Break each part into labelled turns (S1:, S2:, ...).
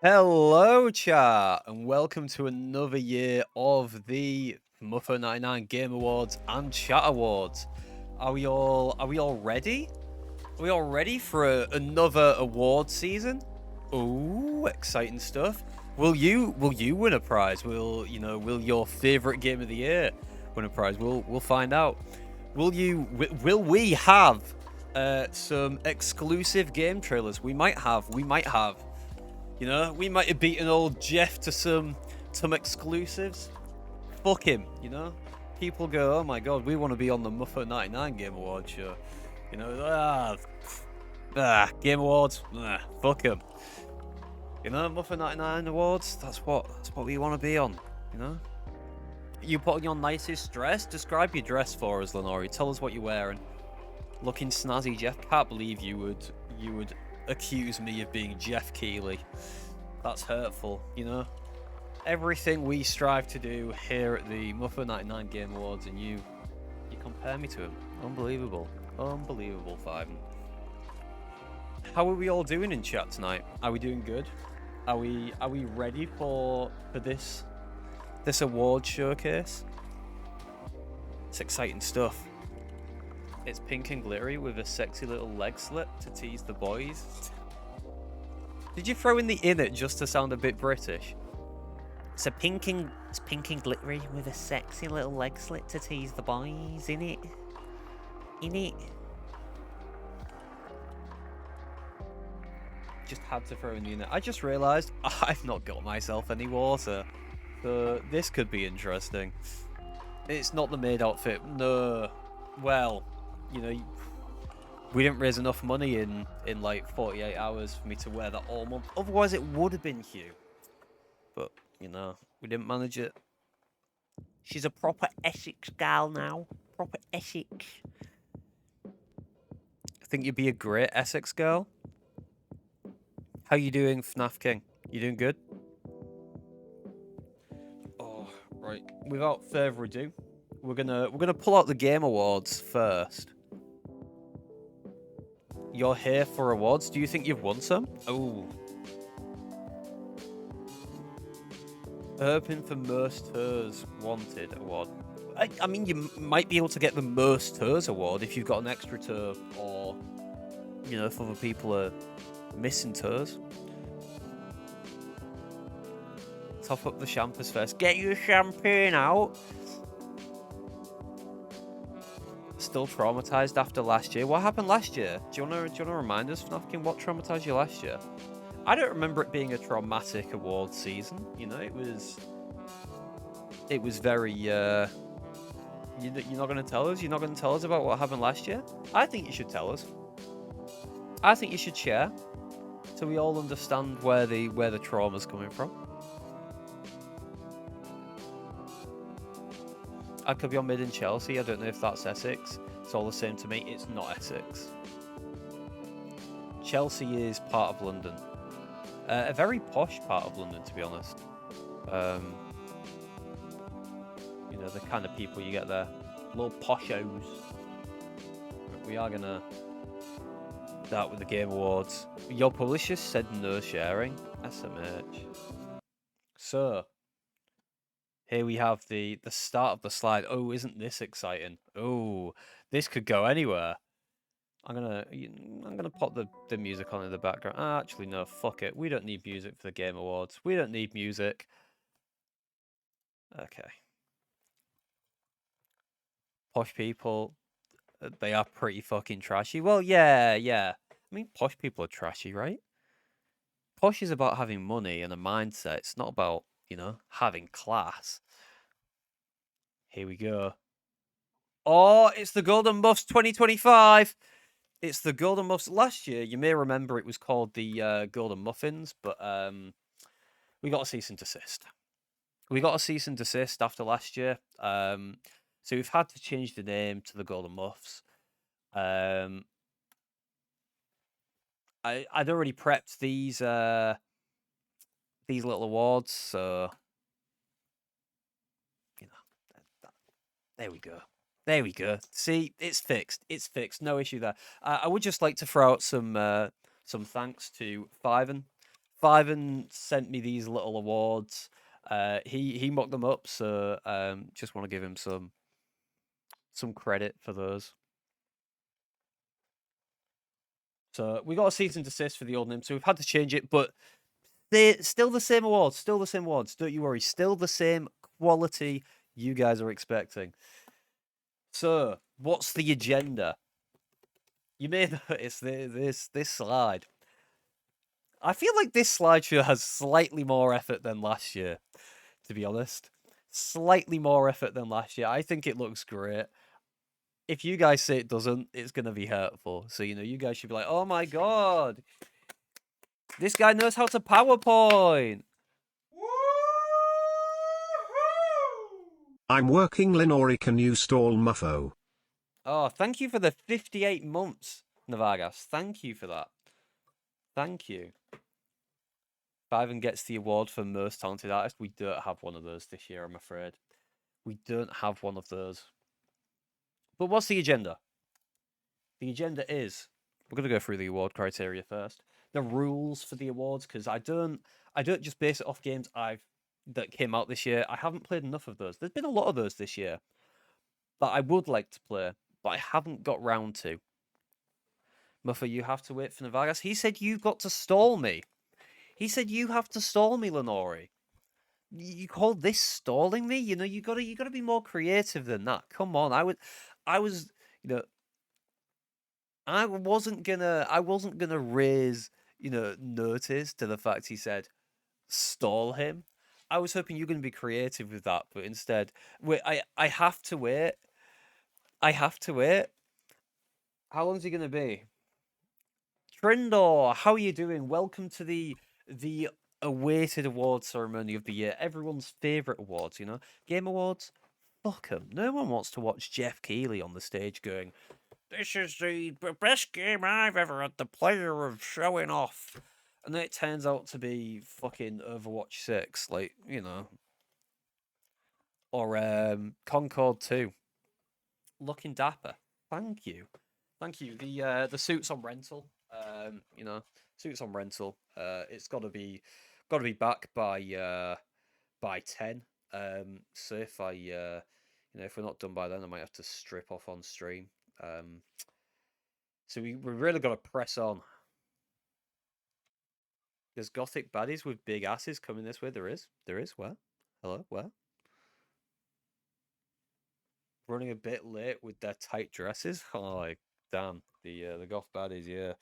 S1: Hello, chat, and welcome to another year of the Muffo 99 Game Awards and Chat Awards. Are we all ready? Are we all ready for another award season? Ooh, exciting stuff. Will you win a prize? Will your favorite game of the year win a prize? We'll find out. Will we have some exclusive game trailers? We might have. We might have beaten old Jeff to some exclusives. Fuck him, People go, oh my god, we want to be on the Muffo 99 Game Awards show. Game Awards, fuck him. Muffo 99 Awards, that's what we want to be on, You put on your nicest dress? Describe your dress for us, Lenore. Tell us what you're wearing. Looking snazzy, Jeff. Can't believe you would accuse me of being Jeff Keighley. That's hurtful, Everything we strive to do here at the Muffo 99 Game Awards, and you compare me to him. Unbelievable. Unbelievable, Fiven. How are we all doing in chat tonight? Are we doing good? Are we ready for this award showcase? It's exciting stuff. It's pink and glittery with a sexy little leg slip to tease the boys. Did you throw in the "in" it just to sound a bit British? It's pink and glittery with a sexy little leg slit to tease the boys, in it. Just had to throw in the "in" it. I just realised I've not got myself any water, so this could be interesting. It's not the maid outfit, no. Well, we didn't raise enough money in like 48 hours for me to wear that all month. Otherwise, it would have been Hugh. But, we didn't manage it. She's a proper Essex gal now. Proper Essex. I think you'd be a great Essex girl. How you doing, FNAF King? You doing good? Oh, right. Without further ado, we're gonna pull out the Game Awards first. You're here for awards. Do you think you've won some? Oh. Hoping for most Hers Wanted award. I mean, you might be able to get the most Hers award if you've got an extra toe, or if other people are missing toes. Top up the shampoos first. Get your champagne out. Still traumatized after last year. What happened last year? Do you wanna remind us, FNAF King, what traumatized you last year? I don't remember it being a traumatic award season. It was very. You're not going to tell us? You're not going to tell us about what happened last year? I think you should tell us. I think you should share, so we all understand where the trauma's coming from. I could be on mid in Chelsea. I don't know if that's Essex. It's all the same to me. It's not Essex. Chelsea is part of London. A very posh part of London, to be honest. The kind of people you get there. Little poshos. We are gonna start with the Game Awards. Your publisher said no sharing. SMH. So, here we have the start of the slide. Oh, isn't this exciting? Oh, this could go anywhere. I'm gonna pop the music on in the background. Actually, no, fuck it. We don't need music for the Game Awards. We don't need music. Okay. Posh people, they are pretty fucking trashy. Well, yeah. I mean, posh people are trashy, right? Posh is about having money and a mindset. It's not about, having class. Here we go. Oh, it's the Golden Muffs 2025. It's the Golden Muffs. Last year, you may remember it was called the Golden Muffins, but we got a cease and desist. We got a cease and desist after last year. So we've had to change the name to the Golden Muffs. I'd already prepped these little awards, so there we go. There we go. See, it's fixed. It's fixed. No issue there. I would just like to throw out some thanks to Fiven. Fiven sent me these little awards. He mocked them up, so just want to give him some credit for those. So we got a cease and desist for the old name, so we've had to change it, but they're still the same awards, still the same awards. Don't you worry, still the same quality you guys are expecting. So, what's the agenda? You may notice this slide. I feel like this slideshow has slightly more effort than last year, to be honest. Slightly more effort than last year. I think it looks great. If you guys say it doesn't, it's going to be hurtful. So, you guys should be like, oh my god, this guy knows how to PowerPoint.
S2: I'm working, Lenore. Can you stall Muffo?
S1: Oh, thank you for the 58 months, Navagas. Thank you for that. Thank you. Fiven gets the award for most talented artist. We don't have one of those this year, I'm afraid. We don't have one of those. But what's the agenda? The agenda is we're going to go through the award criteria first. The rules for the awards, because I don't just base it off games that came out this year. I haven't played enough of those. There's been a lot of those this year that I would like to play, but I haven't got round to. Muffa, you have to wait for Navagas. He said you've got to stall me. He said you have to stall me, Lenore. You call this stalling me? You gotta be more creative than that. Come on, I wasn't gonna raise notice to the fact he said stall him. I was hoping you're gonna be creative with that, but instead, wait. I have to wait. I have to wait. How long's he gonna be? Trindor, how are you doing? Welcome to the awaited award ceremony of the year. Everyone's favorite awards, Game Awards. Fuck 'em. No one wants to watch Jeff Keighley on the stage going, "This is the best game I've ever had the pleasure of showing off," and then it turns out to be fucking Overwatch 6, or Concord 2. Looking dapper. Thank you. The suit's on rental. Suit's on rental. It's got to be back by 10. So if if we're not done by then, I might have to strip off on stream. So we really got to press on. There's gothic baddies with big asses coming this way. There is. Where? Hello. Where? Running a bit late with their tight dresses. Oh, like, damn, the goth baddies.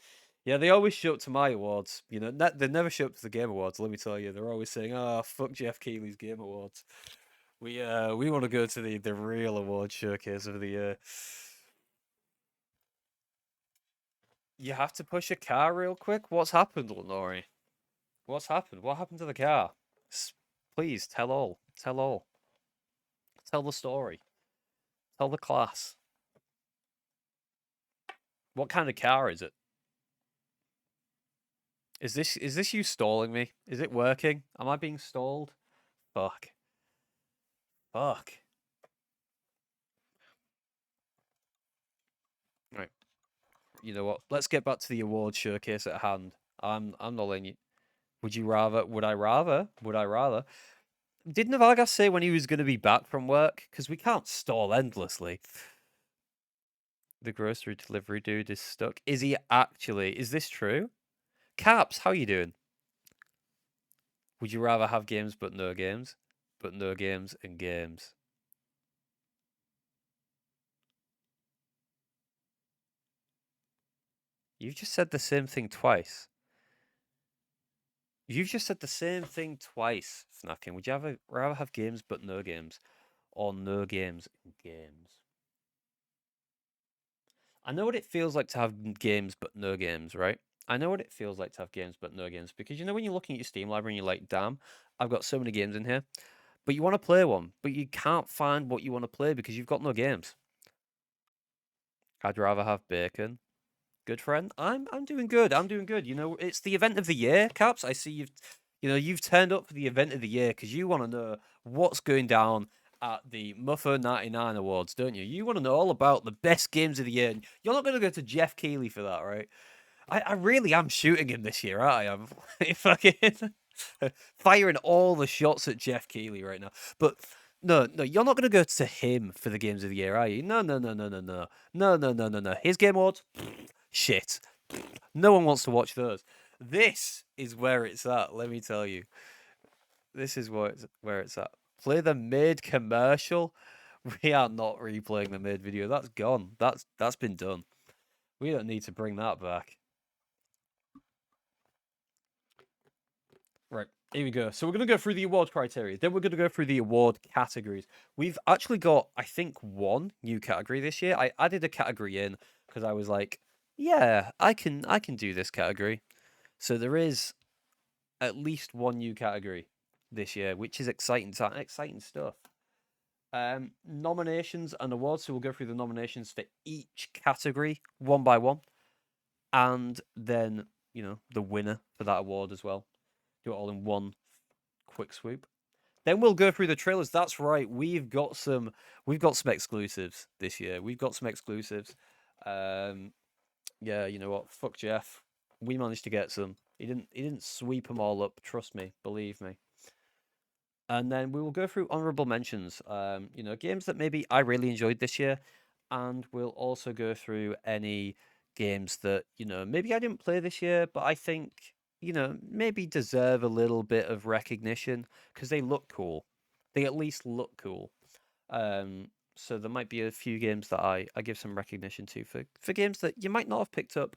S1: Yeah, they always show up to my awards. They never show up to the Game Awards. Let me tell you, they're always saying, "Oh, fuck Jeff Keighley's Game Awards." We want to go to the real award showcase of the year. You have to push a car real quick. What's happened, Lenore? What's happened? What happened to the car? Please tell all. Tell all. Tell the story. Tell the class. What kind of car is it? Is this you stalling me? Is it working? Am I being stalled? Fuck. Right. You know what? Let's get back to the award showcase at hand. I'm not letting you. Would you rather? Would I rather? Would I rather? Did Navagas say when he was going to be back from work? Because we can't stall endlessly. The grocery delivery dude is stuck. Is he actually? Is this true? Caps, how you doing? Would you rather have games but no games? But no games and games. You've just said the same thing twice. You've just said the same thing twice, Fnacking. Would you rather have games but no games? Or no games and games? I know what it feels like to have games but no games, right? I know what it feels like to have games but no games. Because when you're looking at your Steam library and you're like, damn, I've got so many games in here. But you want to play one, but you can't find what you want to play because you've got no games. I'd rather have bacon. Good friend. I'm doing good. I'm doing good. It's the event of the year, Caps. I see you've turned up for the event of the year because you want to know what's going down at the Muffo 99 Awards, don't you? You want to know all about the best games of the year. You're not going to go to Jeff Keighley for that, right? I really am shooting him this year, aren't I? I'm fucking firing all the shots at Jeff Keighley right now. But no, you're not going to go to him for the games of the year, are you? No. No. His Game Awards, shit. No one wants to watch those. This is where it's at. Let me tell you. This is where it's at. Play the mid commercial. We are not replaying the mid video. That's gone. That's been done. We don't need to bring that back. Right, here we go. So we're going to go through the award criteria. Then we're going to go through the award categories. We've actually got, I think, one new category this year. I added a category in because I was like, yeah, I can do this category. So there is at least one new category this year, which is exciting stuff. Nominations and awards. So we'll go through the nominations for each category one by one, and then the winner for that award as well. Do it all in one quick swoop. Then we'll go through the trailers. That's right. We've got some exclusives this year. We've got some exclusives. Yeah, you know what? Fuck Jeff. We managed to get some. He didn't sweep them all up. Trust me. Believe me. And then we will go through honorable mentions. Games that maybe I really enjoyed this year, and we'll also go through any games that maybe I didn't play this year, but I think maybe deserve a little bit of recognition because they look cool. They at least look cool. So there might be a few games that I give some recognition to for games that you might not have picked up,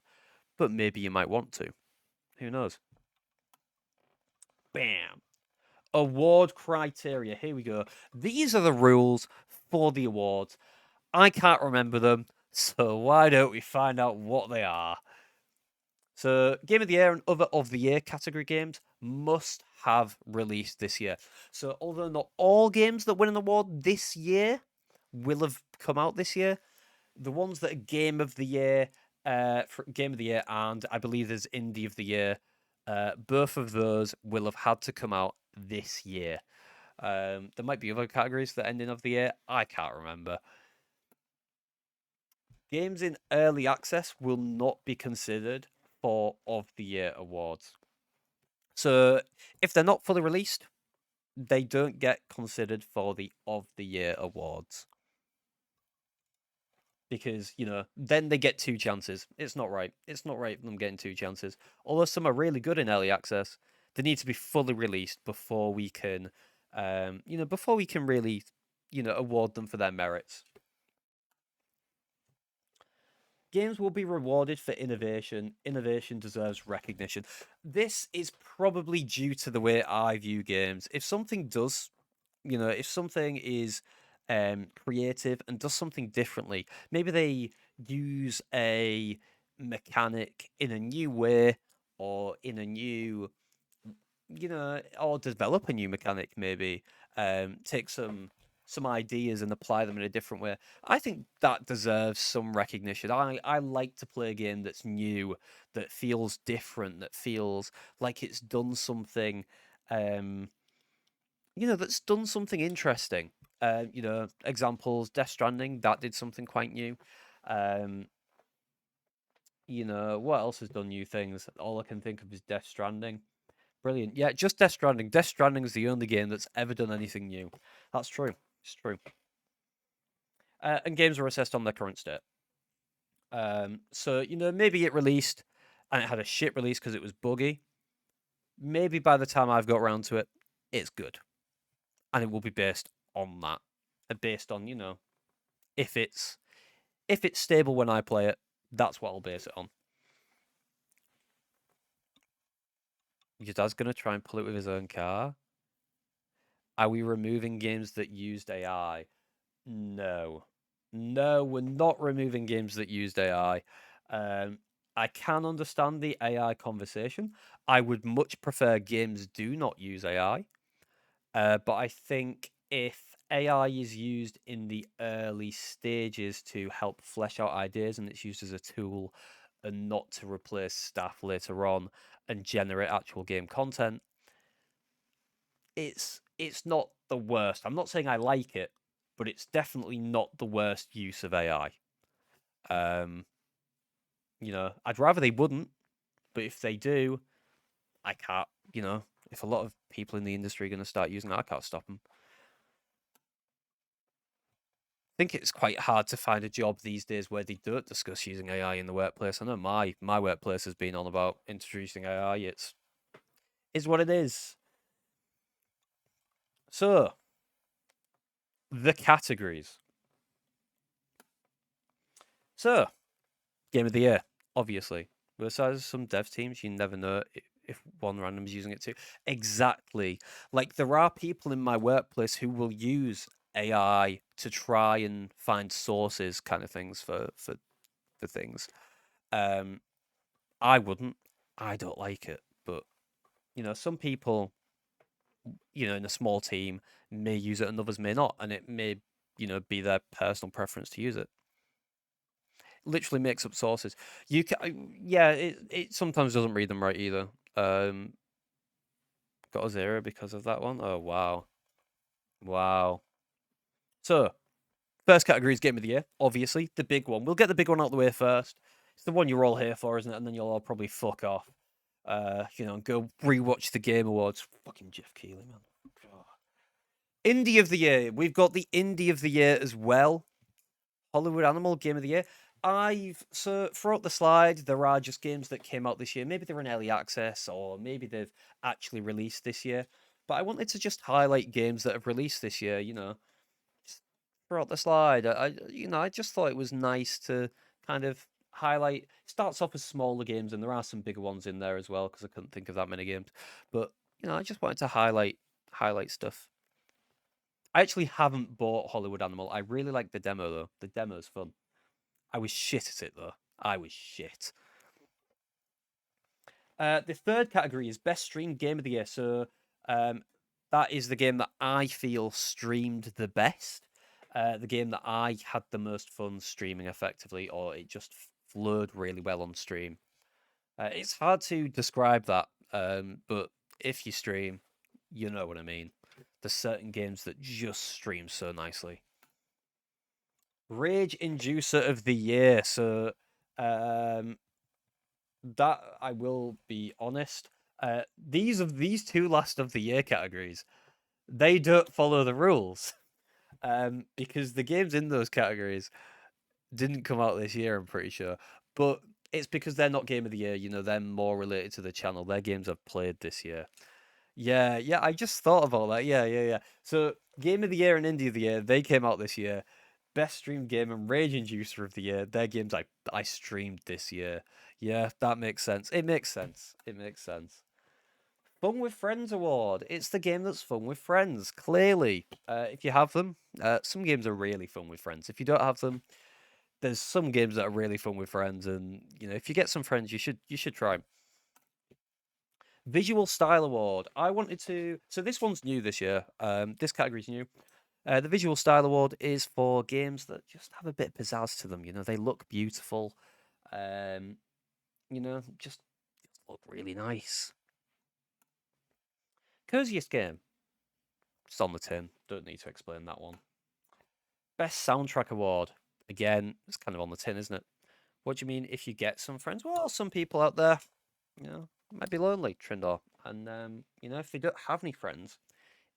S1: but maybe you might want to. Who knows? Bam. Award criteria. Here we go. These are the rules for the awards. I can't remember them, so why don't we find out what they are? So, Game of the Year and Other of the Year category games must have released this year. So, although not all games that win an award this year will have come out this year, the ones that are Game of the Year, Game of the Year, and I believe there's Indie of the Year, both of those will have had to come out this year. There might be other categories that end in of the year. I can't remember. Games in early access will not be considered for of the year awards. So if they're not fully released, they don't get considered for the of the year awards. Because, then they get 2 chances. It's not right. It's not right them getting 2 chances. Although some are really good in early access, they need to be fully released before we can really, award them for their merits. Games will be rewarded for innovation. Innovation deserves recognition. This is probably due to the way I view games. If something does, if something is creative and does something differently, maybe they use a mechanic in a new way or in a new, or develop a new mechanic, maybe take some ideas and apply them in a different way. I think that deserves some recognition. I like to play a game that's new, that feels different, that feels like it's done something, that's done something interesting. Examples, Death Stranding, that did something quite new. What else has done new things? All I can think of is Death Stranding. Brilliant. Yeah, just Death Stranding. Death Stranding is the only game that's ever done anything new. That's true. It's true. And games are assessed on their current state. So, maybe it released and it had a shit release because it was buggy. Maybe by the time I've got around to it, it's good. And it will be based on that. Based on, if it's stable when I play it, that's what I'll base it on. Your dad's going to try and pull it with his own car? Are we removing games that used AI? No. No, we're not removing games that used AI. I can understand the AI conversation. I would much prefer games do not use AI. But I think if AI is used in the early stages to help flesh out ideas and it's used as a tool and not to replace staff later on and generate actual game content, it's not the worst. I'm not saying I like it, but it's definitely not the worst use of AI. I'd rather they wouldn't, But if they do, I can't, if a lot of people in the industry are going to start using it, I can't stop them. I think it's quite hard to find a job these days where they don't discuss using AI in the workplace. I know my workplace has been on about introducing AI. It's what it is. So, the categories. So, Game of the Year, obviously. Versus some dev teams, you never know if one random's using it too. Exactly. Like, there are people in my workplace who will use AI to try and find sources, kind of things for things. I wouldn't. I don't like it, but some people, in a small team may use it and others may not, and it may, be their personal preference to use it. Literally makes up sources. You can, yeah, it sometimes doesn't read them right either. Got a 0 because of that one. Oh wow, wow. So, first category is Game of the Year, obviously the big one. We'll get the big one out of the way first. It's the one you're all here for, isn't it? And then you'll all probably fuck off. And go rewatch the Game Awards. Fucking Jeff Keighley, man. Indie of the Year. We've got the Indie of the Year as well. Hollywood Animal Game of the Year. So throughout the slide, there are just games that came out this year. Maybe they're in early access, or maybe they've actually released this year. But I wanted to just highlight games that have released this year. Throughout the slide, I just thought it was nice to kind of highlight. It starts off as smaller games, and there are some bigger ones in there as well because I couldn't think of that many games. But I just wanted to highlight stuff. I actually haven't bought Hollywood Animal. I really like the demo though. The demo's fun. I was shit at it though. I was shit. The third category is best streamed game of the year. So that is the game that I feel streamed the best. The game that I had the most fun streaming effectively, or it just flowed really well on stream. It's hard to describe that, but if you stream, you know what I mean. There's certain games that just stream so nicely. Rage Inducer of the Year. So, that I will be honest. These two last of the year categories, they don't follow the rules. Because the games in those categories didn't come out this year, I'm pretty sure. But it's because they're not Game of the Year, they're more related to the channel. They're games I've played this year. Yeah, I just thought of all that. Yeah. So, Game of the Year and Indie of the Year, they came out this year. Best streamed game and Rage Inducer of the Year, they're games I streamed this year. Yeah, that makes sense. It makes sense. Fun with Friends Award. It's the game that's fun with friends, clearly. If you have them, some games are really fun with friends. If you don't have them, there's some games that are really fun with friends, and if you get some friends, you should try 'em. Visual Style Award. So this one's new this year. This category's new. The Visual Style Award is for games that just have a bit of pizzazz to them. They look beautiful. Just look really nice. Coziest game. It's on the tin. Don't need to explain that one. Best Soundtrack Award. Again, it's kind of on the tin, isn't it? What do you mean if you get some friends? Well, some people out there, might be lonely, Trindor. And, if they don't have any friends,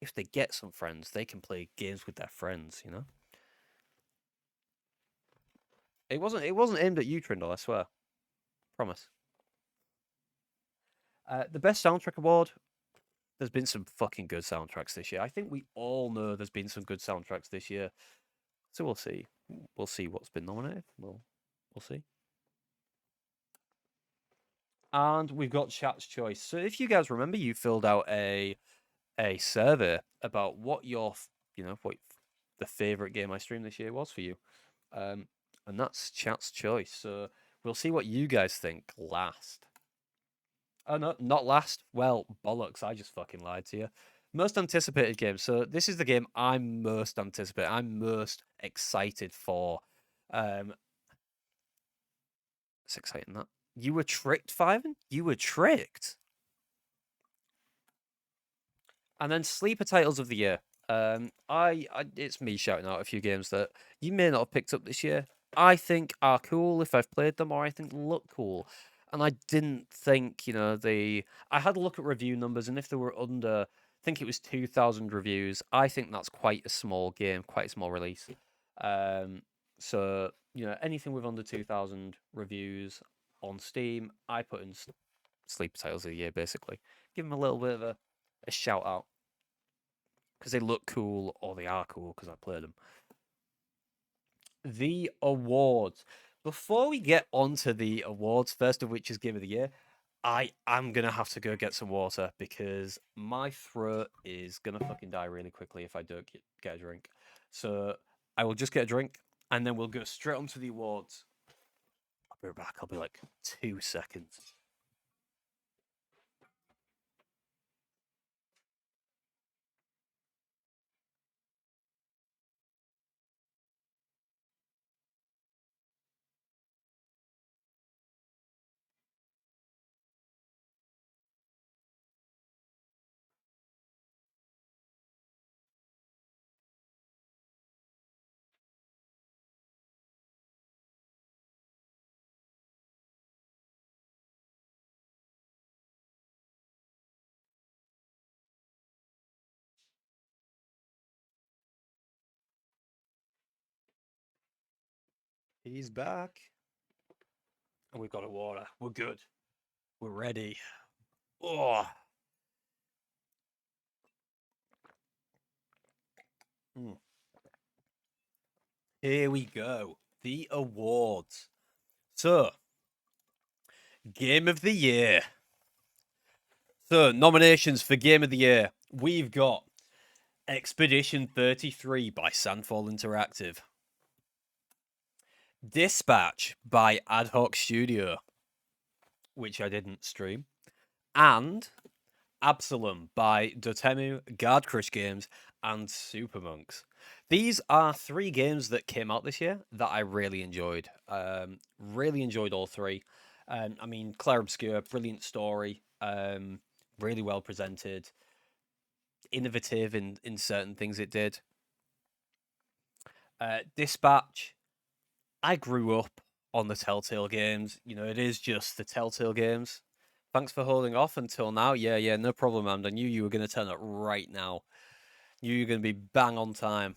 S1: if they get some friends, they can play games with their friends, It wasn't aimed at you, Trindle, I swear. Promise. The Best Soundtrack Award. There's been some fucking good soundtracks this year. I think we all know there's been some good soundtracks this year. So we'll see. We'll see what's been nominated. We'll see. And we've got Chat's Choice. So if you guys remember, you filled out a survey about what your what the favorite game I streamed this year was for you, and that's Chat's Choice. So we'll see what you guys think last. Oh no, not last. Well, bollocks! I just fucking lied to you. Most anticipated game. So this is the game I'm most anticipated. I'm most excited for. It's exciting that you were tricked, Fiven. You were tricked. And then sleeper titles of the year. It's me shouting out a few games that you may not have picked up this year. I think are cool if I've played them, or I think look cool. And I didn't think, I had a look at review numbers, and if they were under, I think it was 2,000 reviews, I think that's quite a small game, quite a small release. So, anything with under 2,000 reviews on Steam, I put in Sleeper Titles of the Year, basically. Give them a little bit of a shout out. Because they look cool, or they are cool because I played them. The awards. Before we get onto the awards, first of which is Game of the Year, I am gonna have to go get some water because my throat is gonna fucking die really quickly if I don't get a drink. So I will just get a drink and then we'll go straight onto the awards. I'll be right back. I'll be like 2 seconds. He's back. And we've got a water. We're good. We're ready. Oh. Mm. Here we go. The awards. So, Game of the Year. So, nominations for Game of the Year. We've got Expedition 33 by Sandfall Interactive. Dispatch by Ad Hoc Studio, which I didn't stream. And Absalom by Dotemu, Guard Crush Games, and Supermonks. These are 3 games that came out this year that I really enjoyed. Really enjoyed all 3. I mean, Clair Obscur, brilliant story, really well presented, innovative in certain things it did. Dispatch, I grew up on the Telltale games. It is just the Telltale games. Thanks for holding off until now. Yeah, no problem, man. I knew you were going to turn up right now. Knew you were going to be bang on time.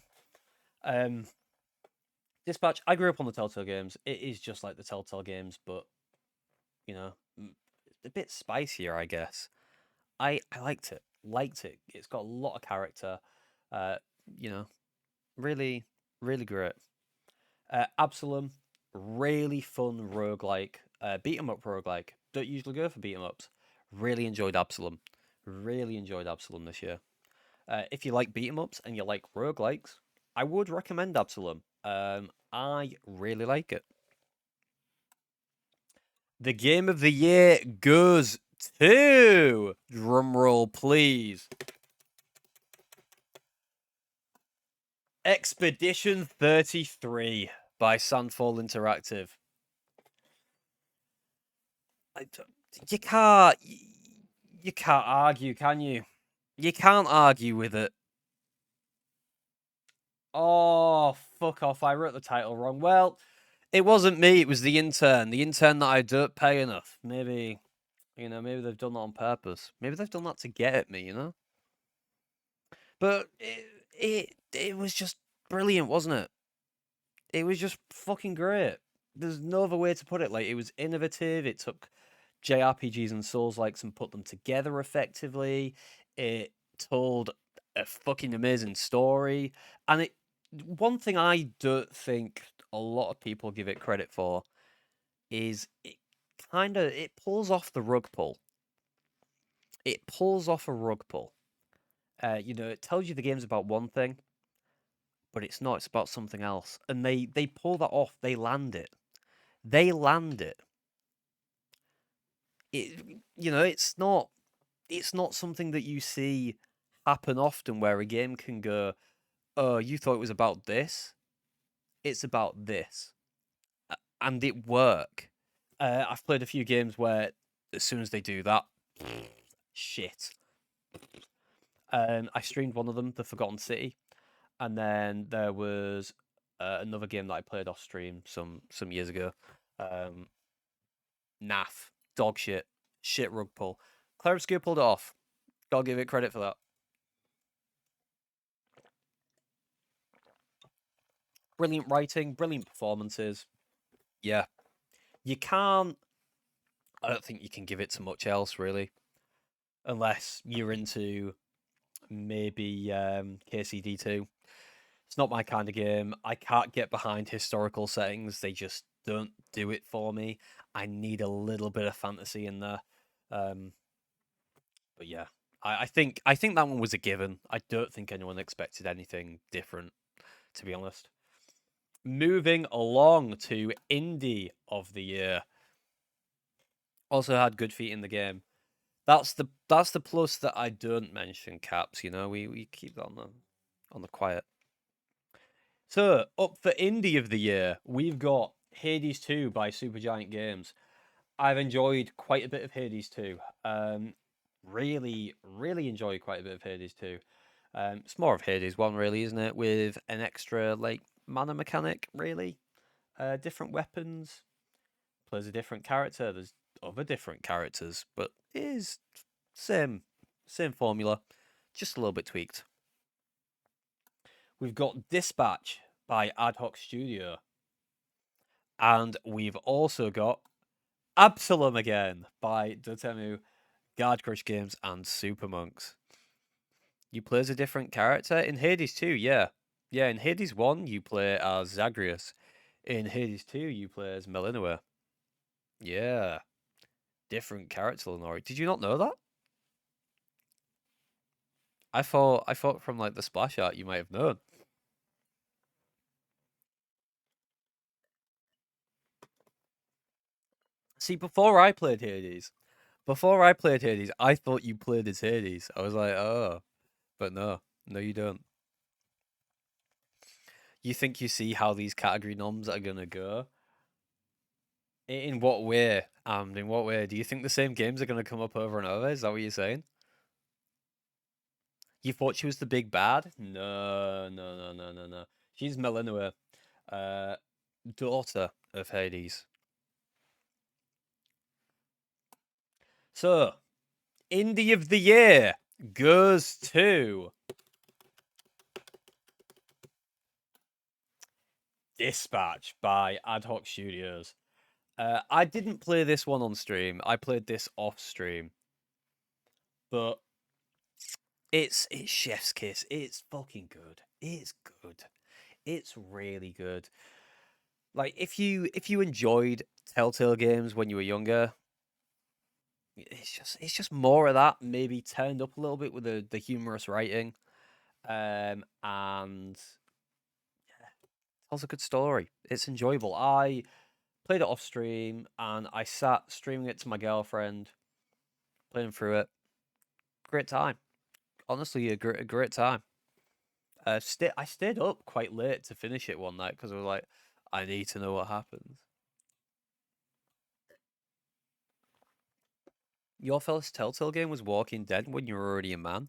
S1: Dispatch, I grew up on the Telltale games. It is just like the Telltale games, but, a bit spicier, I guess. I liked it. It's got a lot of character. Uh, really, really great. Absalom, really fun roguelike, beat 'em up roguelike. Don't usually go for beat 'em ups. Really enjoyed Absalom. Really enjoyed Absalom this year. If you like beat 'em ups and you like roguelikes, I would recommend Absalom. I really like it. The Game of the Year goes to, drumroll please, Expedition 33 by Sandfall Interactive. You can't argue, can you? You can't argue with it. Oh, fuck off. I wrote the title wrong. Well, it wasn't me. It was the intern. The intern that I don't pay enough. Maybe, maybe they've done that on purpose. Maybe they've done that to get at me. But it was just brilliant, wasn't it? It was just fucking great. There's no other way to put it. Like, it was innovative. It took JRPGs and Souls-likes and put them together effectively. It told a fucking amazing story. And one thing I don't think a lot of people give it credit for is it pulls off the rug pull. It pulls off a rug pull. It tells you the game's about one thing, but it's not. It's about something else. And they pull that off. They land it. They land it. It's not something that you see happen often where a game can go, oh, you thought it was about this? It's about this. And it work. I've played a few games where as soon as they do that, shit. I streamed one of them, The Forgotten City, and then there was another game that I played off stream some years ago, NAF. dog shit. Shit rug pull. Clarabscure pulled it off. Gotta give it credit for that. Brilliant writing, brilliant performances. Yeah. You can't... I don't think you can give it to much else, really. Unless you're into maybe KCD2. It's not my kind of game. I can't get behind historical settings. They just don't do it for me. I need a little bit of fantasy in there. But yeah, I think that one was a given. I don't think anyone expected anything different, to be honest. Moving along to Indie of the Year. Also had good feet in the game. That's the plus that I don't mention, Caps. You know, we keep that on the quiet. So up for Indie of the Year, we've got Hades 2 by Supergiant Games. I've enjoyed quite a bit of Hades 2. Really enjoyed quite a bit of Hades 2. It's more of Hades 1, really, isn't it? With an extra like mana mechanic, really. Different weapons. Plays a different character. There's other different characters, but it is same formula, just a little bit tweaked. We've got Dispatch by Ad Hoc Studio. And we've also got Absalom again by Dotemu, Guard Crush Games, and Super Monks. You play as a different character in Hades 2, yeah. Yeah, in Hades 1, you play as Zagreus. In Hades 2, you play as Melinua. Yeah. Different character, Lenore. Did you not know that? I thought from like the splash art you might have known. See, before I played Hades, I thought you played as Hades. I was like, oh, but no, you don't. You think you see how these category noms are gonna go? In what way? In what way? Do you think the same games are gonna come up over and over? Is that what you're saying? You thought she was the big bad? No. She's Melinua, daughter of Hades. So, Indie of the Year goes to Dispatch by Ad Hoc Studios. I didn't play this one on stream. I played this off stream. But it's chef's kiss. It's fucking good. It's good. It's really good. Like if you enjoyed Telltale games when you were younger, it's just more of that, maybe turned up a little bit with the humorous writing. And yeah, tells a good story. It's enjoyable. I played it off stream and I sat streaming it to my girlfriend, playing through it. Great time. Honestly, a great time. I stayed up quite late to finish it one night because I was like, I need to know what happens. Your first Telltale game was Walking Dead when you were already a man.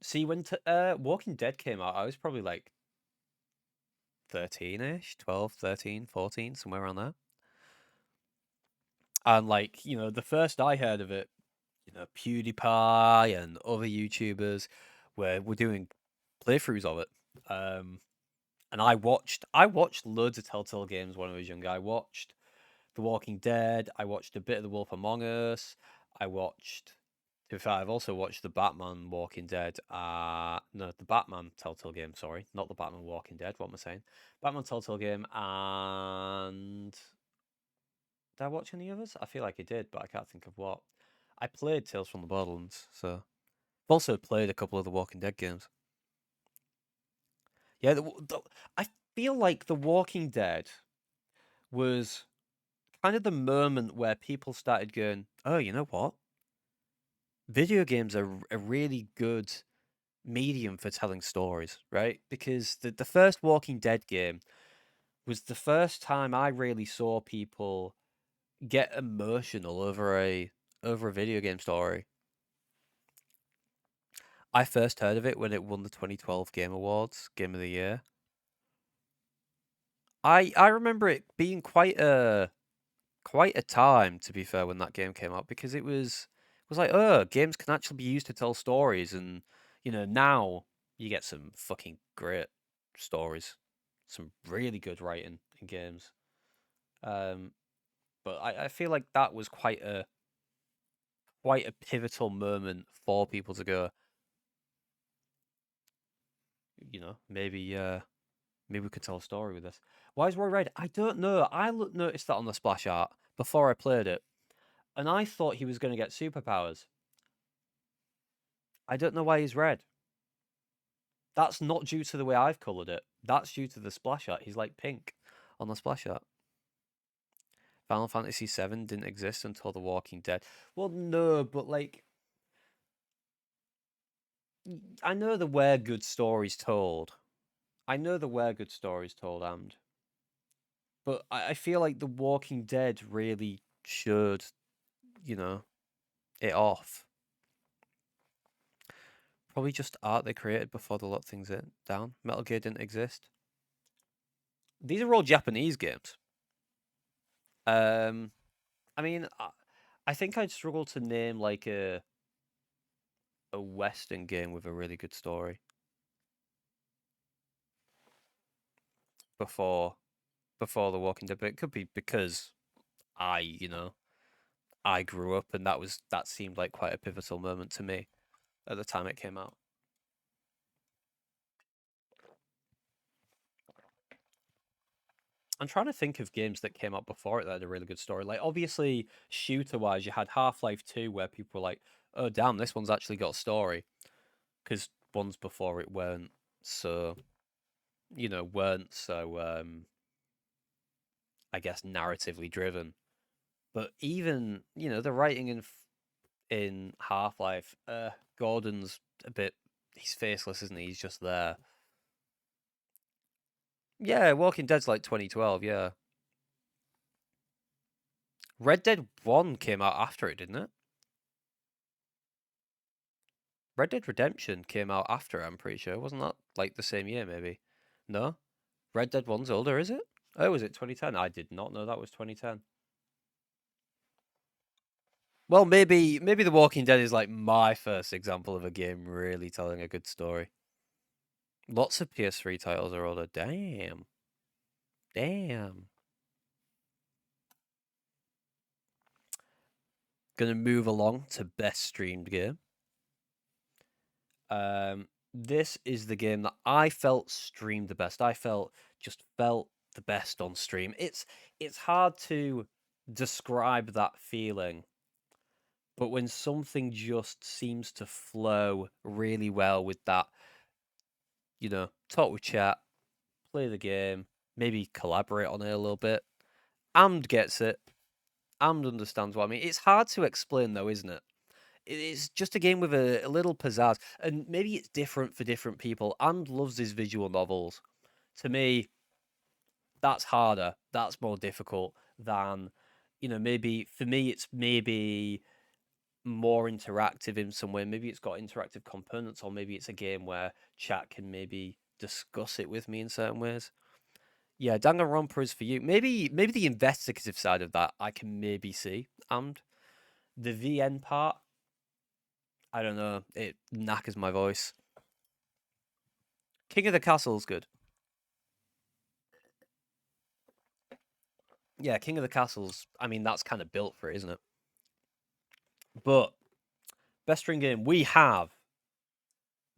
S1: See, when Walking Dead came out, I was probably like 13-ish, 12, 13, 14, somewhere around there. And like, you know, the first I heard of it, you know, PewDiePie and other YouTubers were doing playthroughs of it. And I watched loads of Telltale games when I was younger. I watched The Walking Dead. I watched a bit of The Wolf Among Us. I watched, to be fair, I've also watched the Batman Walking Dead. No, the Batman Telltale game. Sorry, not the Batman Walking Dead. What am I saying? Batman Telltale game. And did I watch any others? I feel like I did, but I can't think of what. I played Tales from the Borderlands, so I've also played a couple of the Walking Dead games. Yeah, I feel like The Walking Dead was kind of the moment where people started going, oh, you know what? Video games are a really good medium for telling stories, right? Because the first Walking Dead game was the first time I really saw people get emotional over a video game story. I first heard of it when it won the 2012 Game Awards, Game of the Year. I remember it being quite a quite a time, to be fair, when that game came out, because it was like, oh, games can actually be used to tell stories, and now you get some fucking great stories, some really good writing in games. Um, but I feel like that was quite a pivotal moment for people to go, maybe we could tell a story with this. Why is Roy red? I don't know. Noticed that on the splash art before I played it, and I thought he was going to get superpowers. I don't know why he's red. That's not due to the way I've coloured it. That's due to the splash art. He's like pink on the splash art. Final Fantasy VII didn't exist until The Walking Dead. Well, no, but like, I know there were good stories told. And but I feel like The Walking Dead really showed, you know, it off. Probably just art they created before they locked things down. Metal Gear didn't exist. These are all Japanese games. Um, I mean, I think I'd struggle to name like a Western game with a really good story before before The Walking Dead, but it could be because I grew up and that seemed like quite a pivotal moment to me at the time it came out. I'm trying to think of games that came out before it that had a really good story. Like, obviously, shooter-wise, you had Half-Life 2, where people were like, "Oh, damn, this one's actually got a story," because ones before it so, weren't so, I guess, narratively driven. But even, the writing in Half-Life, Gordon's a bit, he's faceless, isn't he? He's just there. Yeah, Walking Dead's like 2012, yeah. Red Dead 1 came out after it, didn't it? Red Dead Redemption came out after, I'm pretty sure. Wasn't that like the same year, maybe? No? Red Dead 1's older, is it? Oh, was it 2010? I did not know that was 2010. Well, maybe The Walking Dead is like my first example of a game really telling a good story. Lots of PS3 titles are older. Damn. Damn. Gonna move along to best streamed game. This is the game that I felt streamed the best. I felt the best on stream. It's hard to describe that feeling, but when something just seems to flow really well with that, talk with chat, play the game, maybe collaborate on it a little bit. Amd gets it. Amd understands what I mean. It's hard to explain though, isn't it? It's just a game with a little pizzazz, and maybe it's different for different people. And loves his visual novels. To me, that's harder. That's more difficult than, maybe for me, it's maybe more interactive in some way. Maybe it's got interactive components, or maybe it's a game where chat can maybe discuss it with me in certain ways. Yeah, Danganronpa is for you. Maybe the investigative side of that I can maybe see, and the VN part, I don't know. It knackers my voice. King of the Castle's good. Yeah, King of the Castle's. I mean, that's kind of built for it, isn't it? But best string game we have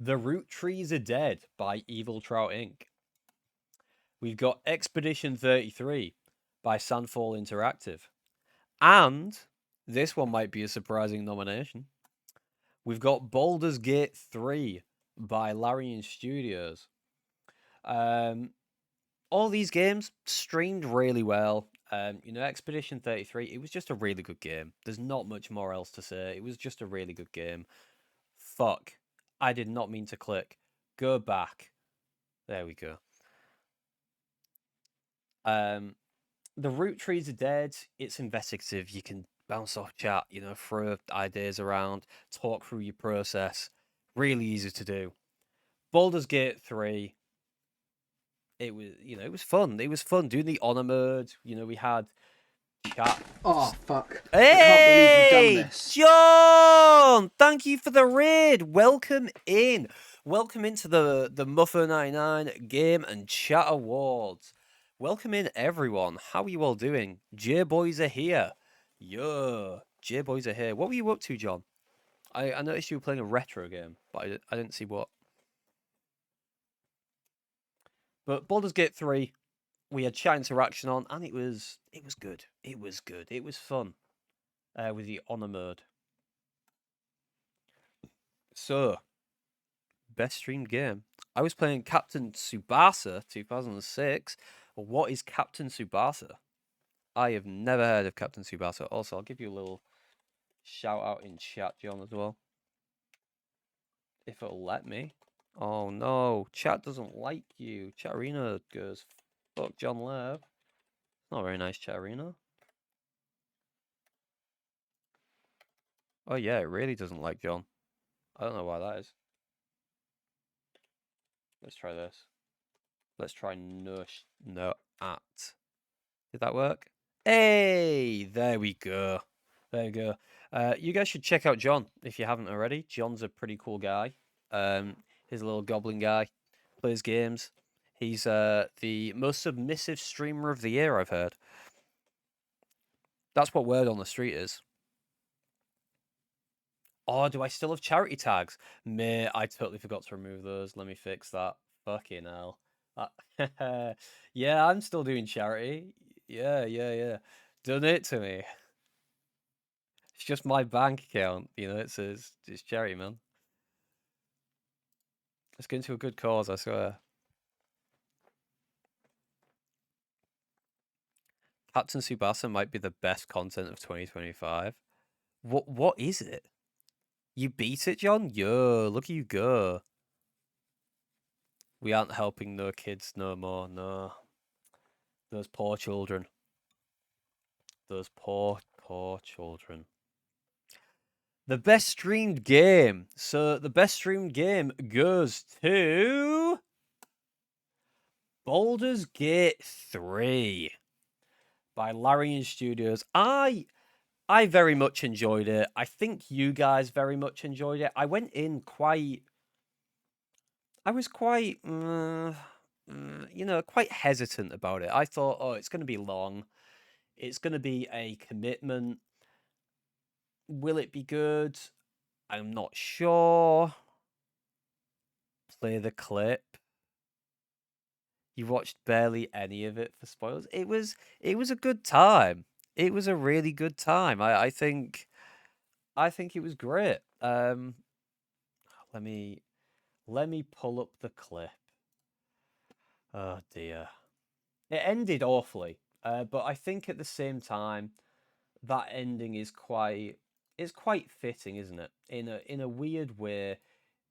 S1: The Root Trees Are Dead by Evil Trout Inc. We've got Expedition 33 by Sandfall Interactive. And this one might be a surprising nomination. We've got Baldur's Gate 3 by Larian Studios. All these games streamed really well. Expedition 33, it was just a really good game. There's not much more else to say. It was just a really good game. Fuck. I did not mean to click. Go back. There we go. The Root Trees Are Dead. It's investigative. You can bounce off chat, throw ideas around, talk through your process. Really easy to do. Baldur's Gate 3. It was fun. It was fun doing the honor mode. We had Chat.
S3: Oh, fuck. I can't believe you've done
S1: Hey,
S3: this.
S1: John! Thank you for the raid. Welcome in. Welcome into the Muffer99 Game and Chat Awards. Welcome in, everyone. How are you all doing? J-Boys are here. Yeah, J-Boys are here. What were you up to, John? I noticed you were playing a retro game, but I didn't see what. But Baldur's Gate 3, we had chat interaction on, and it was good. It was good. It was fun. With the honor mode. So, best streamed game. I was playing Captain Tsubasa 2006. What is Captain Tsubasa? I have never heard of Captain Tsubasa. Also, I'll give you a little shout out in chat, John, as well. If it'll let me. Oh no, chat doesn't like you. Chat Arena goes, fuck John Lev. Not very nice, Chat Arena. Oh yeah, it really doesn't like John. I don't know why that is. Let's try this. Let's try no at. Did that work? Hey, there we go. There you go. You guys should check out John if you haven't already. John's a pretty cool guy. He's a little goblin guy. Plays games. He's the most submissive streamer of the year, I've heard. That's what word on the street is. Oh, do I still have charity tags? Mate, I totally forgot to remove those. Let me fix that. Fucking hell. Yeah, I'm still doing charity. Yeah. Donate to me. It's just my bank account, you know, it says it's charity, man. It's going to a good cause, I swear. Captain Tsubasa might be the best content of 2025. What is it? You beat it, John? Yo, look at you go. We aren't helping no kids no more, no. Those poor children. Those poor children. The best streamed game. So the best streamed game goes to Baldur's Gate 3 by Larian Studios. I very much enjoyed it. I think you guys very much enjoyed it. I went in quite quite hesitant about it. I thought, oh, it's going to be long. It's going to be a commitment. Will it be good? I'm not sure. Play the clip. You watched barely any of it for spoilers. It was a good time. It was a really good time. I think it was great. Let me pull up the clip. Oh dear. It ended awfully. But I think at the same time that ending is quite fitting, isn't it? In a weird way,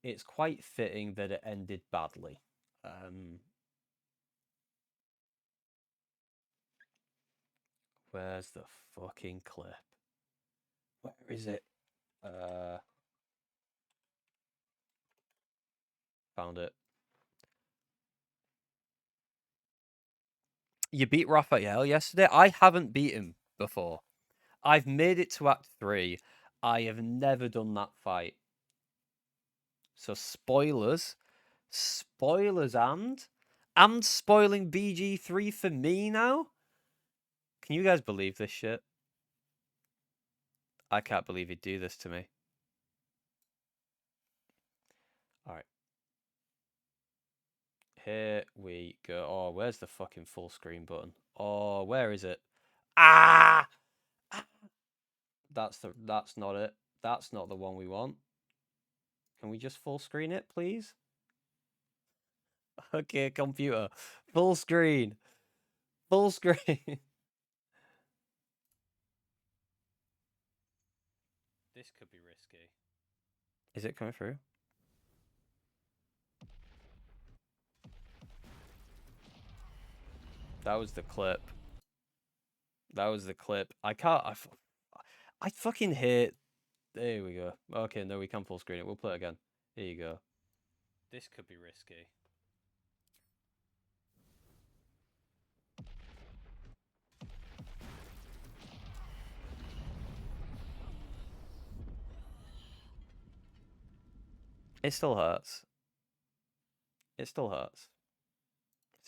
S1: it's quite fitting that it ended badly. Where's the fucking clip? Where is it? Found it. You beat Raphael yesterday? I haven't beat him before. I've made it to Act 3. I have never done that fight. So spoilers. Spoilers and spoiling BG3 for me now? Can you guys believe this shit? I can't believe he'd do this to me. Alright. Here we go. Oh, where's the fucking full screen button? Oh, where is it? Ah! That's not it. That's not the one we want. Can we just full screen it, please? Okay, computer. Full screen. Full screen. This could be risky. Is it coming through? That was the clip. That was the clip. I can't. I fucking hate. There we go. Okay, no, we can full screen it. We'll play it again. Here you go. This could be risky. It still hurts. It still hurts.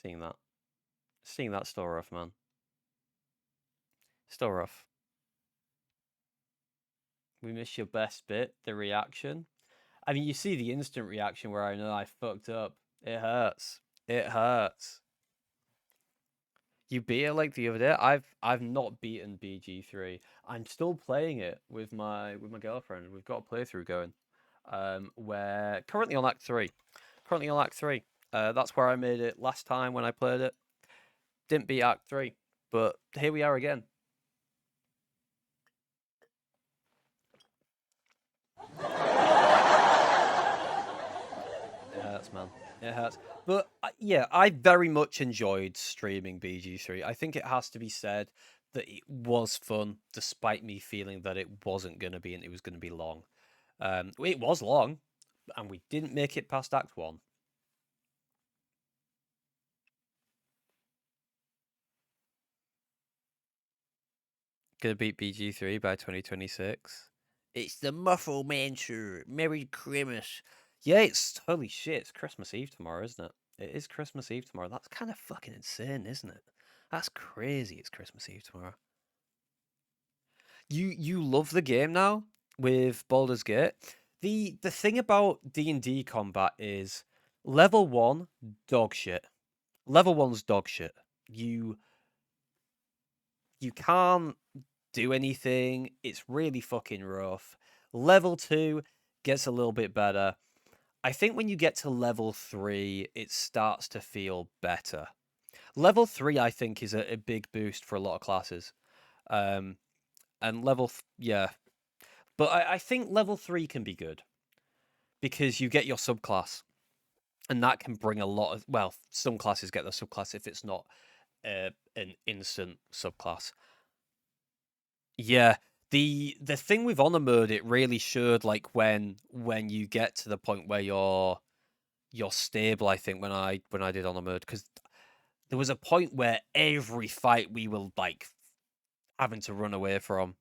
S1: Seeing that. Seeing that still rough, man. Still rough. We miss your best bit, the reaction. I mean, you see the instant reaction where I know I fucked up. It hurts. It hurts. You beat it like the other day. I've not beaten BG3. I'm still playing it with my girlfriend. We've got a playthrough going. We're currently on Act 3. Currently on Act 3. That's where I made it last time when I played it. Didn't beat Act 3, but here we are again. It hurts, man. It hurts. But yeah, I very much enjoyed streaming BG3. I think it has to be said that it was fun, despite me feeling that it wasn't going to be and it was going to be long. It was long, and we didn't make it past Act 1. Gonna beat BG3 by 2026. It's the Muffle Mansion. Merry Christmas. Yeah, it's holy shit. It's Christmas Eve tomorrow, isn't it? It is Christmas Eve tomorrow. That's kind of fucking insane, isn't it? That's crazy. It's Christmas Eve tomorrow. You love the game now with Baldur's Gate. The thing about D&D combat is level 1 dog shit. Level 1's dog shit. You can't do anything. It's really fucking rough. Level 2 gets a little bit better. I think when you get to level 3, it starts to feel better. Level 3, I think, is a big boost for a lot of classes. And yeah. But I think level 3 can be good. Because you get your subclass. And that can bring a lot of... Well, some classes get the subclass if it's not an instant subclass. Yeah, the thing with honor mode, it really showed like when you get to the point where you're stable. I think when I did honor mode, because there was a point where every fight we were like having to run away from,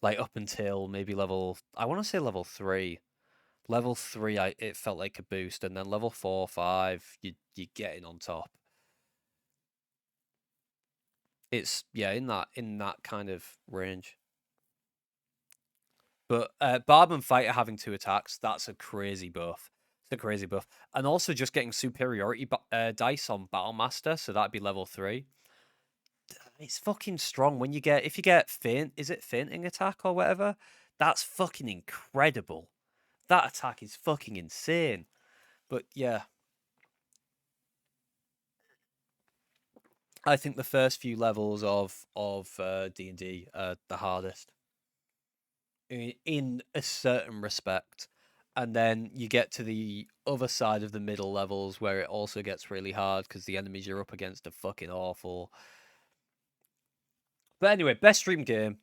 S1: like up until maybe I want to say level 3. Level 3, it felt like a boost, and then level 4, 5, you're getting on top. It's yeah, in that kind of range. But Barb and Fighter having 2 attacks, that's a crazy buff. It's a crazy buff. And also just getting superiority dice on Battlemaster, so that'd be level 3. It's fucking strong. If you get is it fainting attack or whatever? That's fucking incredible. That attack is fucking insane. But yeah. I think the first few levels of D&D are the hardest. In a certain respect. And then you get to the other side of the middle levels where it also gets really hard because the enemies you're up against are fucking awful. But anyway, best stream game.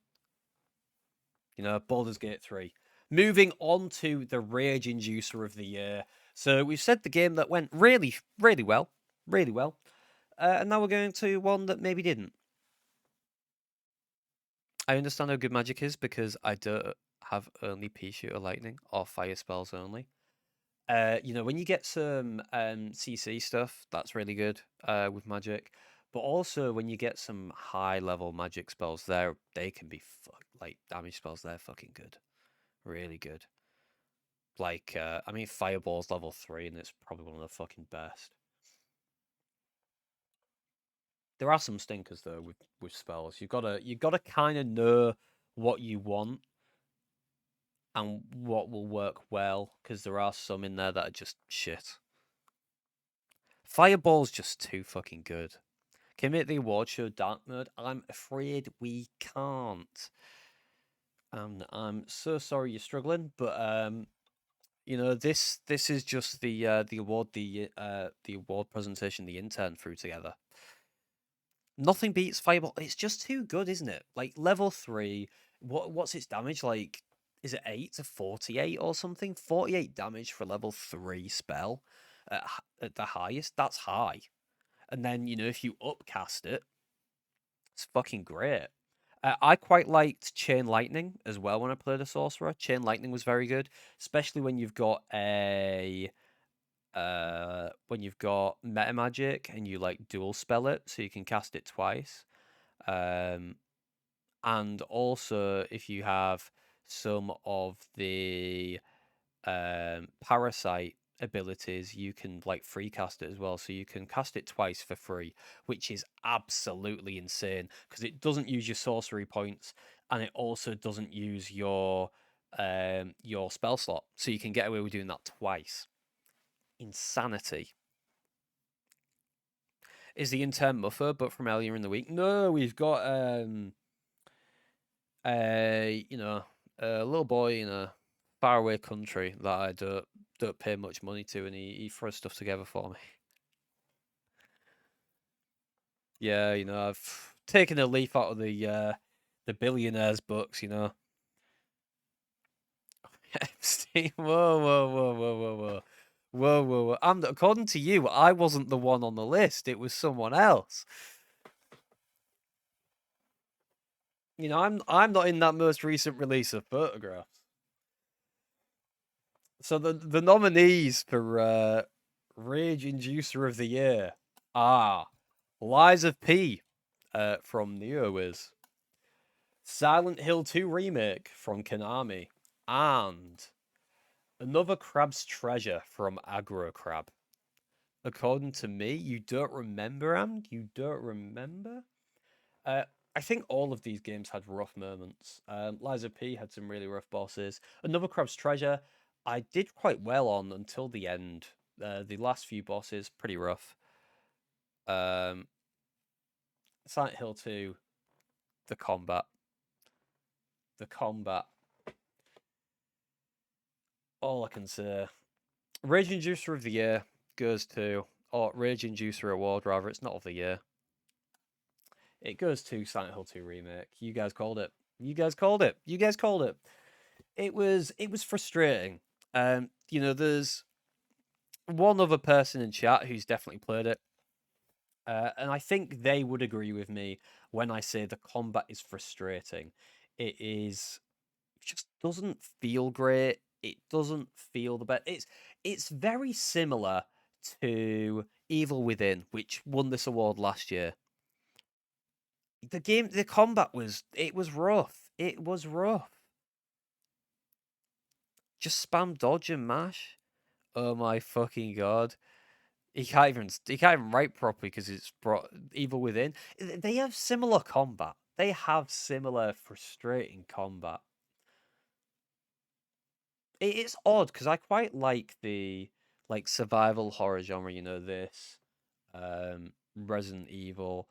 S1: Baldur's Gate 3. Moving on to the Rage Inducer of the year. So we've said the game that went really, really well. Really well. And now we're going to one that maybe didn't. I understand how good magic is because I don't have only pea shooter lightning or fire spells only. When you get some CC stuff, that's really good with magic. But also when you get some high level magic spells, they can be like damage spells. They're fucking good, really good. Like Fireball's level 3, and it's probably one of the fucking best. There are some stinkers though with spells. You gotta kind of know what you want and what will work well, because there are some in there that are just shit. Fireball's just too fucking good. Can we make the award show dark mode? I'm afraid we can't. And I'm so sorry you're struggling, but this is just the award presentation the intern threw together. Nothing beats Fireball. It's just too good, isn't it? Like level 3, what's its damage like? Is it 8 to 48 or something? 48 damage for level 3 spell at the highest. That's high. And then if you upcast it, it's fucking great. I quite liked Chain Lightning as well when I played a sorcerer. Chain Lightning was very good, especially when you've got meta magic and you like dual spell it, so you can cast it twice. And also if you have some of the parasite abilities, you can like free cast it as well, so you can cast it twice for free, which is absolutely insane because it doesn't use your sorcery points and it also doesn't use your spell slot, so you can get away with doing that twice. Insanity. Is the intern Muffer but from earlier in the week? No, we've got a little boy in a faraway country that I don't pay much money to, and he throws stuff together for me. Yeah, I've taken a leaf out of the billionaires' books, Epstein, whoa. According to you, I wasn't the one on the list. It was someone else. I'm not in that most recent release of photographs. So the nominees for Rage Inducer of the Year are Lies of P from NeoWiz, Silent Hill 2 Remake from Konami, and Another Crab's Treasure from Aggro Crab. According to me, you don't remember, Am? You don't remember? I think all of these games had rough moments. Lies of P had some really rough bosses. Another Crab's Treasure, I did quite well on until the end. The last few bosses, pretty rough. Silent Hill 2, the combat. All I can say. Rage Inducer of the Year goes to, or Rage Inducer Award rather, it's not of the year. It goes to Silent Hill 2 Remake. You guys called it. It was frustrating. There's one other person in chat who's definitely played it. And I think they would agree with me when I say the combat is frustrating. It just doesn't feel great. It doesn't feel the best. It's very similar to Evil Within, which won this award last year. The combat was rough. It was rough. Just spam dodge and mash. Oh my fucking god. He can't even write properly because it's brought Evil Within. They have similar combat. They have similar frustrating combat. It's odd because I quite like the survival horror genre. This Resident Evil,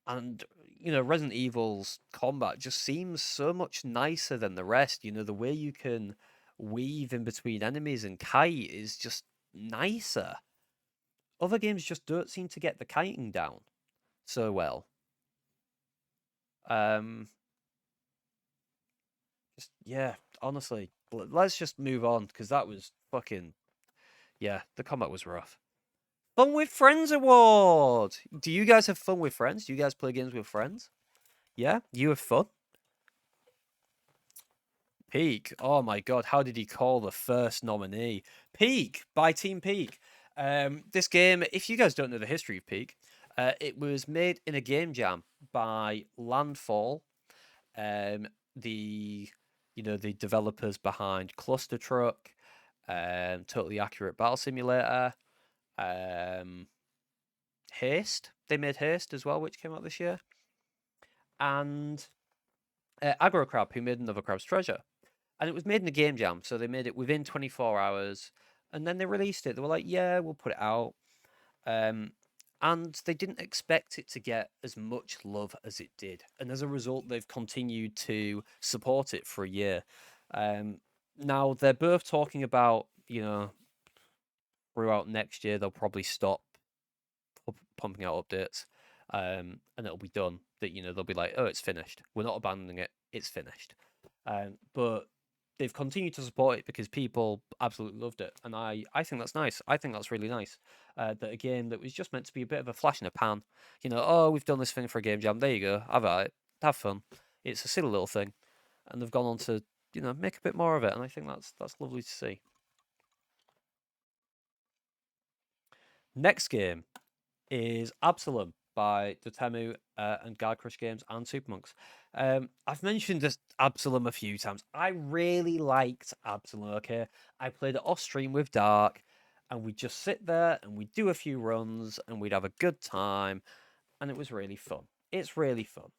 S1: and Resident Evil's combat just seems so much nicer than the rest. The way you can weave in between enemies and kite is just nicer. Other games just don't seem to get the kiting down so well. Honestly, let's just move on because that was fucking, the combat was rough. Fun with Friends award. Do you guys have fun with friends? Do you guys play games with friends? Yeah, you have fun. Peak. Oh my god, how did he call the first nominee? Peak by Team Peak. This game, if you guys don't know the history of Peak, it was made in a game jam by Landfall, the developers behind Cluster Truck, Totally Accurate Battle Simulator, Haste. They made Haste as well, which came out this year, and Aggro Crab, who made Another Crab's Treasure. And it was made in a game jam, so they made it within 24 hours, and then they released it. They were like, yeah, we'll put it out. And they didn't expect it to get as much love as it did. And as a result, they've continued to support it for a year. Now, they're both talking about, throughout next year, they'll probably stop pumping out updates, and it'll be done. That, they'll be like, oh, it's finished. We're not abandoning it. It's finished. But they've continued to support it because people absolutely loved it, and I think that's nice. I think that's really nice. That a game that was just meant to be a bit of a flash in the pan, oh, we've done this thing for a game jam. There you go, have at it. have fun. It's a silly little thing, and they've gone on to make a bit more of it, and I think that's lovely to see. Next game is Absalom by Dotemu and Guard Crush Games and Supermonks. I've mentioned this Absalom a few times. I really liked Absalom. Okay, I played it off stream with Dark, and we'd just sit there and we'd do a few runs and we'd have a good time, and it was really fun. It's really fun.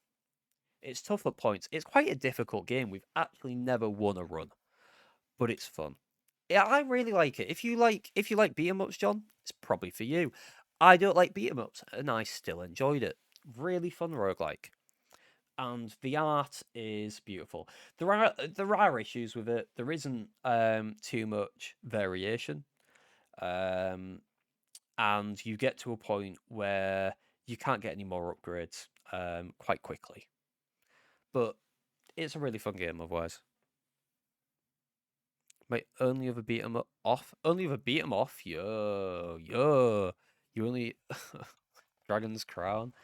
S1: It's tough at points. It's quite a difficult game. We've actually never won a run, but it's fun. Yeah, I really like it. If you like beat 'em ups, John, it's probably for you. I don't like beat 'em ups, and I still enjoyed it. Really fun roguelike. And the art is beautiful. There are issues with it. There isn't too much variation. And you get to a point where you can't get any more upgrades quite quickly. But it's a really fun game otherwise. My only other beat 'em up off. Only other beat 'em off. Yo. You only Dragon's Crown.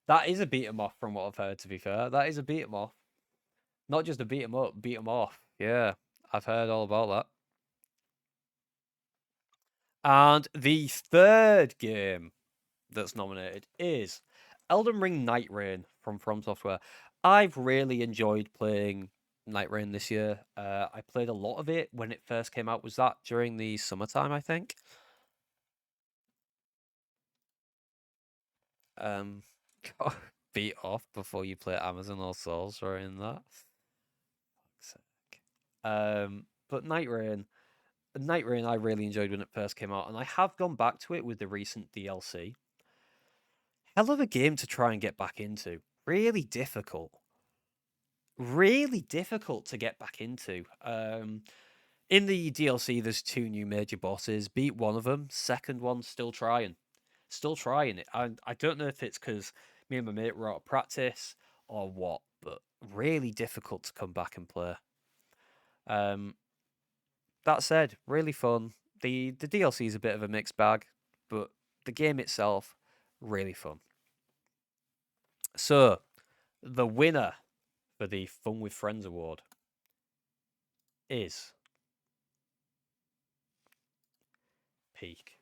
S1: That is a beat 'em off from what I've heard. To be fair, that is a beat 'em off. Not just a beat 'em up, beat 'em off. Yeah, I've heard all about that. And the third game that's nominated is Elden Ring Night Rain from Software. I've really enjoyed playing Night Rain this year. I played a lot of it when it first came out. Was that during the summertime, I think? Got beat off before you play Amazon or Souls or in that. Fuck's sake. But Night Rain I really enjoyed when it first came out, and I have gone back to it with the recent DLC. Hell of a game to try and get back into. Really difficult. Really difficult to get back into. In the DLC, there's 2 new major bosses. Beat one of them. Second one, still trying it. I don't know if it's because me and my mate were out of practice or what, but really difficult to come back and play. That said, really fun. The DLC is a bit of a mixed bag, but the game itself, really fun. So, the winner for the Fun with Friends award is Peak.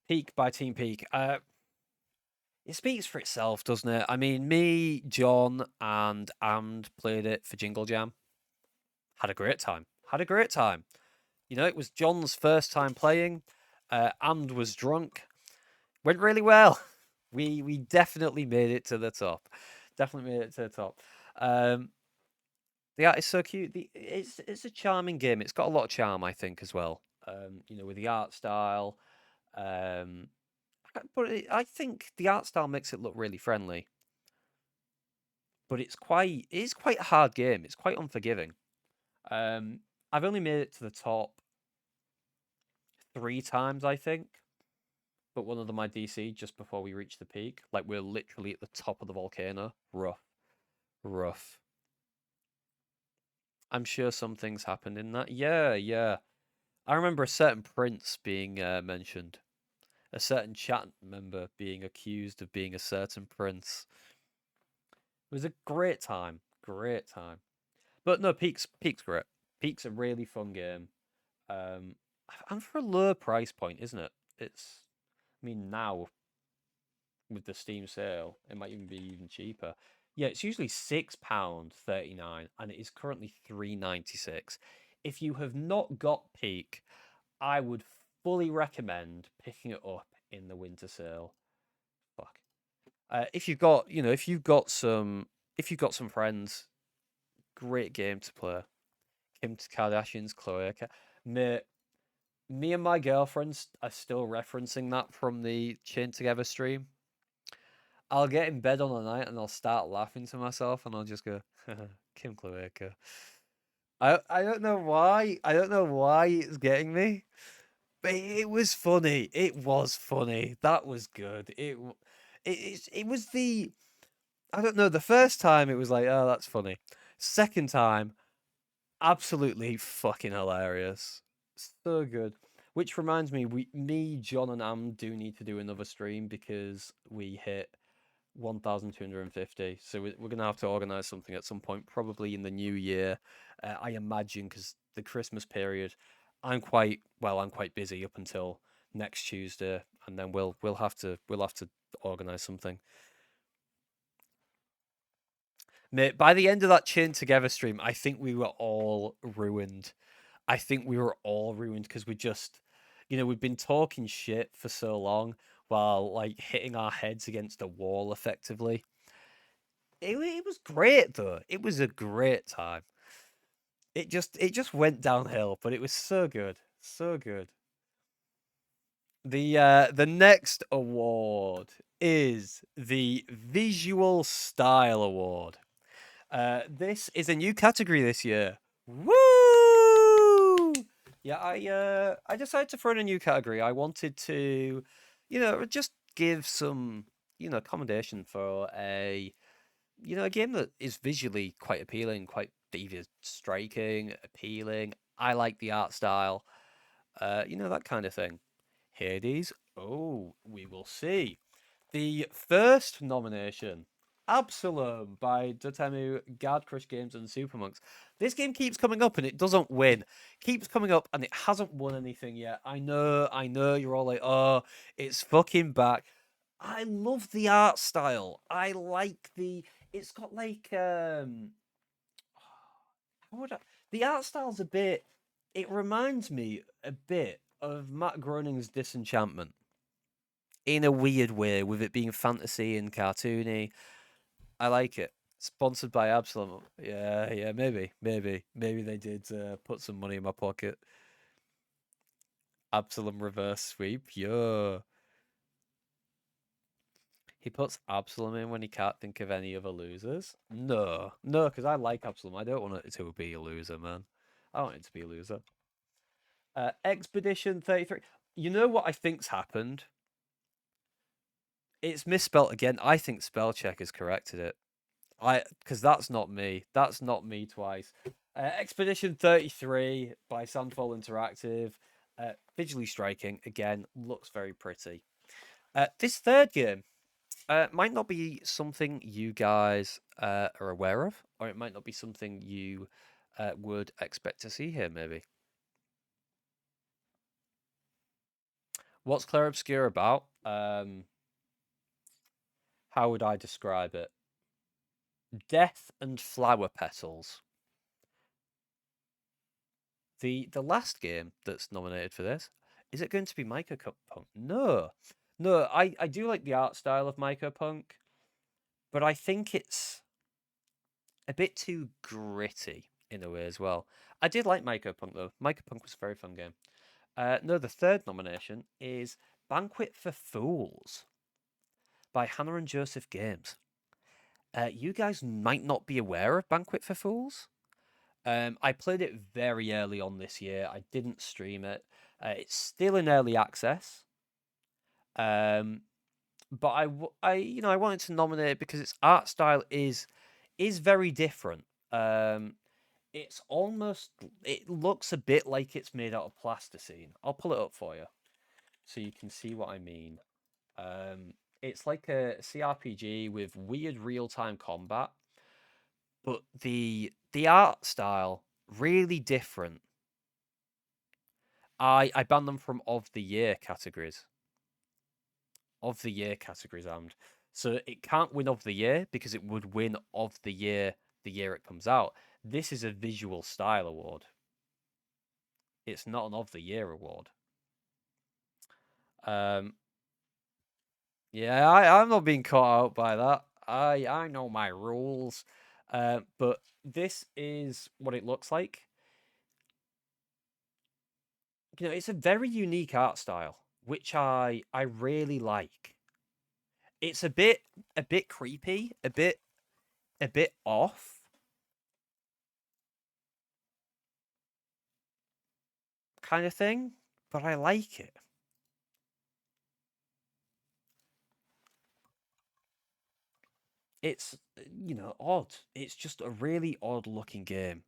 S1: Peak by Team Peak. It speaks for itself, doesn't it? I mean, me, John, and Amd played it for Jingle Jam. Had a great time. It was John's first time playing. Amd was drunk. Went really well. We definitely made it to the top. The art is so cute. It's a charming game. It's got a lot of charm, I think, as well. With the art style. But I think the art style makes it look really friendly. But it's quite a hard game. It's quite unforgiving. I've only made it to the top 3 times, I think. But one of them I DC just before we reach the peak. Like, we're literally at the top of the volcano. Rough. I'm sure some things happened in that. Yeah. I remember a certain prince being mentioned. A certain chat member being accused of being a certain prince. It was a great time. But no, Peak's great. Peak's a really fun game. And for a low price point, isn't it? Now with the Steam sale, it might even be even cheaper. Yeah, it's usually £6.39, and it is currently £3.96. If you have not got Peak, I would fully recommend picking it up in the winter sale. Fuck. If you've got some friends, great game to play. Kim Kardashian's Cloaca. Me and my girlfriends are still referencing that from the Chain Together stream. I'll get in bed on a night and I'll start laughing to myself and I'll just go, Kim Cloaca. I don't know why. I don't know why it's getting me. But it was funny. That was good. It was the... I don't know. The first time it was like, oh, that's funny. Second time, absolutely fucking hilarious. So good. Which reminds me, me, John, and Am do need to do another stream because we hit 1,250. So we're gonna have to organize something at some point, probably in the new year, I imagine, because the Christmas period, I'm quite busy up until next Tuesday, and then we'll have to organize something. Mate, by the end of that Chain Together stream, I think we were all ruined. I think we were all ruined because we just, we've been talking shit for so long while like hitting our heads against a wall effectively. It was great though. It was a great time. It just went downhill, but it was so good. So good. The next award is the Visual Style Award. This is a new category this year. Woo! Yeah, I decided to throw in a new category. I wanted to, just give some, commendation for a game that is visually quite appealing, quite either striking, appealing. I like the art style, that kind of thing. Hades. Oh, we will see. The first nomination, Absalom by Dotemu, Guard Crush Games, and Supermonks. This game keeps coming up and it doesn't win. Keeps coming up and it hasn't won anything yet. I know, you're all like, oh, it's fucking back. I love the art style. I like it's got like, how would I, the art style's a bit, it reminds me a bit of Matt Groening's Disenchantment in a weird way, with it being fantasy and cartoony. I like it. Sponsored by Absalom. Yeah, maybe they did put some money in my pocket. Absalom reverse sweep, yeah. He puts Absalom in when he can't think of any other losers. No, because I like Absalom. I don't want it to be a loser, man. I want it to be a loser. Expedition 33. You know what I think's happened? It's misspelt again. I think spell check has corrected it. Because that's not me. That's not me twice. Expedition 33 by Sandfall Interactive. Visually striking. Again, looks very pretty. This third game might not be something you guys are aware of, or it might not be something you would expect to see here, maybe. What's Clair Obscur about? How would I describe it? Death and flower petals. The last game that's nominated for this, is it going to be Myco Punk? No. I do like the art style of Myco Punk, but I think it's a bit too gritty in a way as well. I did like Myco Punk though. Myco Punk was a very fun game. No, the third nomination is Banquet for Fools by Hannah and Joseph Games. You guys might not be aware of Banquet for Fools. I played it very early on this year. I didn't stream it. It's still in early access. But I wanted to nominate it because its art style is very different. It looks a bit like it's made out of plasticine. I'll pull it up for you so you can see what I mean. It's like a CRPG with weird real-time combat, but the art style really different. I banned them from of the year categories. And so it can't win of the year because it would win of the year it comes out. This is a visual style award. It's not an of the year award. Yeah, I'm not being caught out by that. I know my rules. But this is what it looks like. It's a very unique art style, which I really like. It's a bit creepy, a bit off. Kind of thing, but I like it. It's odd. It's just a really odd looking game.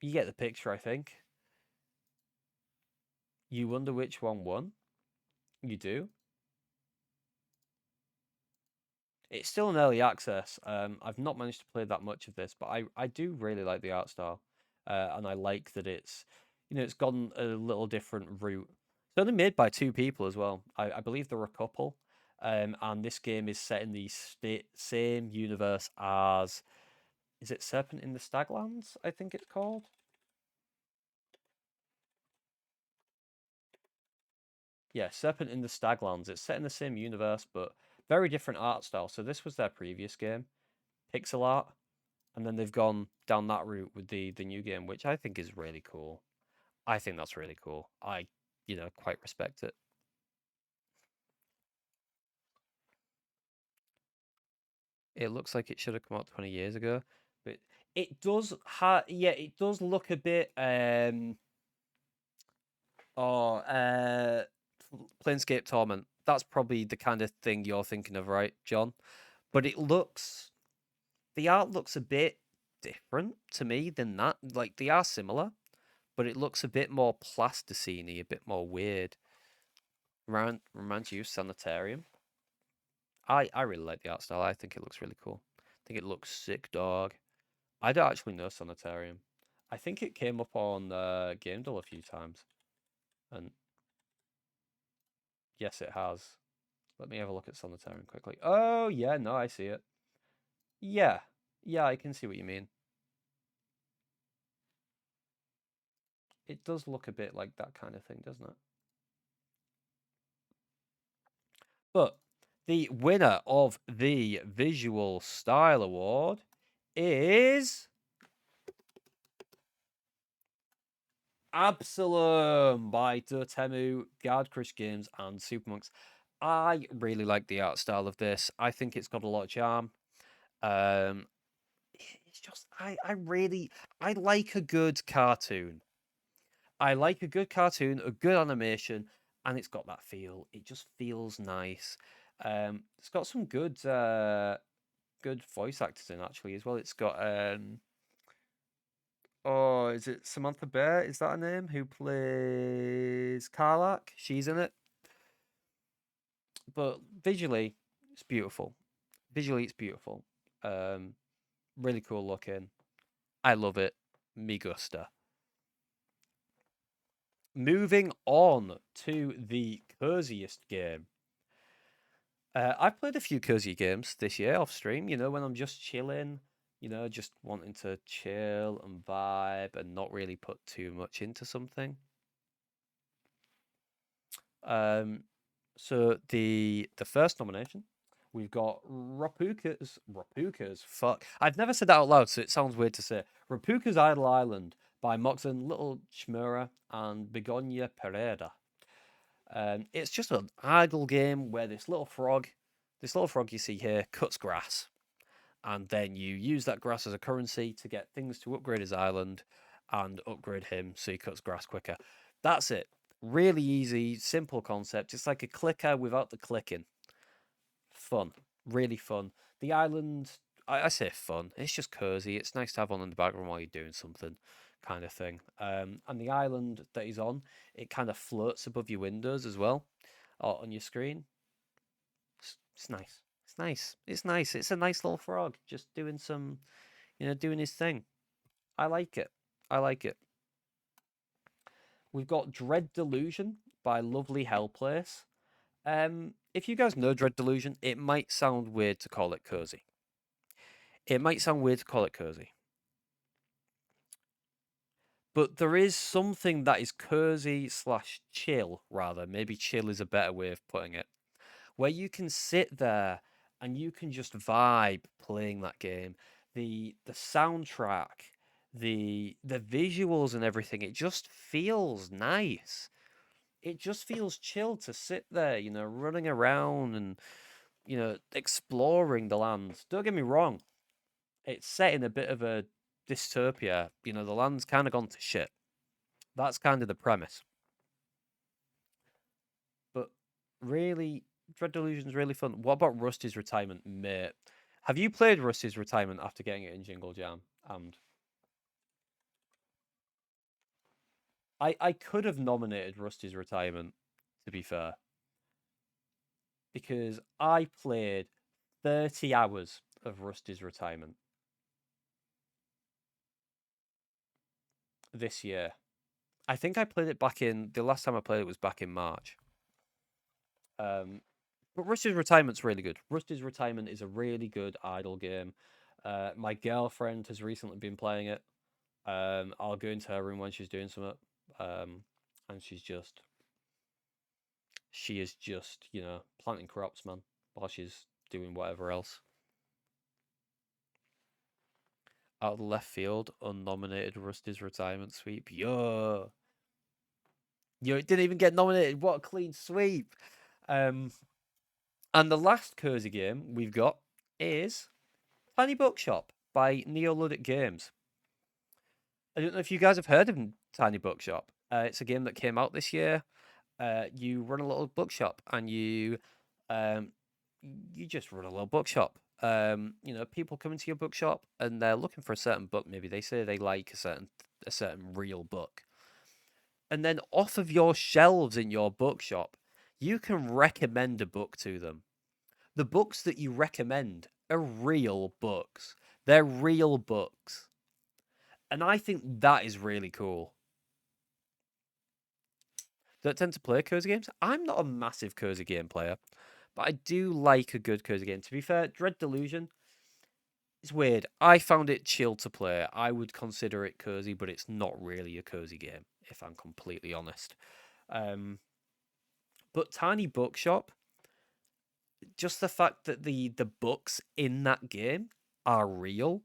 S1: You get the picture, I think. You wonder which one won? You do? It's still in early access. I've not managed to play that much of this, but I do really like the art style, and I like that it's, it's gone a little different route. It's only made by 2 people as well. I believe they're a couple, and this game is set in the same universe as, is it Serpent in the Staglands? I think it's called. Yeah, Serpent in the Staglands. It's set in the same universe, but very different art style. So this was their previous game, pixel art, and then they've gone down that route with the new game, which I think is really cool. I think that's really cool. I, quite respect it. It looks like it should have come out 20 years ago, but it does yeah, it does look a bit Planescape Torment. That's probably the kind of thing you're thinking of, right, John? But the art looks a bit different to me than that. Like, they are similar, but it looks a bit more plasticine-y, a bit more weird. Reminds you of Sanitarium. I really like the art style. I think it looks really cool. I think it looks sick, dog. I don't actually know Sanitarium. I think it came up on GameDull a few times. And yes, it has. Let me have a look at Sanitarium quickly. Oh, yeah, no, I see it. Yeah. Yeah, I can see what you mean. It does look a bit like that kind of thing, doesn't it? But the winner of the Visual Style Award is Absalom by Dotemu, Guard Crush Games, and Supermonks. I really like the art style of this. I think it's got a lot of charm. It's just I like a good cartoon. I like a good cartoon, a good animation, and it's got that feel. It just feels nice. It's got some good voice actors in actually as well. It's got oh, is it Samantha Bear? Is that her name? Who plays Karlach? She's in it. But visually, it's beautiful. Visually, it's beautiful. Really cool looking. I love it. Me gusta. Moving on to the coziest game. I've played a few cozy games this year off stream, when I'm just chilling, just wanting to chill and vibe and not really put too much into something. So the first nomination, we've got Rapuka's fuck. I've never said that out loud, so it sounds weird to say. Rapuka's Idle Island by Moxen, Little Chmura, and Begonia Pereira. It's just an idle game where this little frog you see here, cuts grass. And then you use that grass as a currency to get things to upgrade his island and upgrade him so he cuts grass quicker. That's it. Really easy, simple concept. It's like a clicker without the clicking. Fun. Really fun. The island, I say fun. It's just cozy. It's nice to have on in the background while you're doing something, kind of thing. And the island that he's on, it kind of floats above your windows as well, or on your screen. It's nice. It's nice. It's nice. It's a nice little frog just doing some, doing his thing. I like it. I like it. We've got Dread Delusion by Lovely Hellplace. If you guys know Dread Delusion, it might sound weird to call it cozy. But there is something that is cozy / chill, rather. Maybe chill is a better way of putting it. Where you can sit there and you can just vibe playing that game. The soundtrack, the visuals and everything, it just feels nice. It just feels chill to sit there, running around and, exploring the land. Don't get me wrong. It's set in a bit of a dystopia. The land's kind of gone to shit. That's kind of the premise. But really, Dread Delusion's really fun. What about Rusty's Retirement, mate? Have you played Rusty's Retirement after getting it in Jingle Jam? And I could have nominated Rusty's Retirement, to be fair, because I played 30 hours of Rusty's Retirement this year. I think I played it the last time I played it was back in March. But Rusty's Retirement's really good. Rusty's Retirement is a really good idle game. My girlfriend has recently been playing it. I'll go into her room when she's doing something. And she is just, planting crops, man, while she's doing whatever else. Out of left field, unnominated Rusty's Retirement sweep. Yo, it didn't even get nominated. What a clean sweep. And the last cozy game we've got is Tiny Bookshop by Neoludic Games. I don't know if you guys have heard of Tiny Bookshop. It's a game that came out this year. You run a little bookshop, and you just run a little bookshop. People come into your bookshop and they're looking for a certain book. Maybe they say they like a certain real book, and then off of your shelves in your bookshop, you can recommend a book to them. The books that you recommend are real books. They're real books, and I think that is really cool. Don't tend to play cozy games. I'm not a massive cozy game player, but I do like a good cozy game. To be fair, Dread Delusion, it's weird. I found it chill to play. I would consider it cozy, but it's not really a cozy game, if I'm completely honest. But Tiny Bookshop, just the fact that the books in that game are real,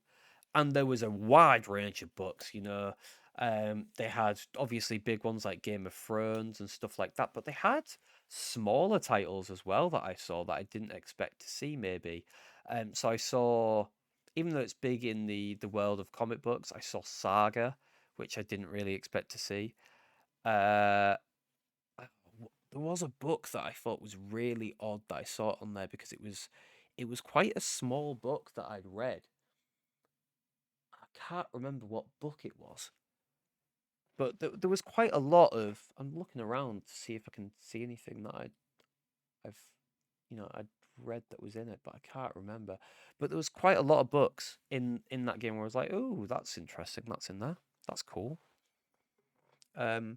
S1: and there was a wide range of books, they had obviously big ones like Game of Thrones and stuff like that, but they had smaller titles as well that I saw that I didn't expect to see maybe. So I saw, even though it's big in the world of comic books, I saw Saga, which I didn't really expect to see. There was a book that I thought was really odd that I saw on there because it was quite a small book that I'd read. I can't remember what book it was. But there was quite a lot of. I'm looking around to see if I can see anything that I've read that was in it, but I can't remember. But there was quite a lot of books in that game where I was like, oh, that's interesting. That's in there. That's cool. Yeah,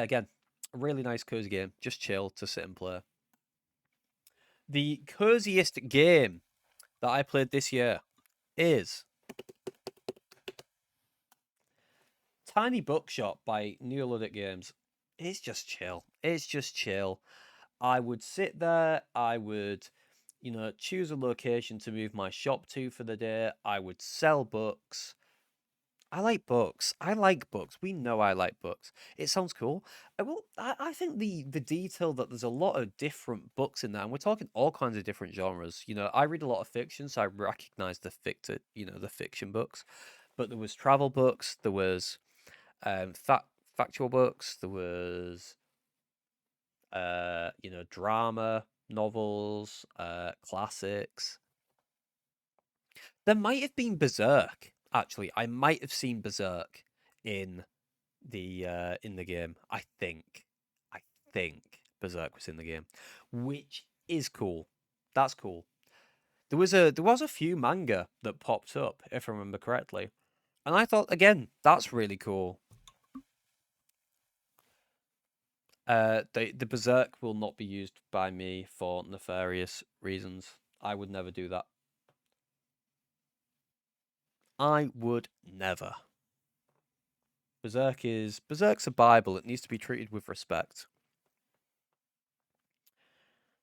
S1: again, a really nice cozy game. Just chill to sit and play. The coziest game that I played this year is Tiny Bookshop by Neoludic Games. It's just chill. It's just chill. I would sit there. I would, choose a location to move my shop to for the day. I would sell books. I like books. I like books. We know I like books. It sounds cool. I think the detail that there's a lot of different books in there, and we're talking all kinds of different genres. I read a lot of fiction, so I recognize the fiction books. But there was travel books. There was factual books. There was drama novels, classics. There might have been Berserk. Actually, I might have seen Berserk in the game. I think Berserk was in the game, which is cool. That's cool. There was a few manga that popped up, if I remember correctly, and I thought, again, that's really cool. The Berserk will not be used by me for nefarious reasons. I would never do that. I would never. Berserk's a Bible. It needs to be treated with respect.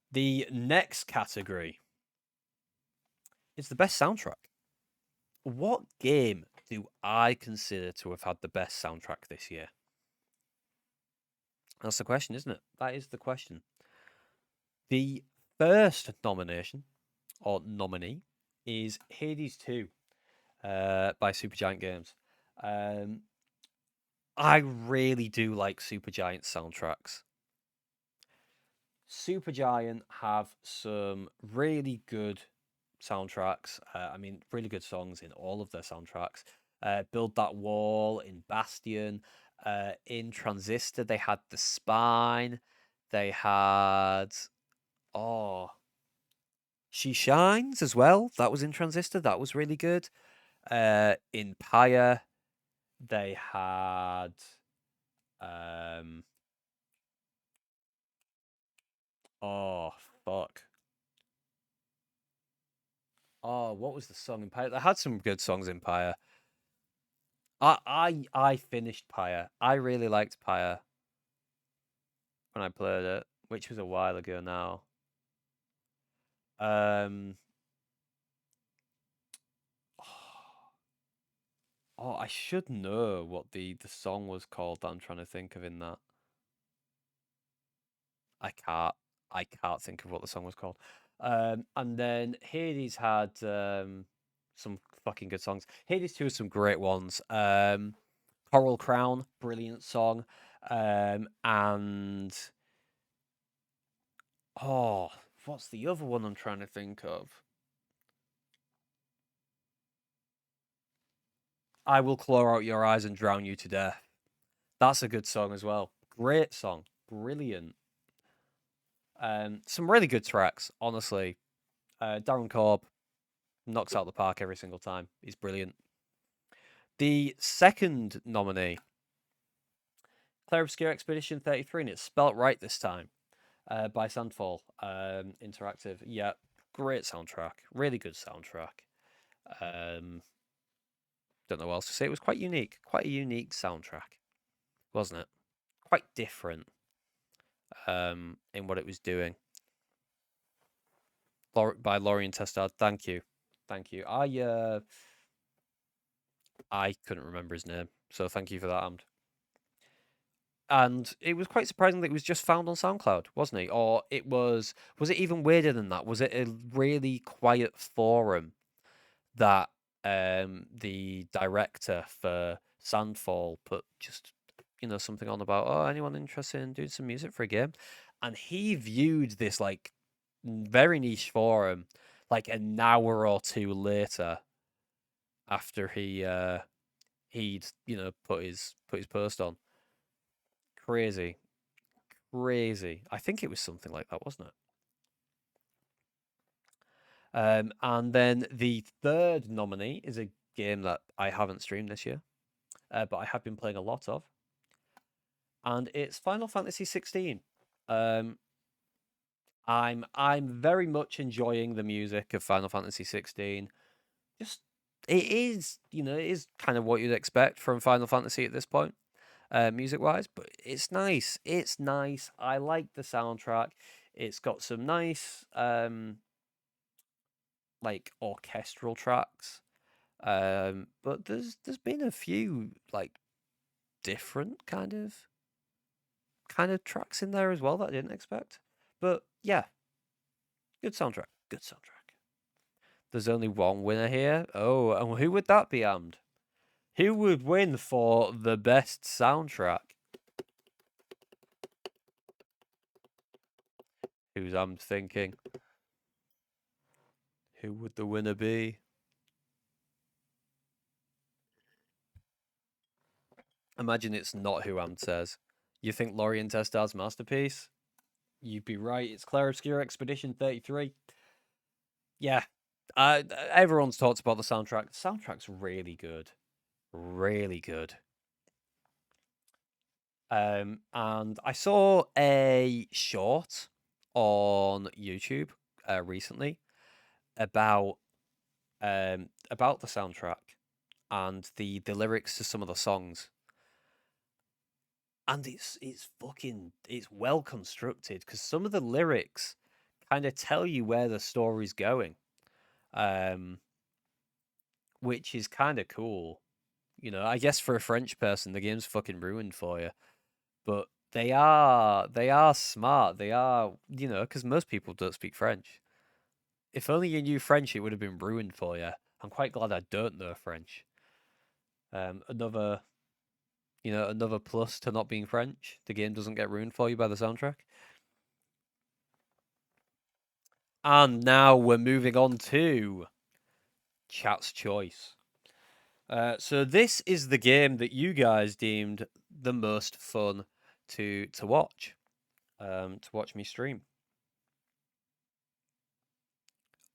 S1: The next category is the best soundtrack. What game do I consider to have had the best soundtrack this year? That's the question, isn't it? That is the question. The first nomination, or nominee, is Hades 2 by Supergiant Games. I really do like Supergiant soundtracks. Supergiant have some really good soundtracks. I mean, really good songs in all of their soundtracks. Build That Wall in Bastion. In Transistor, they had The Spine. They had She Shines as well. That was in Transistor. That was really good. In Pyre, they had oh fuck. Oh, what was the song in Pyre? They had some good songs in Pyre. I finished Pyre. I really liked Pyre when I played it, which was a while ago now. Oh, I should know what the song was called that I'm trying to think of in that. I can't think of what the song was called. And then Hades had some fucking good songs. Hades 2 has some great ones. Coral Crown, brilliant song. And what's the other one I'm trying to think of? I Will Claw Out Your Eyes and Drown You to Death. That's a good song as well. Great song. Brilliant. Some really good tracks, honestly. Darren Korb knocks out the park every single time. He's brilliant. The second nominee, Clair Obscur Expedition 33, and it's spelt right this time, by Sandfall Interactive. Yeah, great soundtrack. Really good soundtrack. Don't know what else to say. It was quite unique. Quite a unique soundtrack, wasn't it? Quite different in what it was doing. By Lorien Testard. Thank you. Thank you. I couldn't remember his name, so thank you for that, Amd. And it was quite surprising that it was just found on SoundCloud, wasn't it? Or was it even weirder than that? Was it a really quiet forum that the director for Sandfall put just, something on about, anyone interested in doing some music for a game? And he viewed this like very niche forum like an hour or two later after he'd put his post on. Crazy. I think it was something like that, wasn't it? And then the third nominee is a game that I haven't streamed this year, but I have been playing a lot of, and it's Final Fantasy 16. I'm very much enjoying the music of Final Fantasy 16. Just it is kind of what you'd expect from Final Fantasy at this point, music wise, but it's nice. It's nice. I like the soundtrack. It's got some nice like orchestral tracks. But there's been a few like different kind of tracks in there as well that I didn't expect. But yeah, good soundtrack. Good soundtrack. There's only one winner here. Oh, and who would that be, Amd? Who would win for the best soundtrack? Who's Amd thinking? Who would the winner be? Imagine it's not who Amd says. You think Lorien Testard's masterpiece? You'd be right. It's Clair Obscur Expedition 33. Yeah. Everyone's talked about the soundtrack. The soundtrack's really good. Really good. And I saw a short on YouTube recently about the soundtrack and the lyrics to some of the songs. And it's well constructed because some of the lyrics kind of tell you where the story's going, which is kind of cool. I guess for a French person, the game's fucking ruined for you, but they are smart. They are, because most people don't speak French. If only you knew French, it would have been ruined for you. I'm quite glad I don't know French. Another plus to not being French. The game doesn't get ruined for you by the soundtrack. And now we're moving on to Chat's Choice. So this is the game that you guys deemed the most fun to watch me stream.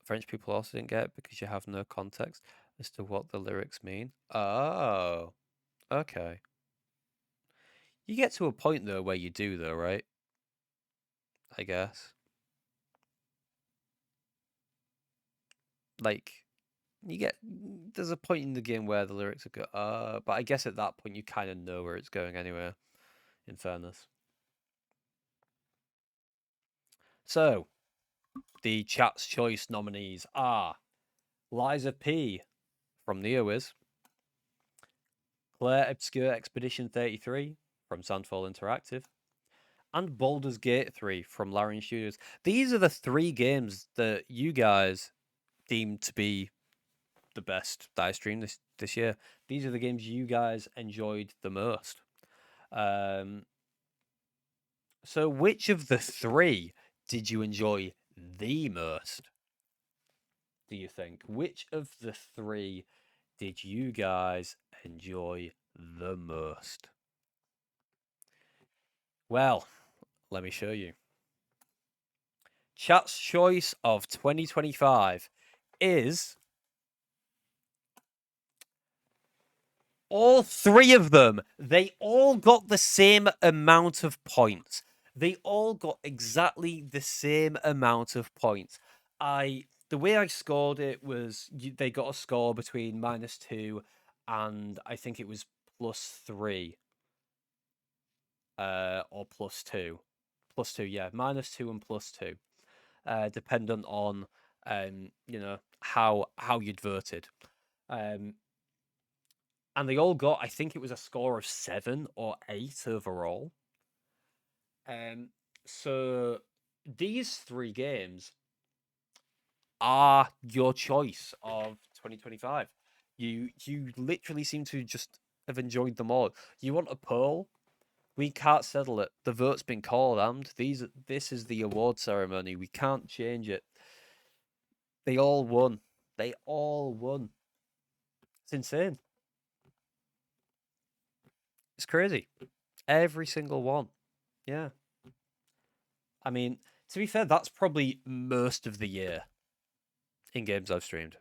S1: French people also didn't get it because you have no context as to what the lyrics mean. Oh, okay. You get to a point though where you do though, right? I guess. Like, there's a point in the game where the lyrics are go, but I guess at that point you kind of know where it's going anyway, in fairness. So, the Chat's Choice nominees are Liza P from NeoWiz, Claire Obscure Expedition 33 from Sandfall Interactive, and Baldur's Gate 3 from Larian Studios. These are the 3 games that you guys deemed to be the best that I streamed this year. These are the games you guys enjoyed the most. So which of the 3 did you enjoy the most? Do you think? Which of the 3 did you guys enjoy the most? Well, let me show you. Chat's Choice of 2025 is all 3 of them. They all got the same amount of points. They all got exactly the same amount of points. The way I scored it was they got a score between -2 and I think it was +3. Or +2. +2, yeah. -2 and +2. Dependent on how you'd voted. And they all got, I think it was a score of 7 or 8 overall. So these 3 games are your choice of 2025. You literally seem to just have enjoyed them all. You want a poll? We can't settle it. The vote's been called, and this is the award ceremony. We can't change it. They all won. They all won. It's insane. It's crazy. Every single one. Yeah. I mean, to be fair, that's probably most of the year in games I've streamed.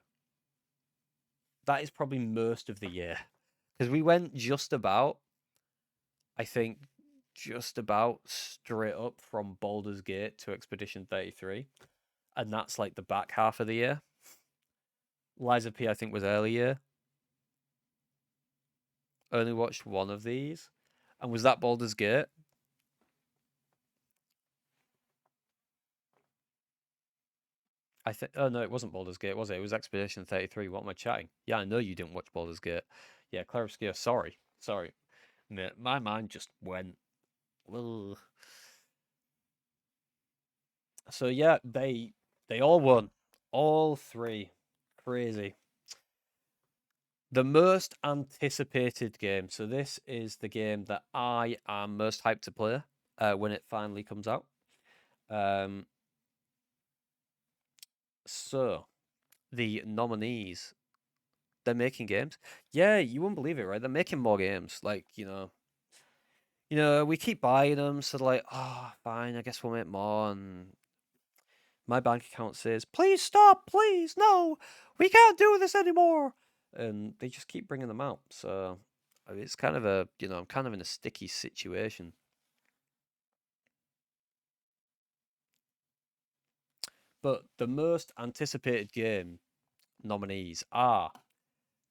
S1: That is probably most of the year. Because we went just about, I think, straight up from Baldur's Gate to Expedition 33. And that's like the back half of the year. Liza P, I think, was early year. Only watched one of these. And was that Baldur's Gate? I think. Oh no, it wasn't Baldur's Gate, was it? It was Expedition 33. What am I chatting? Yeah, I know you didn't watch Baldur's Gate. Yeah, Claire Obscure. Sorry. Mate, my mind just went. Ugh. So yeah, they all won. All 3. Crazy. The most anticipated game. So this is the game that I am most hyped to play when it finally comes out. So the nominees, they're making games. Yeah, you wouldn't believe it, right? They're making more games. Like, we keep buying them, so they're like, oh, fine, I guess we'll make more. And my bank account says, please stop, please, no, we can't do this anymore. And they just keep bringing them out. So it's kind of I'm kind of in a sticky situation. But the most anticipated game nominees are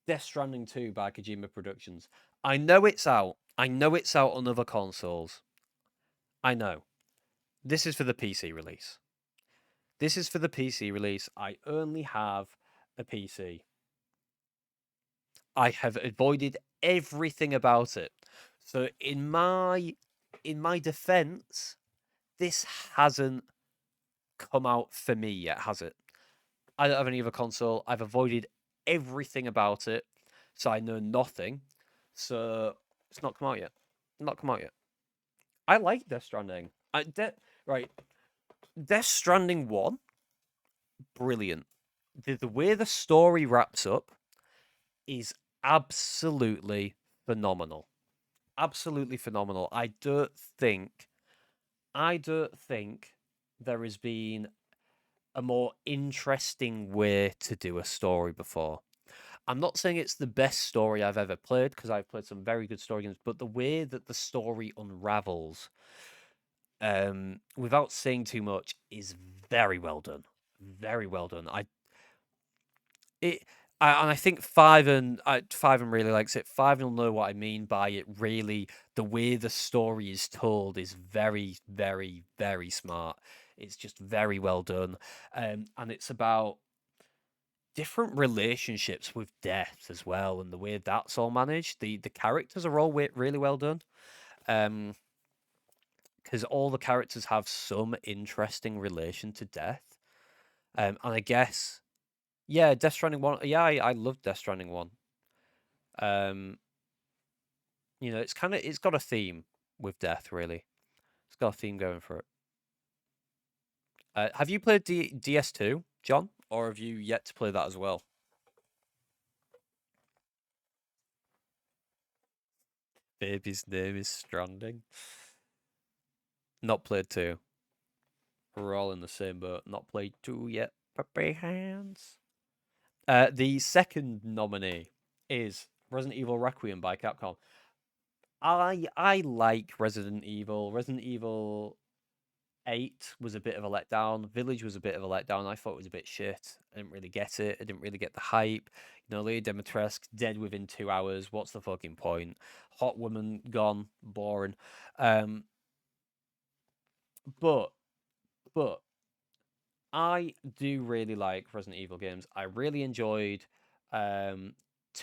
S1: Death Stranding 2 by Kojima Productions. I know it's out. I know it's out on other consoles. I know. This is for the PC release. I only have a PC. I have avoided everything about it. So in my defense, this hasn't come out for me yet, has it? I don't have any other console. I've avoided everything about it, so I know nothing. So it's not come out yet. I like Death Stranding. Death Stranding 1 brilliant. The way the story wraps up is absolutely phenomenal. Absolutely phenomenal. I don't think there has been a more interesting way to do a story before. I'm not saying it's the best story I've ever played because I've played some very good story games, but the way that the story unravels, without saying too much, is very well done. Very well done. It and I think Fiven really likes it. Fiven will know what I mean by it. Really, the way the story is told is very, very, very smart. It's just very well done, and it's about different relationships with death as well, and the way that's all managed. The characters are all really well done, because all the characters have some interesting relation to death, and I guess. Yeah, Death Stranding 1. Yeah, I love Death Stranding 1. Um, it's got a theme with death, really. It's got a theme going for it. Have you played DS2, John? Or have you yet to play that as well? Baby's name is Stranding. Not played 2. We're all in the same boat. Not played 2 yet. Puppy hands. The second nominee is Resident Evil Requiem by Capcom. I like Resident Evil. Resident Evil 8 was a bit of a letdown. Village was a bit of a letdown. I thought it was a bit shit. I didn't really get it. I didn't really get the hype. Leia Dimitrescu dead within 2 hours. What's the fucking point? Hot woman gone. Boring. But I do really like Resident Evil games. I really enjoyed 2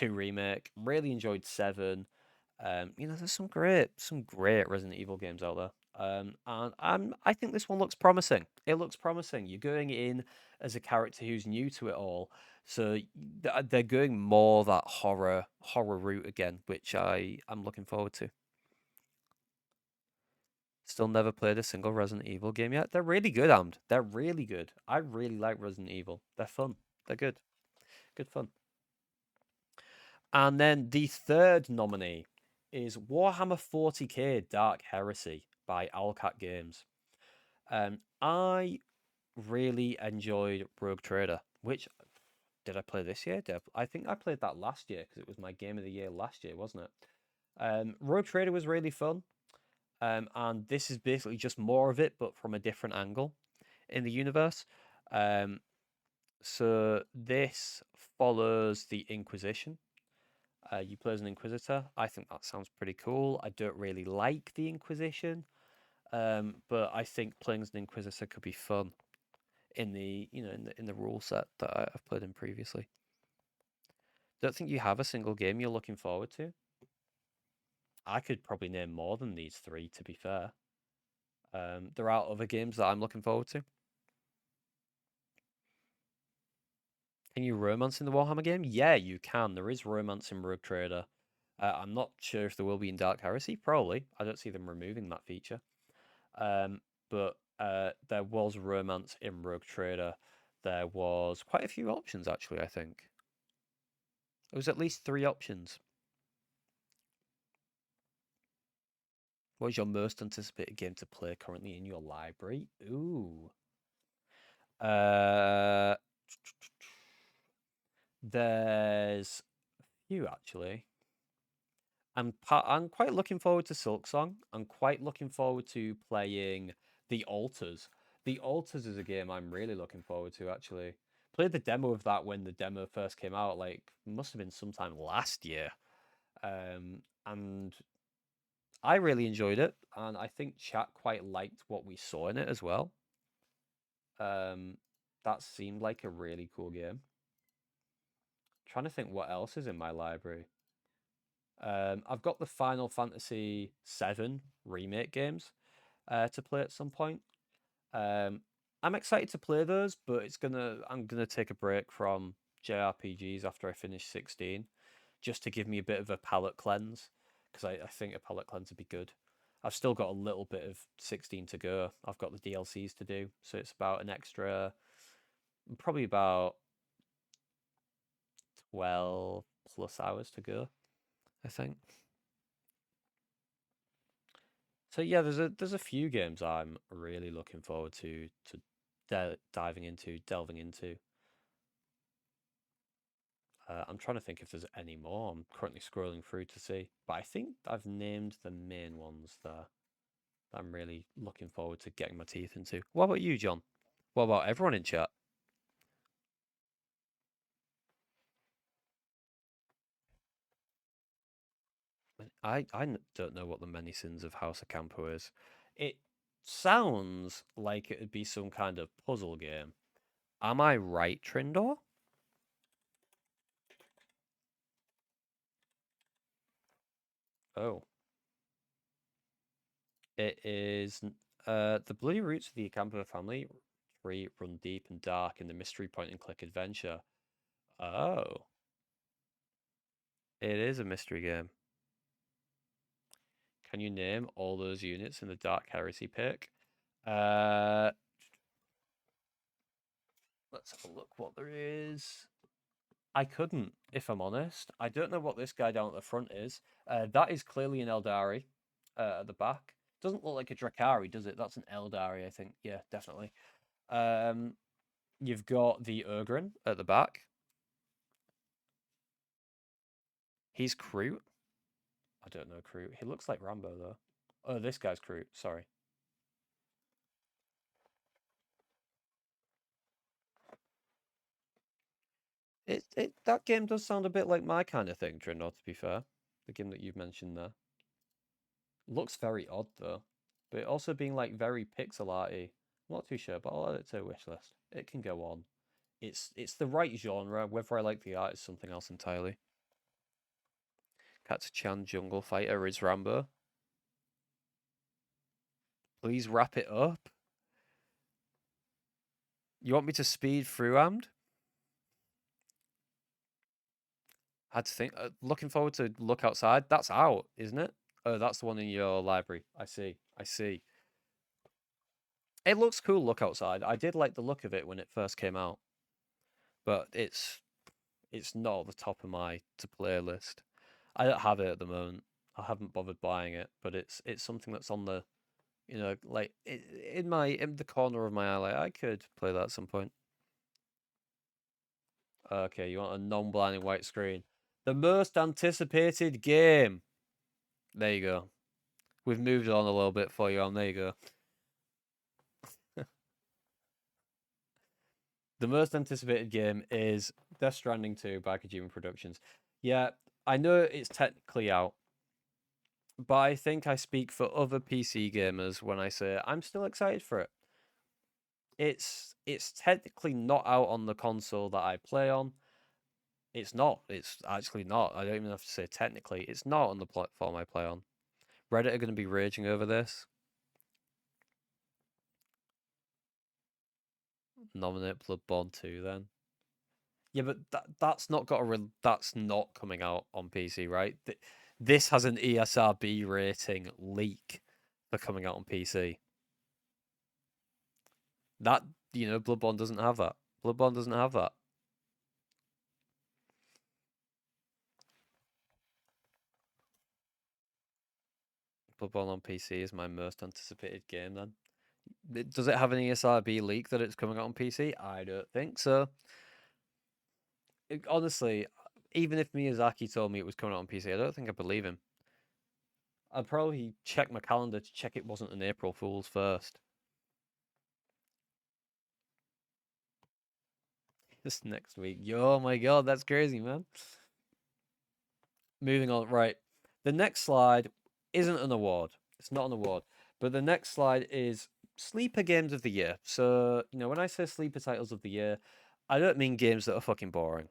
S1: Remake. Really enjoyed 7. There's some great Resident Evil games out there. And I think this one looks promising. It looks promising. You're going in as a character who's new to it all, so they're going more that horror route again, which I'm looking forward to. Still never played a single Resident Evil game yet. They're really good, Amd. They're really good. I really like Resident Evil. They're fun. They're good. Good fun. And then the third nominee is Warhammer 40k Dark Heresy by Owlcat Games. I really enjoyed Rogue Trader, which did I play this year? I think I played that last year because it was my game of the year last year, wasn't it? Rogue Trader was really fun. And this is basically just more of it, but from a different angle in the universe. So this follows the Inquisition. You play as an Inquisitor. I think that sounds pretty cool. I don't really like the Inquisition, but I think playing as an Inquisitor could be fun in the in the rule set that I've played in previously. Don't think you have a single game you're looking forward to. I could probably name more than these 3, to be fair. There are other games that I'm looking forward to. Can you romance in the Warhammer game? Yeah, you can. There is romance in Rogue Trader. I'm not sure if there will be in Dark Heresy. Probably. I don't see them removing that feature. But there was romance in Rogue Trader. There was quite a few options, actually, I think. There was at least 3 options. What is your most anticipated game to play currently in your library? Ooh. There's a few, actually. I'm quite looking forward to Silksong. I'm quite looking forward to playing The Altars. The Altars is a game I'm really looking forward to, actually. Played the demo of that when the demo first came out, like, must have been sometime last year. And I really enjoyed it, and I think chat quite liked what we saw in it as well. That seemed like a really cool game. Trying to think what else is in my library. I've got the Final Fantasy VII remake games to play at some point. I'm excited to play those, but I'm gonna take a break from JRPGs after I finish 16, just to give me a bit of a palate cleanse, because I think a palate cleanse would be good. I've still got a little bit of 16 to go. I've got the DLCs to do, so it's about an extra Probably about 12 plus hours to go, I think. So yeah, there's a few games I'm really looking forward to delving into. I'm trying to think if there's any more. I'm currently scrolling through to see, but I think I've named the main ones there that I'm really looking forward to getting my teeth into. What about you, John? What about everyone in chat? Don't know what the Many Sins of House of Campo is. It sounds like it would be some kind of puzzle game. Am I right, Trindor? Oh. It is the bloody roots of the Ocampo family tree run deep and dark in the mystery point and click adventure. Oh. It is a mystery game. Can you name all those units in the Dark Heresy pick? Let's have a look what there is. I couldn't, if I'm honest. I don't know what this guy down at the front is. That is clearly an Eldari at the back. Doesn't look like a Drakari, does it? That's an Eldari, I think. Yeah, definitely. You've got the Ogryn at the back. He's Kroot. I don't know Kroot. He looks like Rambo, though. Oh, this guy's Kroot. Sorry. That game does sound a bit like my kind of thing, Trindor, to be fair. The game that you've mentioned there. Looks very odd, though. But also being, like, very pixel arty. I'm not too sure, but I'll add it to a wish list. It can go on. It's the right genre. Whether I like the art is something else entirely. Katsu-chan Jungle Fighter is Rambo. Please wrap it up. You want me to speed through Amd? I had to think. Looking forward to Look Outside. That's out, isn't it? Oh, that's the one in your library. I see. I see. It looks cool, Look Outside. I did like the look of it when it first came out. But it's not at the top of my to-play list. I don't have it at the moment. I haven't bothered buying it, but it's something that's on the, you know, like in the corner of my eye. Like, I could play that at some point. Okay, you want a non-blinding white screen. The most anticipated game. There you go. We've moved on a little bit for you, there you go. The most anticipated game is Death Stranding 2 by Kojima Productions. Yeah, I know it's technically out, but I think I speak for other PC gamers when I say I'm still excited for it. It's technically not out on the console that I play on. It's not. It's actually not. I don't even have to say technically. It's not on the platform I play on. Reddit are going to be raging over this. Nominate Bloodborne 2 then. Yeah, but that's not that's not coming out on PC, right? This has an ESRB rating leak for coming out on PC. That, Bloodborne doesn't have that. Bloodborne doesn't have that. Bloodborne on PC is my most anticipated game then. Does it have an ESRB leak that it's coming out on PC? I don't think so. Honestly, even if Miyazaki told me it was coming out on PC, I don't think I believe him. I'd probably check my calendar to check it wasn't an April Fool's first. This next week. Oh my god, that's crazy, man. Moving on, right. The next slide isn't an award. It's not an award. But the next slide is sleeper games of the year. So, when I say sleeper titles of the year, I don't mean games that are fucking boring.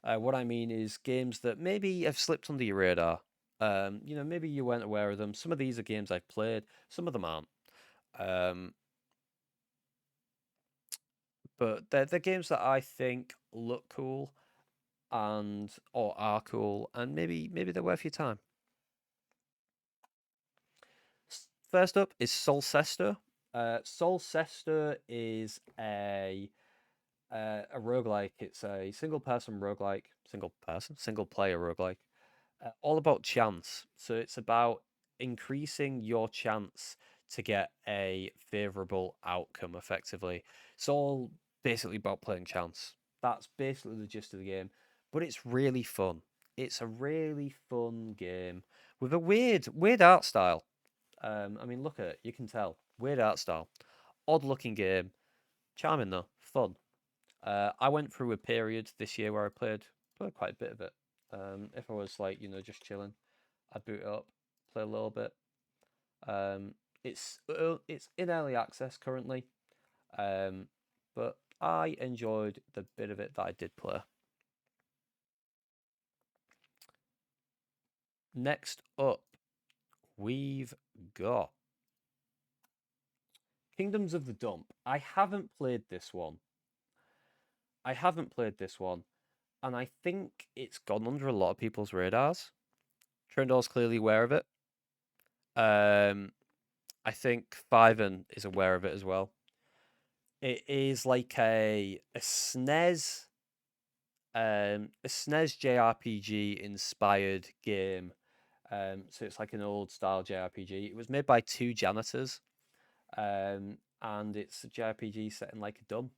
S1: What I mean is games that maybe have slipped under your radar. Maybe you weren't aware of them. Some of these are games I've played. Some of them aren't. But they're games that I think look cool or are cool, and maybe they're worth your time. First up is Solcesta. Solcesta is a a roguelike. It's a single person roguelike, single player roguelike, all about chance. So it's about increasing your chance to get a favorable outcome effectively. It's all basically about playing chance. That's basically the gist of the game, but it's really fun. It's a really fun game with a weird art style. I mean, look at it. You can tell. Weird art style. Odd looking game. Charming though. Fun. I went through a period this year where I played quite a bit of it. If I was like, just chilling, I'd boot it up, play a little bit. It's in early access currently, but I enjoyed the bit of it that I did play. Next up, we've got Kingdoms of the Dump. I haven't played this one. And I think it's gone under a lot of people's radars. Trendall's clearly aware of it. I think Fiven is aware of it as well. It is like a SNES JRPG inspired game. So it's like an old style JRPG. It was made by two janitors. And it's a JRPG set in like a dump.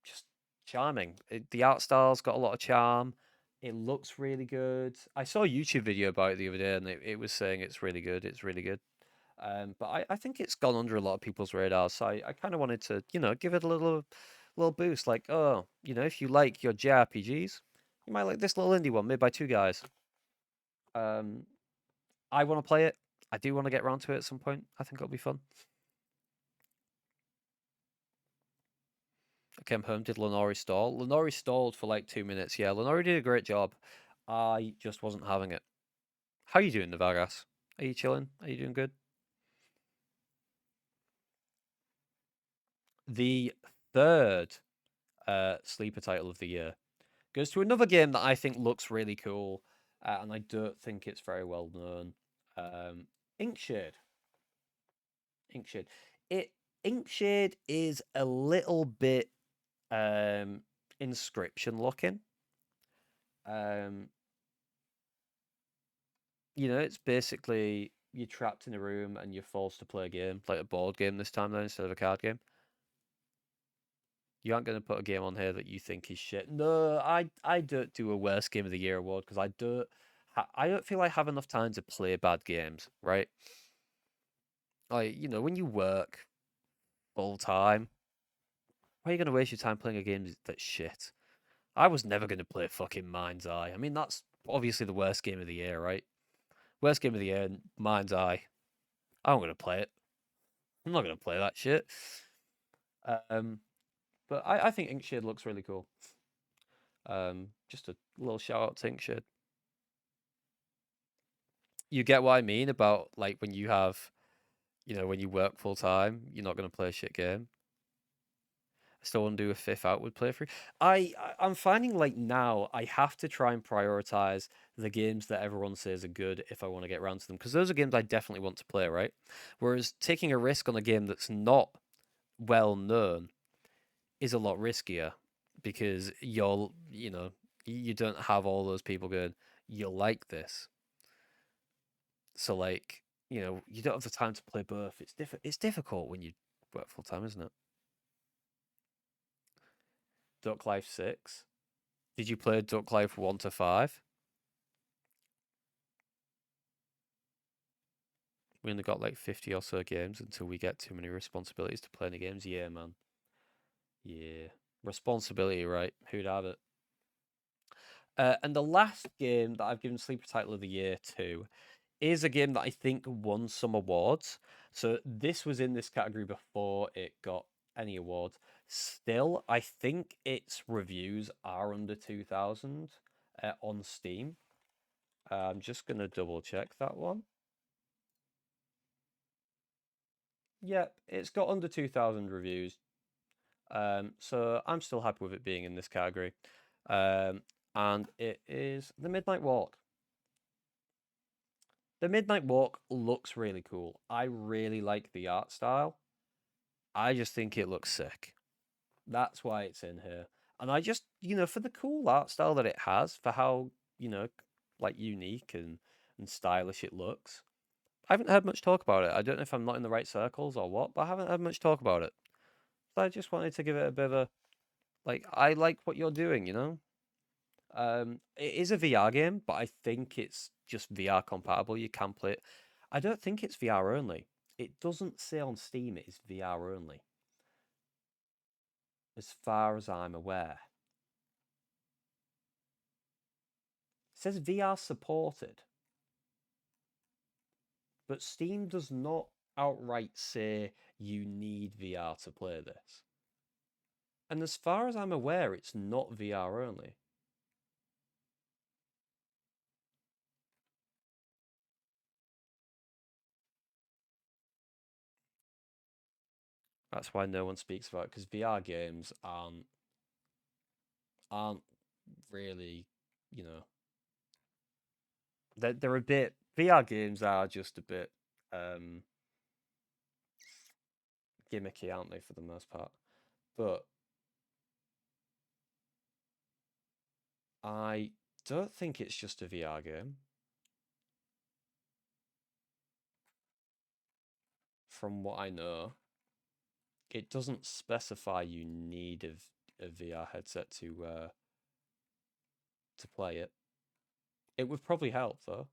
S1: Just charming. The art style's got a lot of charm. It looks really good. I saw a YouTube video about it the other day, and it was saying it's really good. It's really good. But I think it's gone under a lot of people's radars. So I kind of wanted to, give it a little boost. Like, oh, if you like your JRPGs, you might like this little indie one made by two guys. I want to play it. I do want to get around to it at some point. I think it'll be fun. I came home, did Lenori stall? Lenori stalled for like 2 minutes. Yeah, Lenori did a great job. I just wasn't having it. How you doing, Navagas? Are you chilling? Are you doing good? The third sleeper title of the year goes to another game that I think looks really cool, and I don't think it's very well known. Inkshade. Inkshade. Inkshade is a little bit Inscription looking. It's basically you're trapped in a room and you're forced to play a game, like a board game this time though, instead of a card game. You aren't going to put a game on here that you think is shit. No, I don't do a worst game of the year award because I don't feel I have enough time to play bad games, right? Like, when you work full time, why are you going to waste your time playing a game that's shit? I was never going to play fucking Mind's Eye. I mean, that's obviously the worst game of the year, right? Worst game of the year, Mind's Eye. I'm going to play it. I'm not going to play that shit. But I think Inkshade looks really cool. Just a little shout out to Inkshade. You get what I mean about like when you have, when you work full time, you're not going to play a shit game. I still want to do a fifth outward playthrough. I'm finding like now I have to try and prioritize the games that everyone says are good if I want to get around to them, because those are games I definitely want to play, right? Whereas taking a risk on a game that's not well known is a lot riskier because you don't have all those people going, you'll like this. So like, you don't have the time to play both. It's difficult when you work full time, isn't it? Duck Life 6. Did you play Duck Life 1 to 5? We only got like 50 or so games until we get too many responsibilities to play any games. Yeah, man. Yeah. Responsibility, right? Who'd have it? And the last game that I've given Sleeper Title of the Year to is a game that I think won some awards. So this was in this category before it got any awards. Still, I think its reviews are under 2,000 on Steam. I'm just going to double check that one. Yep, it's got under 2,000 reviews. So I'm still happy with it being in this category. And it is The Midnight Walk. The Midnight Walk looks really cool. I really like the art style. I just think it looks sick. That's why it's in here. And I just, for the cool art style that it has, for how, like unique and stylish it looks. I haven't heard much talk about it. I don't know if I'm not in the right circles or what, but I haven't heard much talk about it. So I just wanted to give it a bit of a I like what you're doing, it is a VR game, but I think it's just VR compatible. You can play it. I don't think it's VR only. It doesn't say on Steam it is VR only, as far as I'm aware. It says VR supported, but Steam does not outright say you need VR to play this. And as far as I'm aware, it's not VR only. That's why no one speaks about it, because VR games aren't really, you know, they're a bit VR games are just a bit gimmicky, aren't they, for the most part? But I don't think it's just a VR game. From what I know, it doesn't specify you need a VR headset to play it. It would probably help though.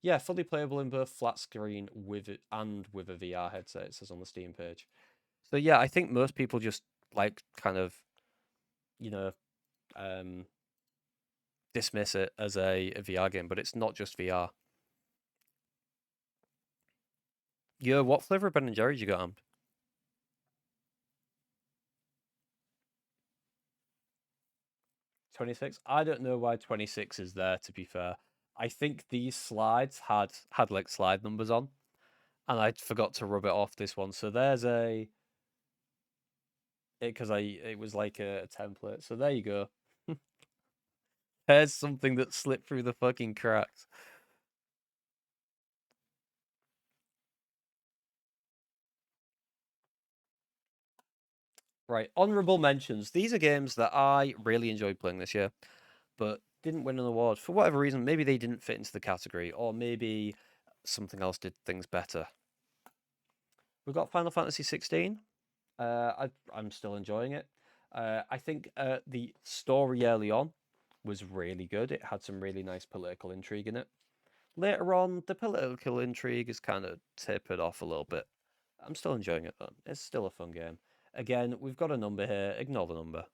S1: Yeah, fully playable in both flat screen with it and with a VR headset, it says on the Steam page. So yeah, I think most people just like kind of, you know, dismiss it as a VR game, but it's not just VR. Yeah, what flavor of Ben and Jerry's you got, Amped? 26? I don't know why 26 is there, to be fair. I think these slides had like slide numbers on, and I forgot to rub it off this one. So there's it was like a template. So there you go. There's something that slipped through the fucking cracks. Right, honorable mentions. These are games that I really enjoyed playing this year, but didn't win an award for whatever reason. Maybe they didn't fit into the category, or maybe something else did things better. We've got Final Fantasy 16. I'm still enjoying it. I think the story early on was really good. It had some really nice political intrigue in it. Later on, the political intrigue is kind of tapered off a little bit. I'm still enjoying it though. It's still a fun game. Again, we've got a number here. Ignore the number.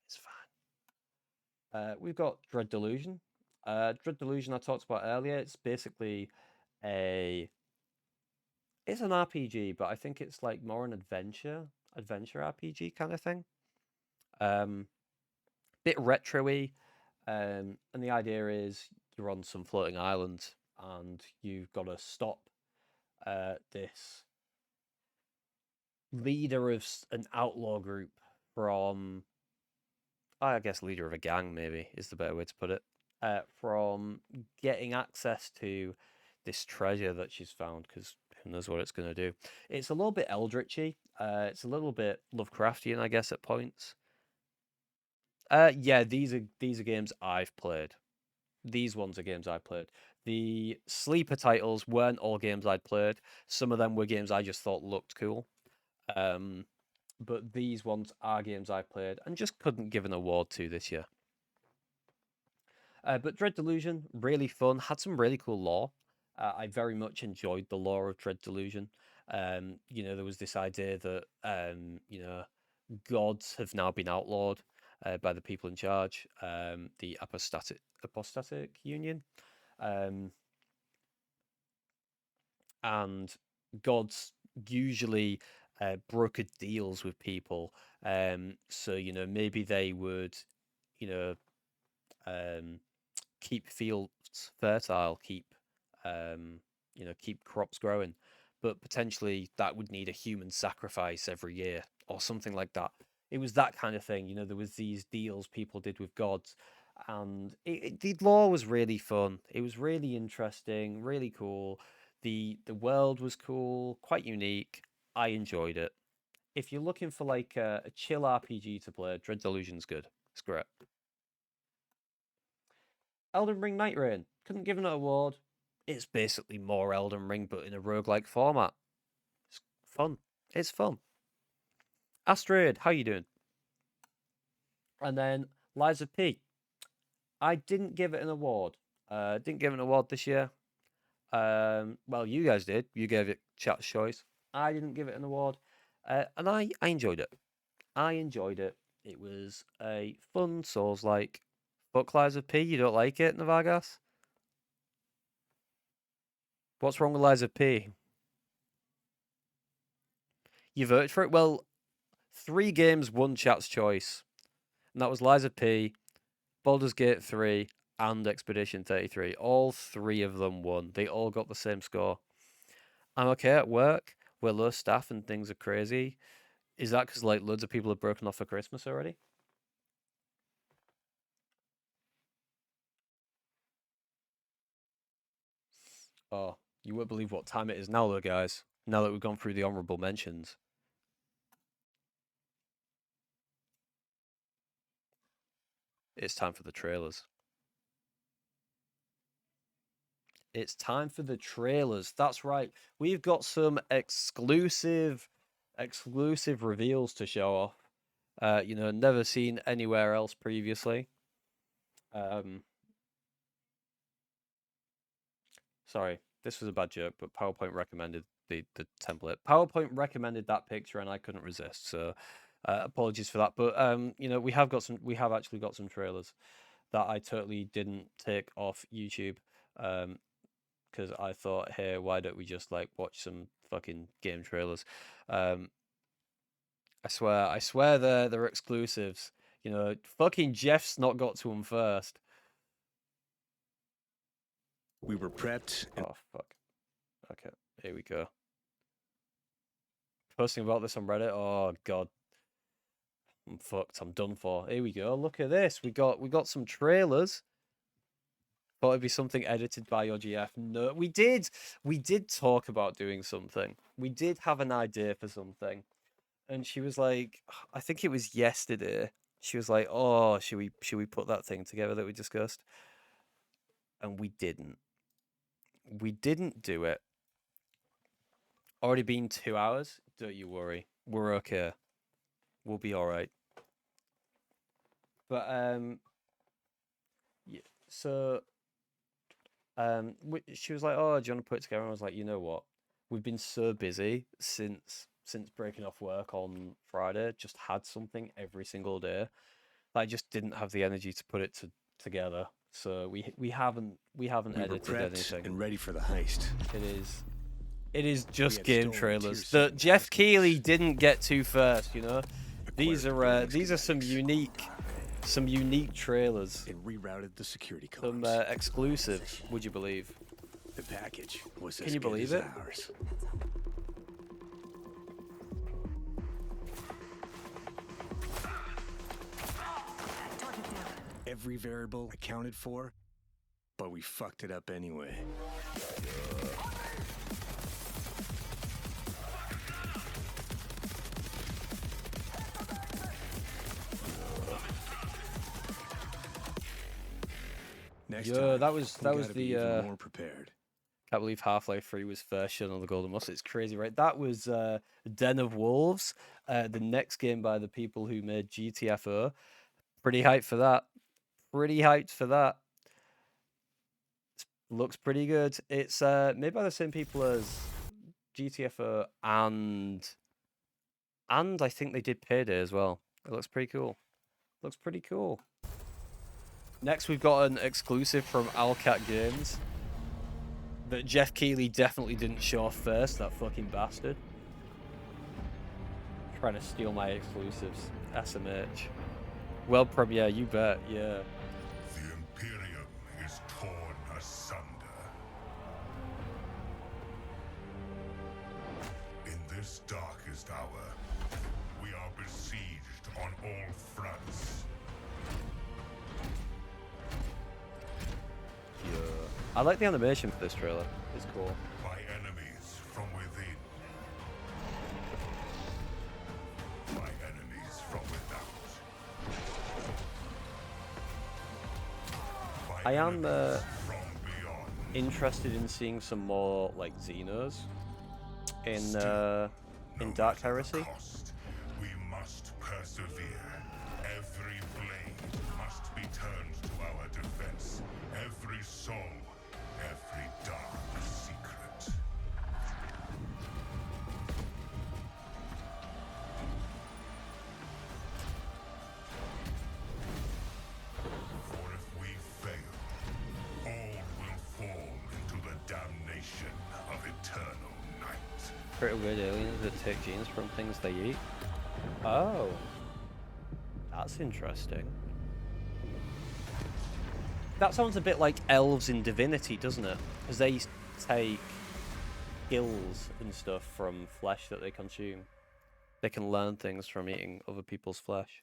S1: It's fine. We've got Dread Delusion. Dread Delusion I talked about earlier. It's basically it's an RPG, but I think it's like more an adventure RPG kind of thing. Bit retro-y. And the idea is you're on some floating island and you've got to stop this leader of an outlaw group from, I guess, leader of a gang, maybe is the better way to put it, from getting access to this treasure that she's found, because who knows what it's going to do. It's a little bit eldritchy. It's a little bit Lovecraftian, I guess, at points. Yeah, these are games I've played. These ones are games I've played. The sleeper titles weren't all games I'd played. Some of them were games I just thought looked cool. But these ones are games I've played and just couldn't give an award to this year. But Dread Delusion, really fun, had some really cool lore. I very much enjoyed the lore of Dread Delusion. There was this idea that, gods have now been outlawed by the people in charge, the apostatic union. And gods usually brokered deals with people. So, maybe they would, you know, keep fields fertile, keep crops growing, but potentially that would need a human sacrifice every year or something like that. It was that kind of thing. There was these deals people did with gods, and the lore was really fun. It was really interesting, really cool. The world was cool, quite unique. I enjoyed it. if you're looking for like a chill RPG to play, Dread Delusion's good. It's great. Elden Ring Night Rain. Couldn't give it an award. It's basically more Elden Ring, but in a roguelike format. It's fun. It's fun. Astrid, how you doing? And then Liza P. I didn't give it an award. Didn't give it an award this year. Well, you guys did. You gave it Chat's Choice. I didn't give it an award. And I enjoyed it. I enjoyed it. It was a fun Souls-like. Fuck Liza P. You don't like it, Navagas? What's wrong with Liza P? You voted for it? Well, 3 games, 1 Chat's Choice. And that was Liza P, Baldur's Gate 3, and Expedition 33. All 3 of them won. They all got the same score. I'm okay at work. We're low staff and things are crazy. Is that because like loads of people have broken off for Christmas already? Oh, you won't believe what time it is now, though, guys. Now that we've gone through the honourable mentions. It's time for the trailers. It's time for the trailers. That's right. We've got some exclusive reveals to show off. You know, never seen anywhere else previously. Sorry, this was a bad joke, but PowerPoint recommended the template. PowerPoint recommended that picture, and I couldn't resist. So, apologies for that. But you know, we have actually got some trailers that I totally didn't take off YouTube. Because I thought, hey, why don't we just like watch some fucking game trailers? I swear they're exclusives. You know, fucking Jeff's not got to them first.
S4: We were prepped.
S1: Oh fuck. Okay, here we go. Posting about this on Reddit. Oh god. I'm fucked. I'm done for. Here we go. Look at this. We got some trailers. Thought it'd be something edited by OGF. No, we did talk about doing something. We did have an idea for something. And she was like, I think it was yesterday. She was like, "Oh, should we put that thing together that we discussed?" And we didn't. We didn't do it. Already been 2 hours. Don't you worry. We're okay. We'll be all right. But yeah, so she was like, "Oh, do you want to put it together?" And I was like, "You know what? We've been so busy since breaking off work on Friday. Just had something every single day. I just didn't have the energy to put it together. So we haven't edited anything.
S4: And ready for the heist.
S1: It is just game trailers
S4: tier
S1: that Jeff Keighley didn't get to first. You know, these are some unique trailers.
S4: It rerouted the security
S1: Some
S4: codes.
S1: exclusive. Would you believe?
S4: The package was
S1: Can
S4: as
S1: you
S4: good
S1: believe
S4: as
S1: it?
S4: ours. Every variable accounted for, but we fucked it up anyway. Next
S1: Yeah,
S4: time,
S1: that was
S4: we gotta
S1: the
S4: be even more prepared.
S1: Can't believe Half-Life 3 was first shown on the Golden Muscle. It's crazy, right? That was Den of Wolves, the next game by the people who made GTFO. Pretty hyped for that. Pretty hyped for that. Looks pretty good. It's made by the same people as GTFO and I think they did Payday as well. It looks pretty cool. Looks pretty cool. Next, we've got an exclusive from Alcat Games that Jeff Keighley definitely didn't show off first, that fucking bastard. Trying to steal my exclusives. SMH. World premiere, you bet, yeah.
S5: The Imperium is torn asunder. In this darkest hour, we are besieged on all fronts.
S1: Yeah. I like the animation for this trailer. It's cool.
S5: By enemies from within.
S1: I am interested in seeing some more like Xenos in Dark Heresy.
S5: Cost. We must persevere. Every blade must be turned to our defense. Every soul, every dark secret. For if we fail, all will fall into the damnation of eternal night.
S1: Pretty weird aliens that take genes from things they eat. Oh, that's interesting. That sounds a bit like elves in Divinity, doesn't it? Because they take skills and stuff from flesh that they consume. They can learn things from eating other people's flesh.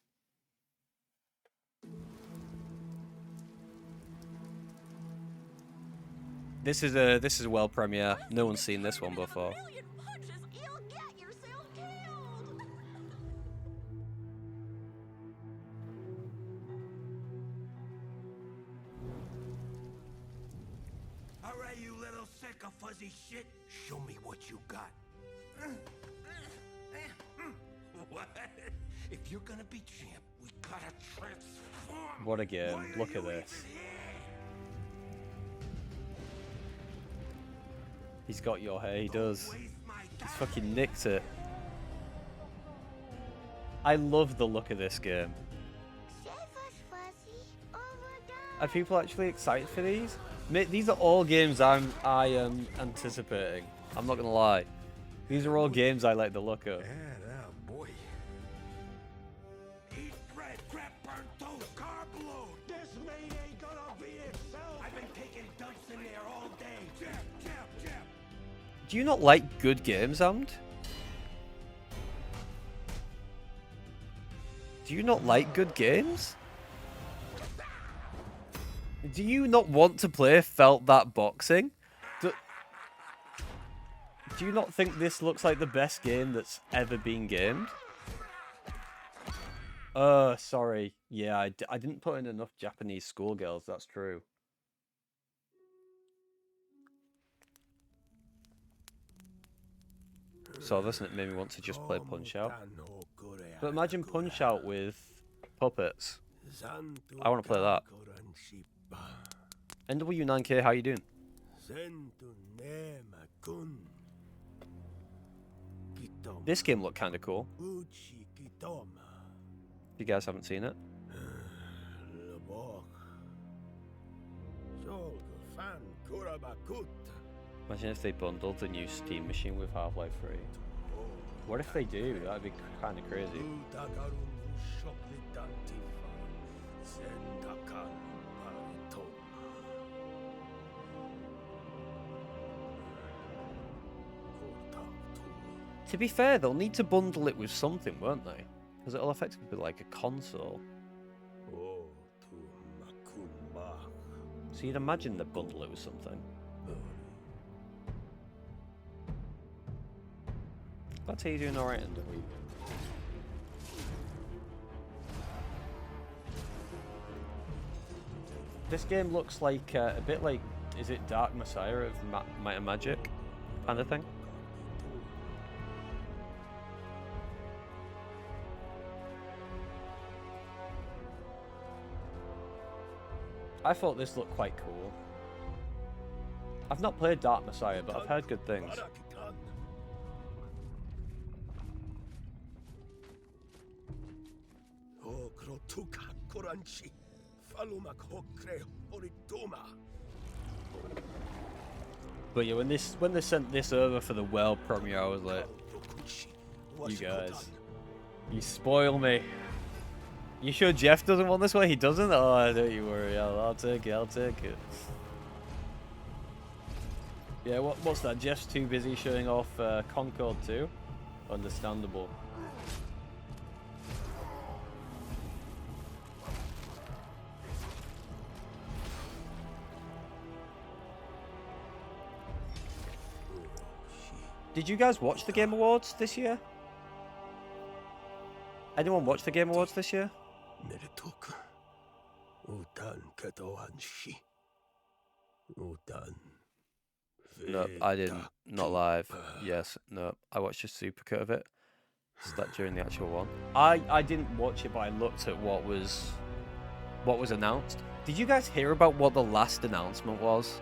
S1: This is a world premiere. No one's seen this one before.
S4: All right, you little sick of fuzzy shit. Show me what you got. What? If you're gonna be champ, we gotta transform.
S1: What a game. Look at this. He's got your hair, he does. He's fucking nicked it. I love the look of this game. Are people actually excited for these? These are all games I am anticipating. I'm not gonna lie. These are all games I like the look of.
S4: Boy. Eat bread, crap, burn toast, carb load. This maid ain't gonna be itself. I've been taking dumps in there all day. Jab, jab, jab.
S1: Do you not like good games, Amd? Do you not like good games? Do you not want to play Felt That Boxing? Do you not think this looks like the best game that's ever been gamed? Sorry. Yeah, I didn't put in enough Japanese schoolgirls, that's true. So this made me want to just play Punch-Out. But imagine Punch-Out with puppets. I want to play that. NW9K, how you doing? This game looked kind of cool. You guys haven't seen it? Imagine if they bundled the new Steam machine with Half-Life 3. What if they do? That'd be kind of crazy. To be fair, they'll need to bundle it with something, won't they? Because it'll effectively be like a console. So you'd imagine they'd bundle it with something. Glad to hear you're doing alright, NW. This game looks like a bit like, is it Dark Messiah of Might and Magic kind of thing? I thought this looked quite cool. I've not played Dark Messiah, but I've heard good things. But yeah, when they sent this over for the world premiere, I was like, you guys, you spoil me. You sure Jeff doesn't want this one? He doesn't? Oh, don't you worry. I'll take it. I'll take it. Yeah, what's that? Jeff's too busy showing off Concord 2? Understandable. Did you guys watch the Game Awards this year? Anyone watch the Game Awards this year?
S6: All done.
S1: Nope, I didn't. Not live. Yes, no. I watched a supercut of it. So that during the actual one. I didn't watch it, but I looked at what was announced. Did you guys hear about what the last announcement was?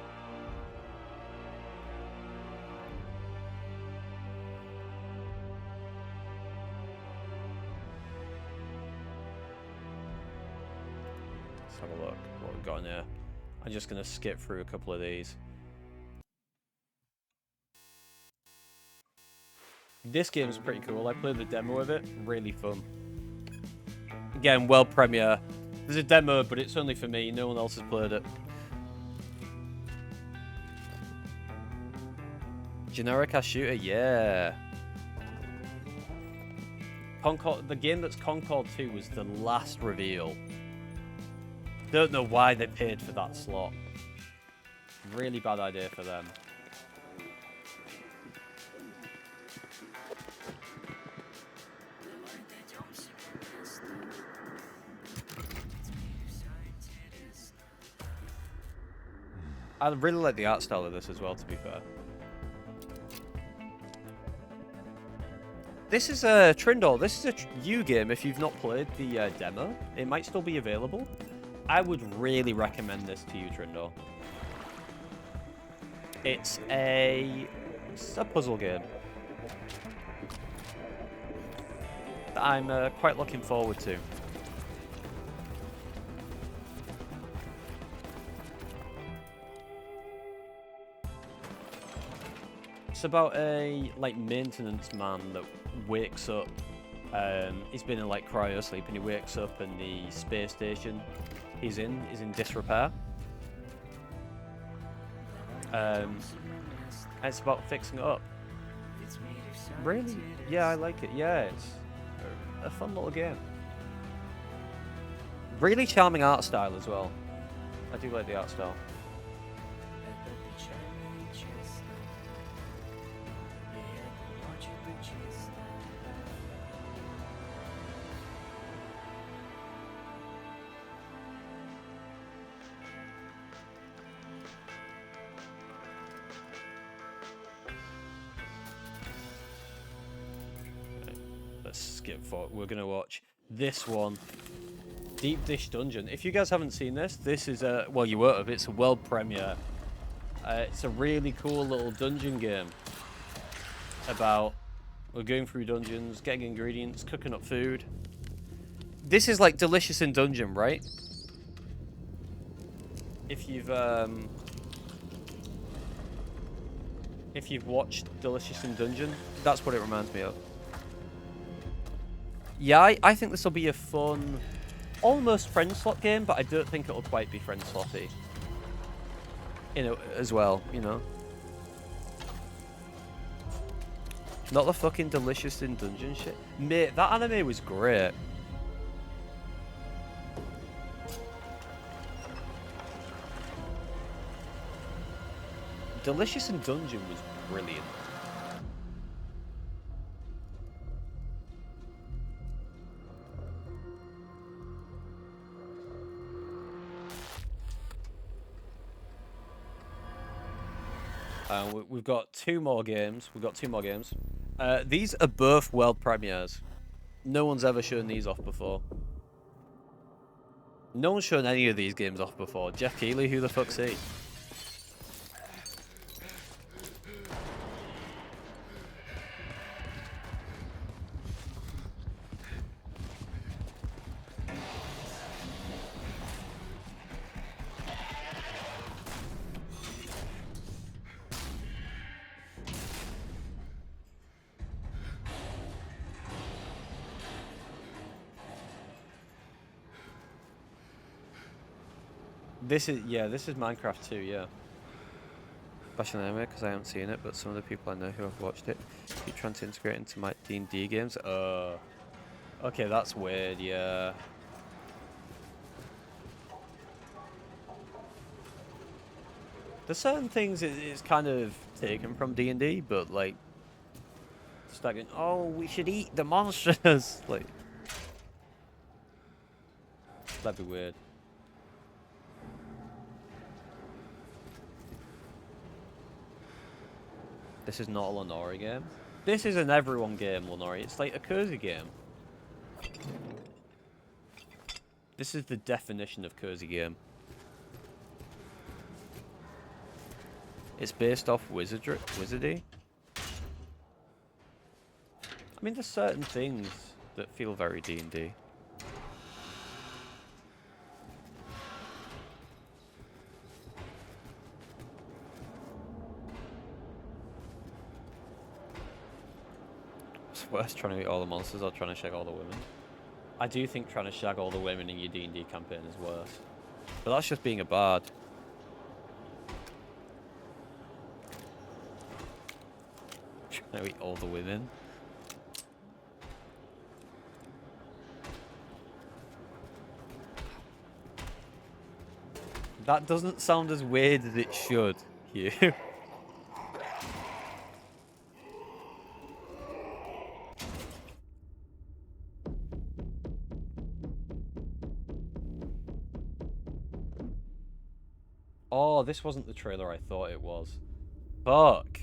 S1: Let's have a look what we've got in here. I'm just gonna skip through a couple of these. This game's pretty cool. I played the demo of it. Really fun. Again, world premiere. There's a demo, but it's only for me. No one else has played it. Generic ass shooter, yeah. Concord, the game that's Concord 2 was the last reveal. Don't know why they paid for that slot. Really bad idea for them. I really like the art style of this as well, to be fair. This is a Trindle. This is a U game. If you've not played the demo, it might still be available. I would really recommend this to you, Trindle. It's a puzzle game that I'm quite looking forward to. It's about a maintenance man that wakes up. He's been in cryo sleep, and he wakes up, and the space station he's in is in disrepair. And it's about fixing it up. Really? Yeah, I like it. Yeah, it's a fun little game. Really charming art style as well. I do like the art style. Let's skip forward. We're going to watch this one. Deep Dish Dungeon. If you guys haven't seen this, this is a... Well, you won't have. It's a world premiere. It's a really cool little dungeon game. About... We're going through dungeons, getting ingredients, cooking up food. This is like Delicious in Dungeon, right? If you've watched Delicious in Dungeon, that's what it reminds me of. Yeah, I think this will be a fun, almost friend slot game, but I don't think it'll quite be friend slotty. You know, as well, you know. Not the fucking Delicious in Dungeon shit. Mate, that anime was great. Delicious in Dungeon was brilliant. We've got two more games. These are both world premieres. No one's ever shown these off before. No one's shown any of these games off before. Jeff Keighley, who the fuck's he? This is Minecraft 2, yeah. Bashing anime because I haven't seen it, but some of the people I know who have watched it keep trying to integrate it into my D&D games. Okay, that's weird, yeah. There's certain things it's kind of taken from D&D, but like, just like, oh, we should eat the monsters. Like, that'd be weird. This is not a Lenori game. This is an everyone game, Lenori. It's like a cozy game. This is the definition of cozy game. It's based off wizardry. I mean, there's certain things that feel very D&D. It's worse trying to eat all the monsters or trying to shag all the women. I do think trying to shag all the women in your D&D campaign is worse. But that's just being a bard. Trying to eat all the women. That doesn't sound as weird as it should, Hugh. Oh, this wasn't the trailer I thought it was. Fuck.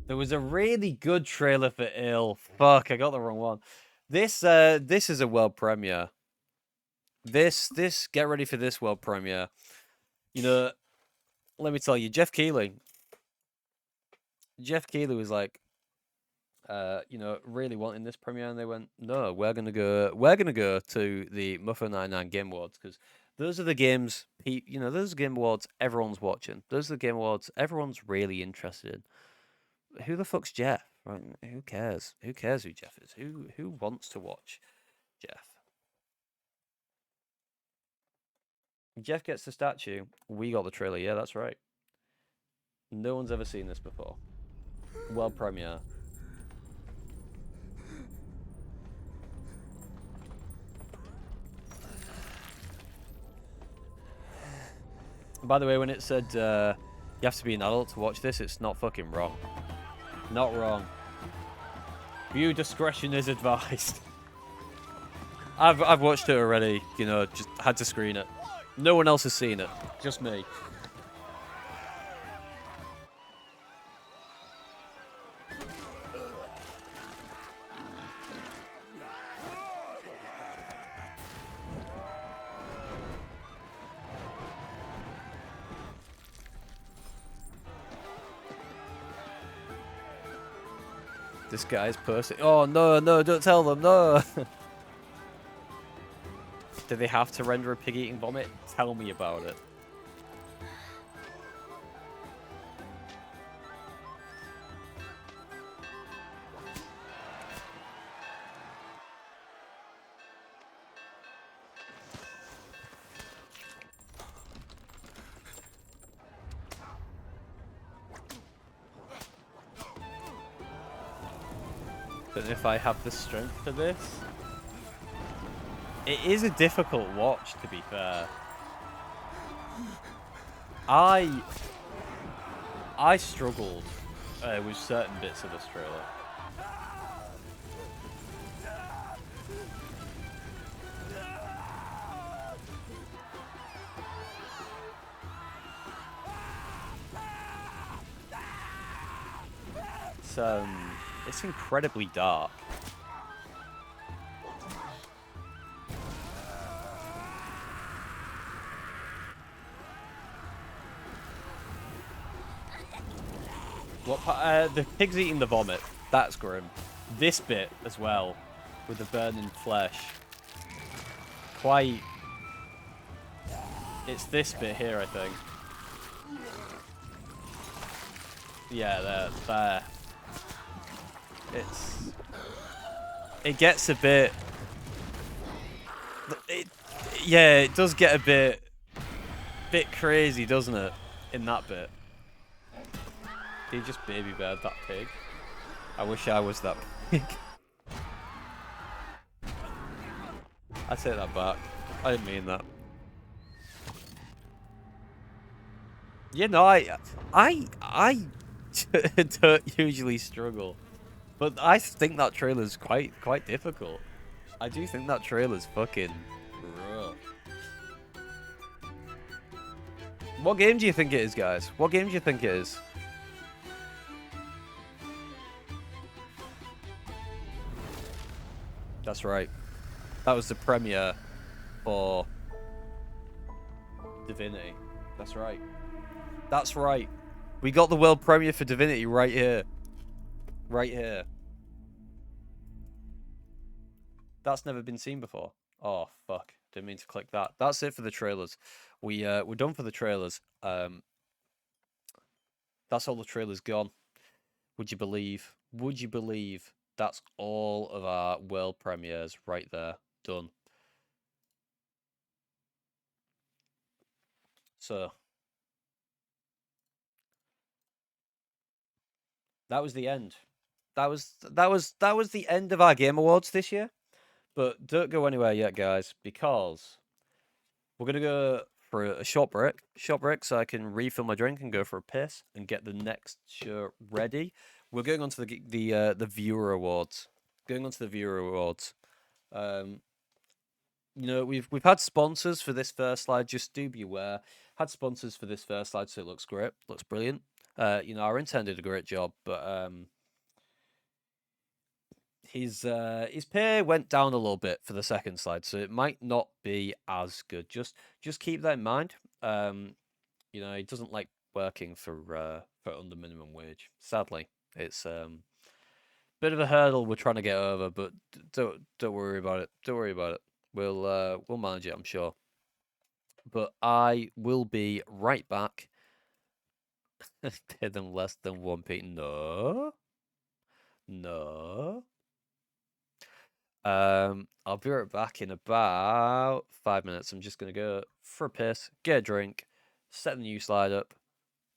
S1: There was a really good trailer for Ill. Fuck, I got the wrong one. This is a world premiere. This get ready for this world premiere. You know, let me tell you, Jeff Keighley was like, you know, really wanting this premiere, and they went, no, we're gonna go to the Muffo 99 Game Awards, because those are the games, you know, those are Game Awards everyone's watching. Those are the Game Awards everyone's really interested in. Who the fuck's Jeff? Right? Who cares? Who cares who Jeff is? Who wants to watch Jeff? Jeff gets the statue. We got the trailer. Yeah, that's right. No one's ever seen this before. World premiere. By the way, when it said you have to be an adult to watch this, it's not fucking wrong. Not wrong. View discretion is advised. I've watched it already. You know, just had to screen it. No one else has seen it. Just me. This guy's person. Oh no, no, don't tell them, no. Do they have to render a pig eating vomit? Tell me about it. But if I have the strength for this... It is a difficult watch, to be fair. I struggled with certain bits of this trailer. It's incredibly dark. What the pig's eating the vomit. That's grim. This bit as well, with the burning flesh. Quite. It's this bit here, I think. Yeah, there. It gets a bit. Yeah, it does get a bit crazy, doesn't it? In that bit. He just baby bird that pig. I wish I was that pig. I take that back. I didn't mean that. You know, I don't usually struggle, but I think that trailer's quite difficult. I do think that trailer's fucking rough. What game do you think it is, guys? What game do you think it is? That's right. That was the premiere for Divinity. That's right. That's right. We got the world premiere for Divinity right here. Right here. That's never been seen before. Oh, fuck. Didn't mean to click that. That's it for the trailers. We're done for the trailers. That's all the trailers gone. Would you believe? Would you believe that's all of our world premieres right there? Done. So that was the end. That was the end of our Game Awards this year. But don't go anywhere yet, guys, because we're gonna go for a short break. Short break, so I can refill my drink and go for a piss and get the next show ready. We're going on to the viewer awards. Going on to the viewer awards. You know, we've had sponsors for this first slide. Just do be aware. Had sponsors for this first slide, so it looks great. Looks brilliant. You know, our intern did a great job, but his pay went down a little bit for the second slide, so it might not be as good. Just keep that in mind. You know, he doesn't like working for under minimum wage. Sadly, it's bit of a hurdle we're trying to get over, but don't worry about it. Don't worry about it. We'll manage it, I'm sure. But I will be right back. Pay them less than 1p. No. No. I'll be right back in about 5 minutes. I'm just gonna go for a piss, get a drink, set the new slide up,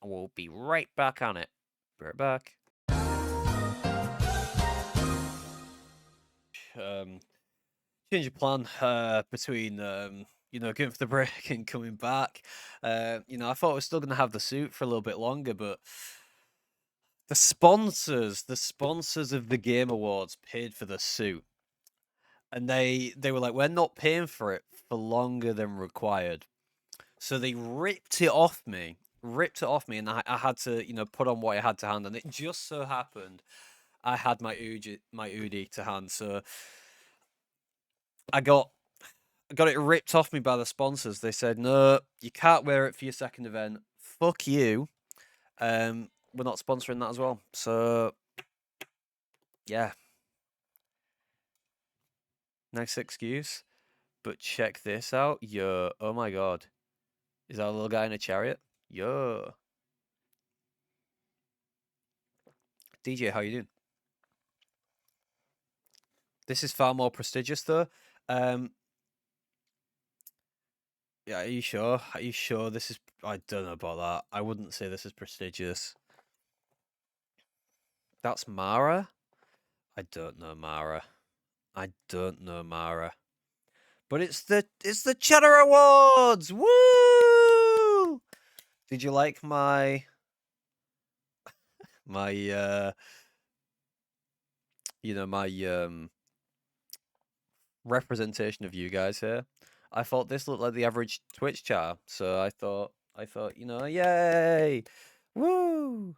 S1: and we'll be right back on it. Be right back. Change of plan between you know, going for the break and coming back. You know, I thought I was still gonna have the suit for a little bit longer, but the sponsors of the Game Awards paid for the suit. And they were like, we're not paying for it for longer than required. So they ripped it off me, and I had to, you know, put on what I had to hand, and it just so happened I had my Udi to hand, so I got it ripped off me by the sponsors. They said, no, you can't wear it for your second event. Fuck you. We're not sponsoring that as well. So yeah. Nice excuse. But check this out. Yo, oh my god. Is that a little guy in a chariot? Yo. DJ, how you doing? This is far more prestigious though. Yeah, are you sure? Are you sure this is... I don't know about that. I wouldn't say this is prestigious. That's Mara? I don't know Mara. I don't know Mara. But it's the Cheddar Awards! Woo! Did you like my you know, my representation of you guys here? I thought this looked like the average Twitch chat, so I thought, you know, yay! Woo!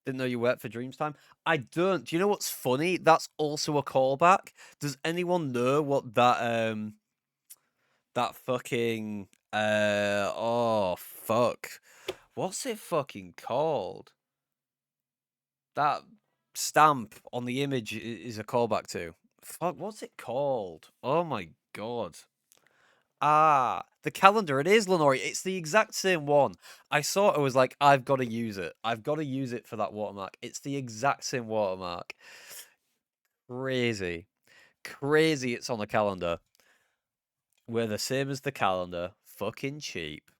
S1: Didn't know you worked for Dreamstime. I don't. Do you know what's funny? That's also a callback. Does anyone know what that that fucking oh fuck. What's it fucking called? That stamp on the image is a callback to. Fuck, what's it called? Oh my god. Ah, the calendar. It is, Lenori. It's the exact same one. I saw it. I was like, I've got to use it. I've got to use it for that watermark. It's the exact same watermark. Crazy. Crazy it's on the calendar. We're the same as the calendar. Fucking cheap.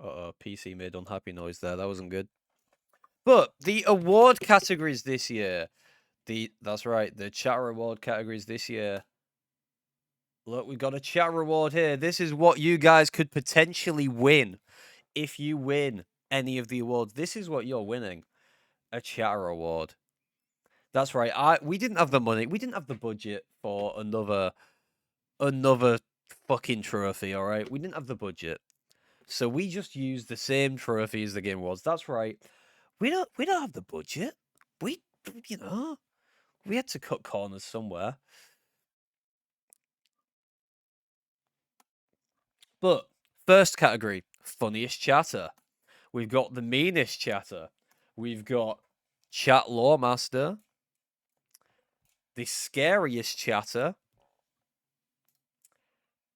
S1: Uh-oh, PC made unhappy noise there. That wasn't good. But the award categories this year. That's right, the chat award categories this year. Look, we've got a chat reward here. This is what you guys could potentially win if you win any of the awards. This is what you're winning. A chat award. That's right. We didn't have the money. We didn't have the budget for another fucking trophy, all right? We didn't have the budget. So we just used the same trophy as the Game Awards. That's right. We don't have the budget. We we had to cut corners somewhere. But first category, funniest chatter. We've got the meanest chatter. We've got chat lawmaster. The scariest chatter.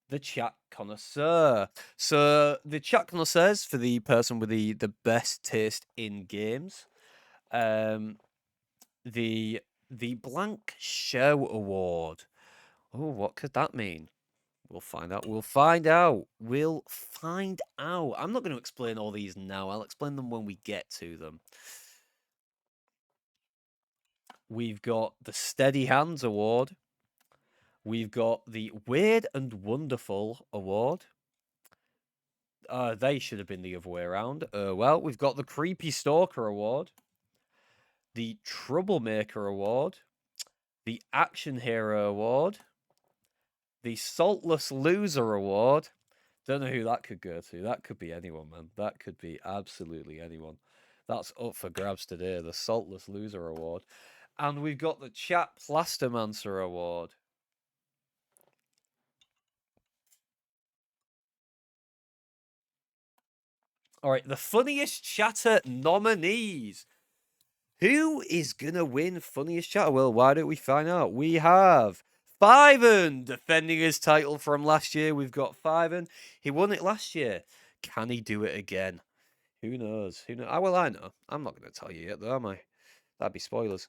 S1: The chat connoisseur. So the chat connoisseurs for the person with the best taste in games. The blank show award. Oh, what could that mean? We'll find out. We'll find out. We'll find out. I'm not going to explain all these now. I'll explain them when we get to them. We've got the Steady Hands Award. We've got the Weird and Wonderful Award. They should have been the other way around. Well, we've got the Creepy Stalker Award. The Troublemaker Award. The Action Hero Award. The Saltless Loser Award. Don't know who that could go to. That could be anyone, man. That could be absolutely anyone. That's up for grabs today. The Saltless Loser Award. And we've got the Chat Plastermancer Award. All right, the funniest chatter nominees. Who is going to win funniest chatter? Well, why don't we find out? We have Fiven defending his title from last year. We've got Fiven. He won it last year. Can he do it again? Who knows? Who knows? Well, I know. I'm not going to tell you yet, though, am I? That'd be spoilers.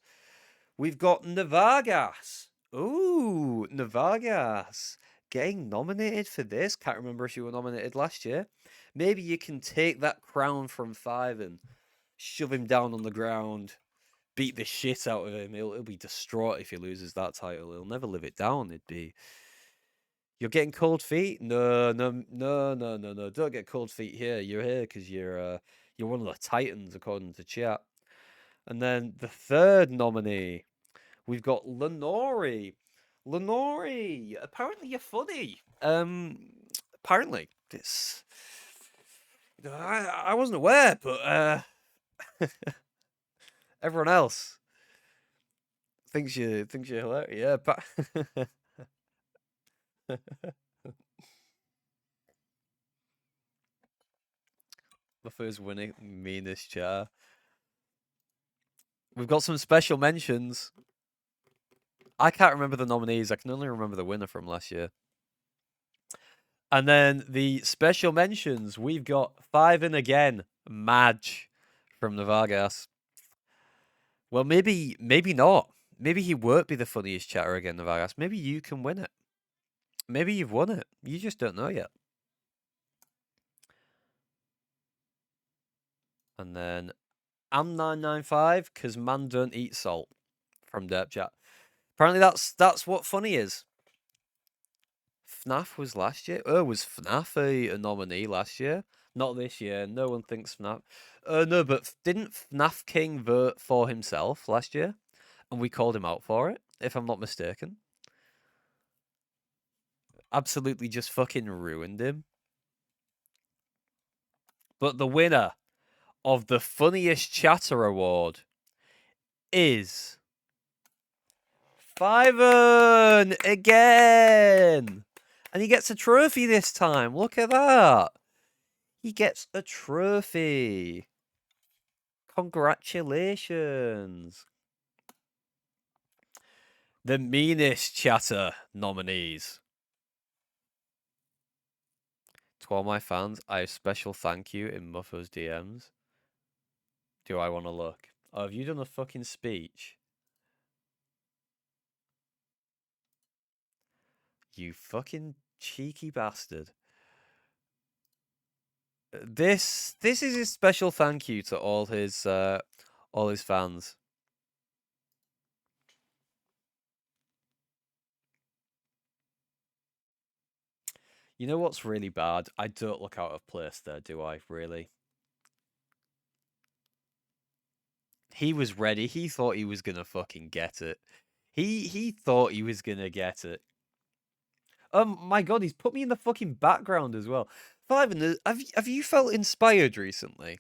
S1: We've got Navagas. Ooh, Navagas. Getting nominated for this. Can't remember if you were nominated last year. Maybe you can take that crown from Fiven, shove him down on the ground, beat the shit out of him. He'll be distraught if he loses that title. He'll never live it down. It'd be... You're getting cold feet? No. Don't get cold feet here. You're here because you're one of the Titans, according to chat. And then the third nominee, we've got Lenore. Lenore, apparently you're funny. Apparently, it's... I wasn't aware, but everyone else thinks you're hilarious. Yeah, but the first winning meanest chair. We've got some special mentions. I can't remember the nominees. I can only remember the winner from last year. And then the special mentions, we've got Fiven again, Madge from Navagas. Well, maybe not. Maybe he won't be the funniest chatter again, Navagas. Maybe you can win it. Maybe you've won it. You just don't know yet. And then Am995, because man don't eat salt from Derp Chat. Apparently that's what funny is. FNAF was last year. Oh, was FNAF a nominee last year? Not this year. No one thinks FNAF. No, but didn't FNAF King vote for himself last year? And we called him out for it, if I'm not mistaken. Absolutely just fucking ruined him. But the winner of the funniest chatter award is Fiven again. And he gets a trophy this time. Look at that. He gets a trophy. Congratulations. The meanest chatter nominees. To all my fans, I have special thank you in Muffo's DMs. Do I want to look? Oh, have you done a fucking speech? You fucking cheeky bastard. This is his special thank you to all his fans. You know what's really bad? I don't look out of place there, do I? Really? He was ready. He thought he was gonna fucking get it. He thought he was gonna get it. My god, he's put me in the fucking background as well. Fiven, have you felt inspired recently?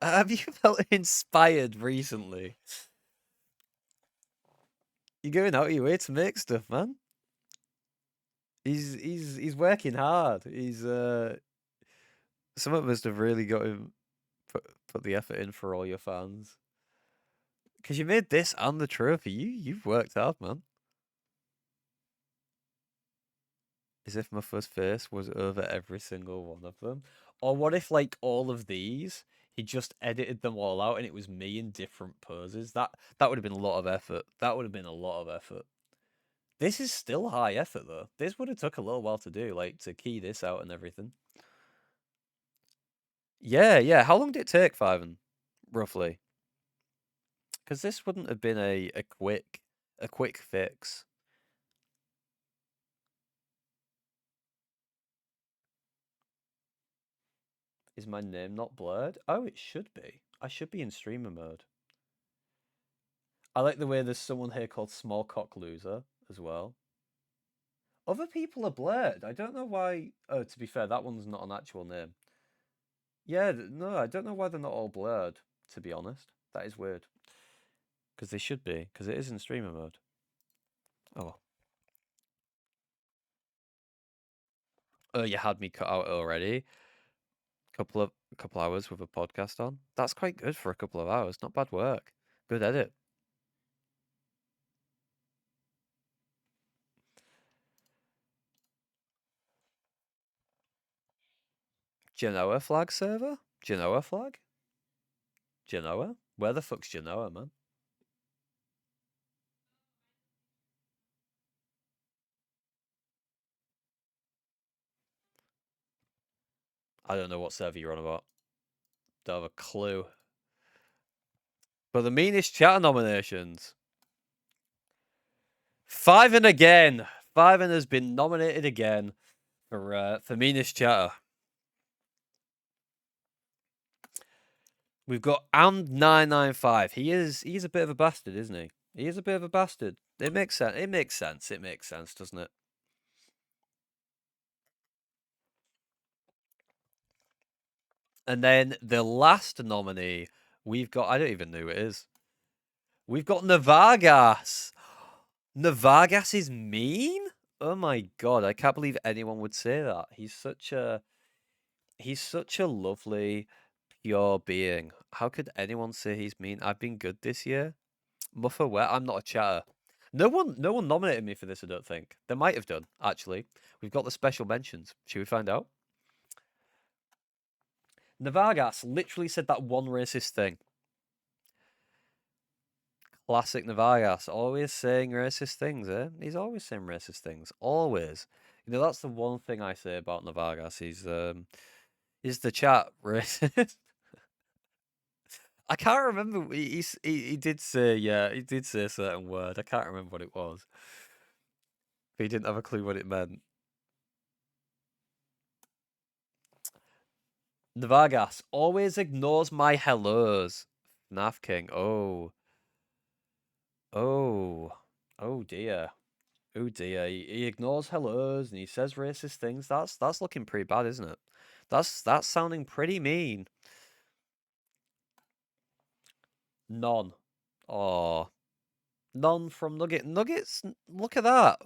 S1: Have you felt inspired recently? You're going out of your way to make stuff, man. He's working hard. Some of us have really got him put the effort in for all your fans. Because you made this and the trophy. You've worked hard, man. As if my first face was over every single one of them. Or what if, like, all of these, he just edited them all out and it was me in different poses? That would have been a lot of effort. That would have been a lot of effort. This is still high effort, though. This would have took a little while to do, like, to key this out and everything. Yeah. How long did it take, Fiven? Roughly? Because this wouldn't have been a quick fix. Is my name not blurred? Oh, it should be. I should be in streamer mode. I like the way there's someone here called Small Cock Loser as well. Other people are blurred. I don't know why. Oh, to be fair, that one's not an actual name. Yeah, no, I don't know why they're not all blurred, to be honest. That is weird. Because they should be, because it is in streamer mode. Oh. Oh, you had me cut out already. Couple hours with a podcast on. That's quite good for a couple of hours. Not bad work. Good edit. Genoa flag server? Genoa flag? Genoa? Where the fuck's Genoa, man? I don't know what server you're on about. Don't have a clue. But the meanest chatter nominations. Fiven again. Fiven has been nominated again for meanest chatter. We've got And995. He's a bit of a bastard, isn't he? He is a bit of a bastard. It makes sense. It makes sense, doesn't it? And then the last nominee, we've got, I don't even know who it is. We've got Navagas. Navagas is mean? Oh my god, I can't believe anyone would say that. He's such a lovely, pure being. How could anyone say he's mean? I've been good this year. Muffer where? I'm not a chatter. No one nominated me for this, I don't think. They might have done, actually. We've got the special mentions. Should we find out? Navagas literally said that one racist thing. Classic Navagas, always saying racist things, eh? He's always saying racist things. Always. You know, that's the one thing I say about Navagas. Is the chat racist? I can't remember. He did say, yeah, he did say a certain word. I can't remember what it was. But he didn't have a clue what it meant. Navagas always ignores my hellos. FNAF King. Oh. Oh dear. Oh dear. He ignores hellos and he says racist things. That's looking pretty bad, isn't it? That's sounding pretty mean. None. Oh. None from Nugget. Nuggets, look at that.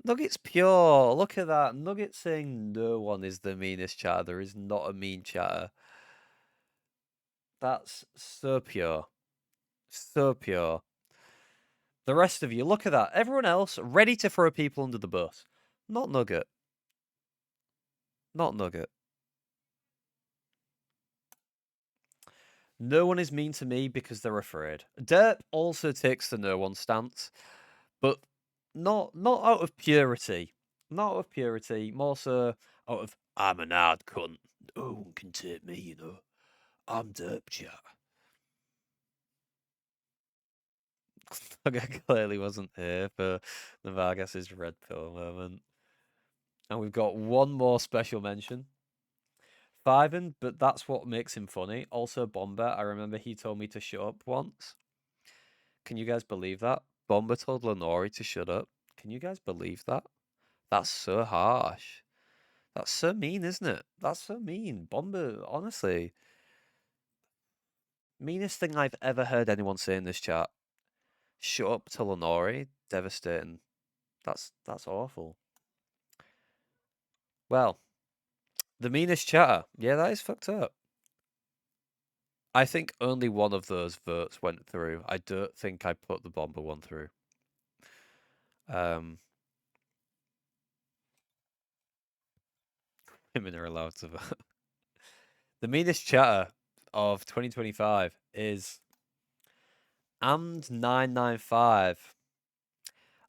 S1: Nugget's pure. Look at that. Nugget saying no one is the meanest chatter. There is not a mean chatter. That's so pure. So pure. The rest of you, look at that. Everyone else ready to throw people under the bus. Not Nugget. Not Nugget. No one is mean to me because they're afraid. Derp also takes the no one stance, but not out of purity. Not out of purity, more so out of I'm an hard cunt. No one can take me, you know. I'm Derp chat. I clearly wasn't here for the Vargas's red pill moment. And we've got one more special mention. Fiven, but that's what makes him funny. Also, Bomber, I remember he told me to shut up once. Can you guys believe that? Bomber told Lenori to shut up. Can you guys believe that? That's so harsh. That's so mean, isn't it? That's so mean. Bomber, honestly. Meanest thing I've ever heard anyone say in this chat. Shut up to Lenore. Devastating. That's awful. Well, the meanest chatter. Yeah, that is fucked up. I think only one of those votes went through. I don't think I put the Bomber one through. Women are allowed to vote. The meanest chatter of 2025 is Amd995.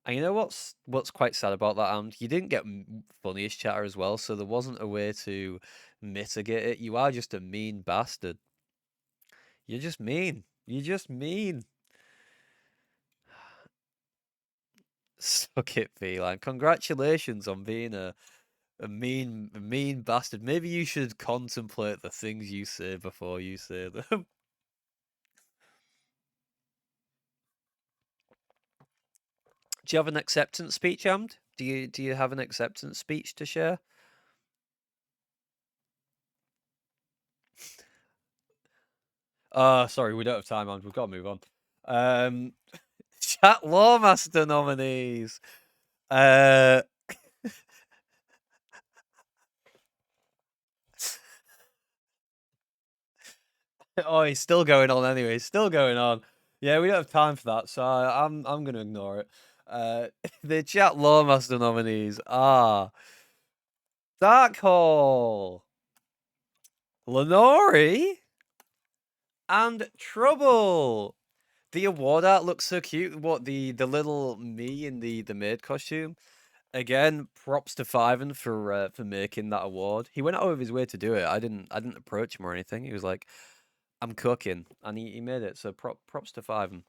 S1: And you know what's quite sad about that, Amd? You didn't get funniest chatter as well, so there wasn't a way to mitigate it. You are just a mean bastard. You're just mean. You're just mean. Suck it, Feline. Congratulations on being a mean bastard. Maybe you should contemplate the things you say before you say them. Do you have an acceptance speech, Amd? Do you have an acceptance speech to share? Sorry, we don't have time, Amd. We've got to move on. Chat Lawmaster nominees. Oh, he's still going on anyway. He's still going on. Yeah, we don't have time for that, so I'm going to ignore it. The Chat Lawmaster nominees are Darkhole, Lenore, and Trouble. The award art looks so cute. What, the little me in the maid costume? Again, props to Fiven for making that award. He went out of his way to do it. I didn't approach him or anything. He was like, "I'm cooking," and he made it. So props to Fiven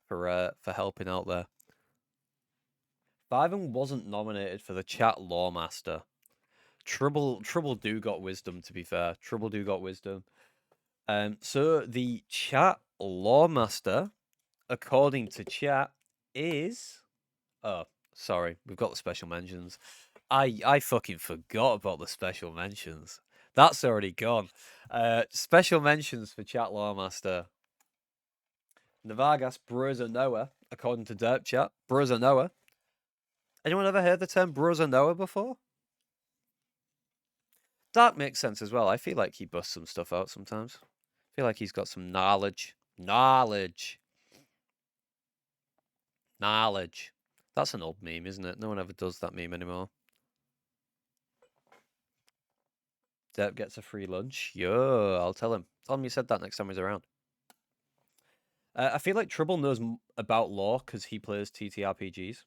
S1: for helping out there. Fiven wasn't nominated for the Chat Lawmaster. Trouble do got wisdom, to be fair. Trouble do got wisdom. So the Chat Lawmaster, according to chat, is... Oh, sorry. We've got the special mentions. I fucking forgot about the special mentions. That's already gone. Special mentions for Chat Lawmaster. Navagas Broza Noah, according to Derp Chat. Broza Noah. Anyone ever heard the term Broza Noah before? Dark makes sense as well. I feel like he busts some stuff out sometimes. I feel like he's got some knowledge. Knowledge. That's an old meme, isn't it? No one ever does that meme anymore. Derp gets a free lunch. Yo, I'll tell him. Tell him you said that next time he's around. I feel like Trouble knows about lore because he plays TTRPGs.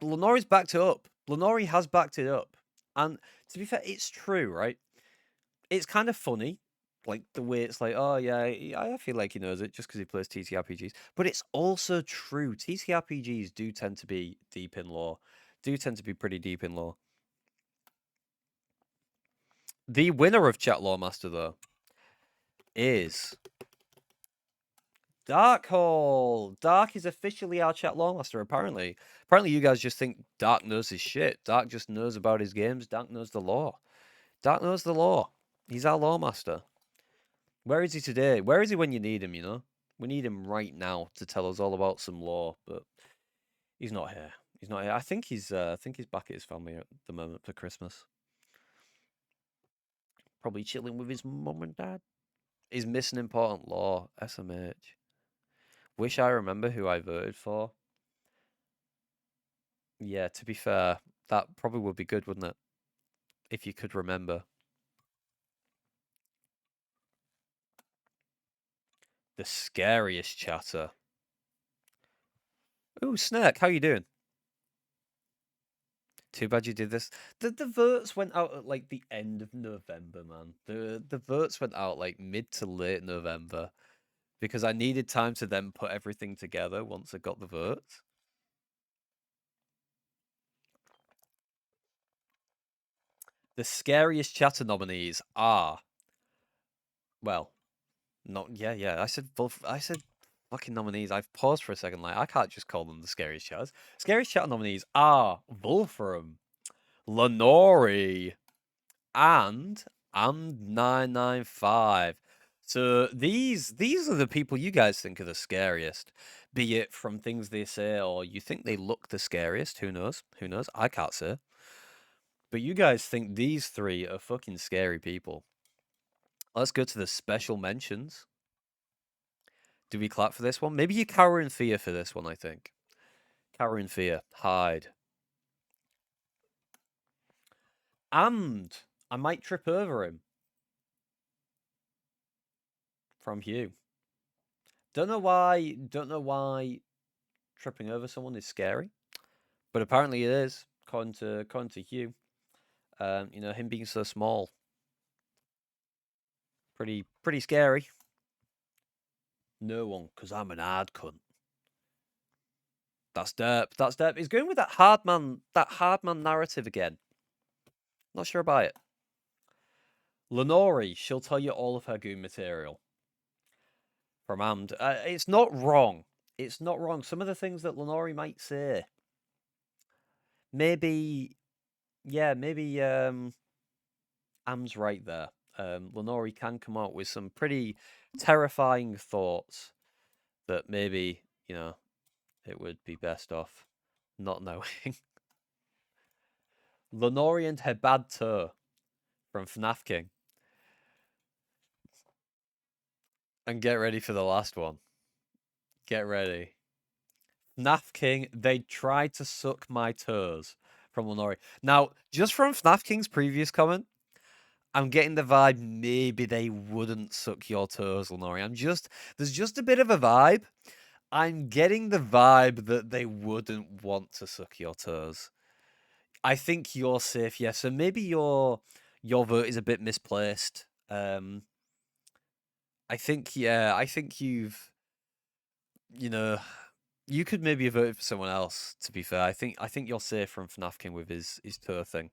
S1: Lenore's backed it up. Lenore has backed it up. And to be fair, it's true, right? It's kind of funny. Like, the way it's like, oh, yeah, I feel like he knows it just because he plays TTRPGs. But it's also true. TTRPGs do tend to be deep in lore. Do tend to be pretty deep in lore. The winner of Chat Lawmaster, though, is... Darkhole. Dark is officially our Chat Lawmaster, apparently. Apparently you guys just think Dark knows his shit. Dark just knows about his games. Dark knows the lore. Dark knows the lore. He's our Lawmaster. Where is he today? Where is he when you need him, you know? We need him right now to tell us all about some lore, but he's not here. He's not here. I think he's back at his family at the moment for Christmas. Probably chilling with his mum and dad. He's missing important lore. SMH. Wish I remember who I voted for. Yeah, to be fair, that probably would be good, wouldn't it? If you could remember. The scariest chatter. Ooh, Snark, how you doing? Too bad you did this. The votes went out at like the end of November, man. The votes went out like mid to late November. Because I needed time to then put everything together once I got the votes. The scariest chatter nominees are... Well... Not yeah. I said fucking nominees. I've paused for a second. Like, I can't just call them the scariest chatters. Scariest chatter nominees are Wolfram, Lenore, and Amd995. So these are the people you guys think are the scariest, be it from things they say or you think they look the scariest. Who knows? Who knows? I can't say. But you guys think these three are fucking scary people. Let's go to the special mentions. Do we clap for this one? Maybe you cower in fear for this one, I think. Cower in fear. Hide. And I might trip over him. From Hugh. Don't know why tripping over someone is scary. But apparently it is, according to Hugh. You know, him being so small. Pretty scary. No one, because I'm an hard cunt. That's derp. That's derp. He's going with that hard man narrative again. Not sure about it. Lenori, she'll tell you all of her goon material. From Amd. It's not wrong. It's not wrong. Some of the things that Lenori might say. Maybe Am's right there. Lenori can come out with some pretty terrifying thoughts that maybe, you know, it would be best off not knowing. Lenori and her bad toe from FNAF King. And get ready for the last one. Get ready. FNAF King, they tried to suck my toes from Lenori. Now, just from FNAF King's previous comment, I'm getting the vibe maybe they wouldn't suck your toes, Lenori. There's just a bit of a vibe. I'm getting the vibe that they wouldn't want to suck your toes. I think you're safe, yes. So maybe your vote is a bit misplaced. I think you've, you know, you could maybe have voted for someone else, to be fair. I think you're safe from FNAF King with his toe thing.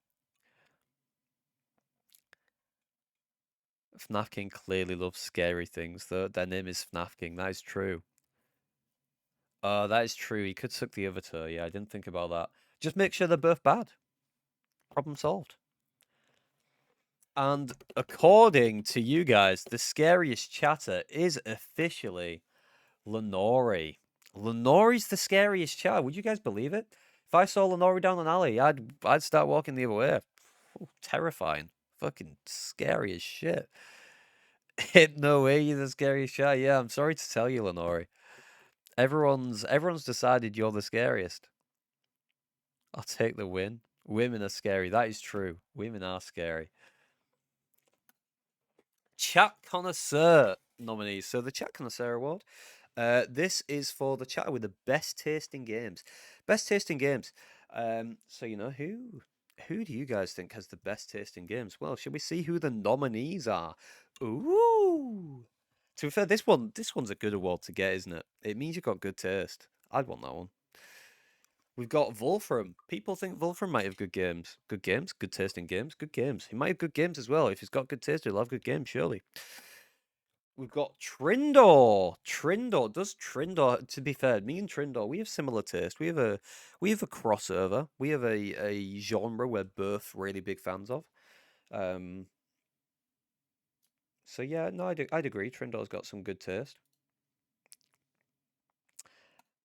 S1: FNAF King clearly loves scary things, though. Their name is FNAF King. That is true. That is true. He could suck the other toe. Yeah, I didn't think about that. Just make sure they're both bad. Problem solved. And according to you guys, the scariest chatter is officially Lenori. Lenori's the scariest chatter. Would you guys believe it? If I saw Lenori down an alley, I'd start walking the other way. Ooh, terrifying. Fucking scary as shit. No way you're the scariest chatter. Yeah, I'm sorry to tell you, Lenori. Everyone's decided you're the scariest. I'll take the win. Women are scary. That is true. Women are scary. Chat Connoisseur nominees. So the Chat Connoisseur Award. This is for the chatter with the best tasting games. Best tasting games. So you know who do you guys think has the best tasting games? Well, should we see who the nominees are? Ooh. To be fair, this one's a good award to get, isn't it? It means you've got good taste. I'd want that one. We've got Wolfram. People think Wolfram might have good games. Good games, good tasting games, good games. He might have good games as well. If he's got good taste, he'll have good games, surely. We've got Trindor. Does Trindor, to be fair, me and Trindor, we have similar taste. We have a crossover. We have a genre we're both really big fans of. So yeah, no, I'd agree. Trindor's got some good taste.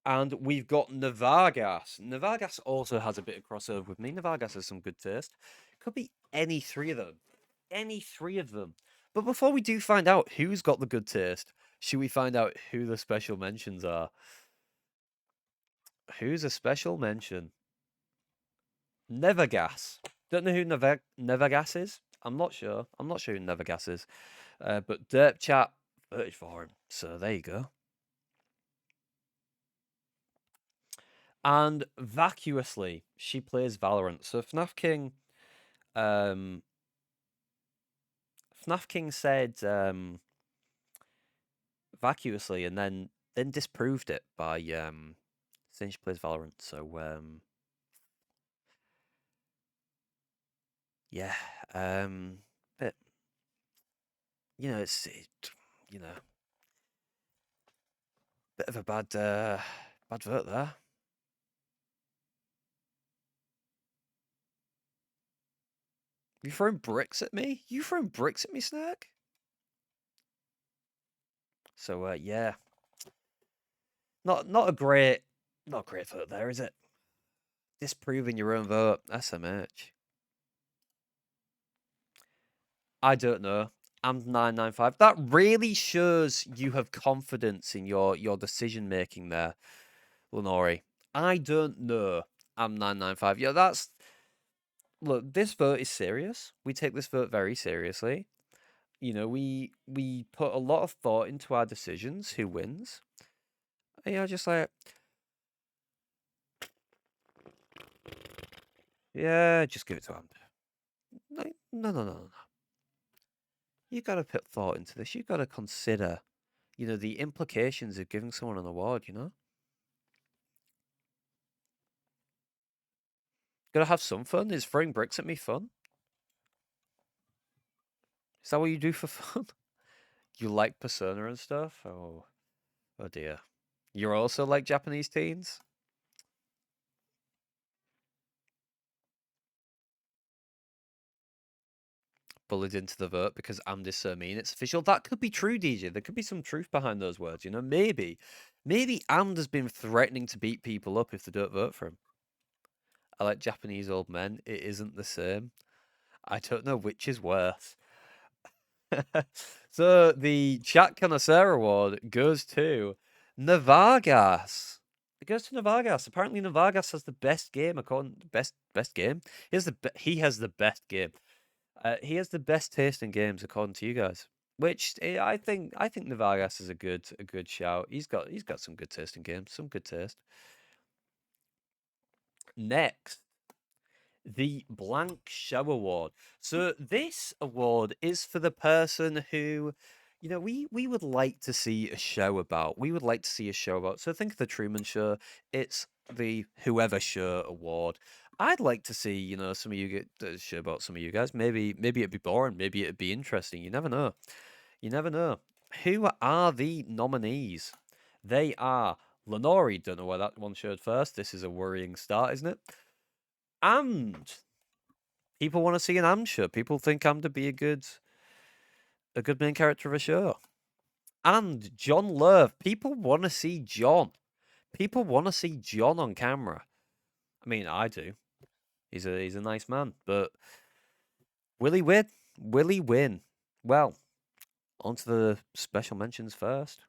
S1: And we've got Navagas. Navagas also has a bit of crossover with me. Navagas has some good taste. Could be any three of them. Any three of them. But before we do find out who's got the good taste, should we find out who the special mentions are? Who's a special mention? Nevergas. Don't know who Nevergas is. I'm not sure. I'm not sure who Nevergas is. But Derp Chat voted for him. So there you go. And vacuously, she plays Valorant. So FNAF King said vacuously and then disproved it by saying she plays Valorant. So yeah, but you know, it's you know, bit of a bad vote there. You throwing bricks at me? You throwing bricks at me, Snack? So yeah, not a great vote there, is it? Disproving your own vote, SMH. I don't know. I'm 995. That really shows you have confidence in your decision making there, Lenori. I don't know. I'm 995. Yeah, that's look. This vote is serious. We take this vote very seriously. You know, we put a lot of thought into our decisions. Who wins? And, you know, just like yeah, just give it to him. No, no, no, no, no. You got to put thought into this. You got to consider, you know, the implications of giving someone an award. You know. Gotta have some fun. Is throwing bricks at me fun? Is that what you do for fun? You like Persona and stuff? Oh, oh dear. You're also like Japanese teens? Bullied into the vote because I'm this so mean. It's official. That could be true, DJ. There could be some truth behind those words. You know, maybe Amd has been threatening to beat people up if they don't vote for him. I like Japanese old men. It isn't the same. I don't know which is worse. So the Chat Connoisseur Award goes to Navagas. It goes to Navagas. Apparently, Navagas has the best game. According best game. He has the best game. He has the best taste in games according to you guys. Which I think Navagas is a good shout. He's got some good taste in games. Some good taste. Next, the Blank Show Award. So this award is for the person who, you know, we would like to see a show about. We would like to see a show about. So think of the Truman Show. It's the Whoever Show Award. I'd like to see, you know, some of you get a show about some of you guys. Maybe it'd be boring. Maybe it'd be interesting. You never know. You never know. Who are the nominees? They are Lenori. Don't know why that one showed first. This is a worrying start, isn't it? And people want to see an Am show. People think Am to be a good main character of a show. And John Lerv. People want to see John. People want to see John on camera. I mean, I do. He's a nice man, but will he win? Will he win? Well, on to the special mentions first.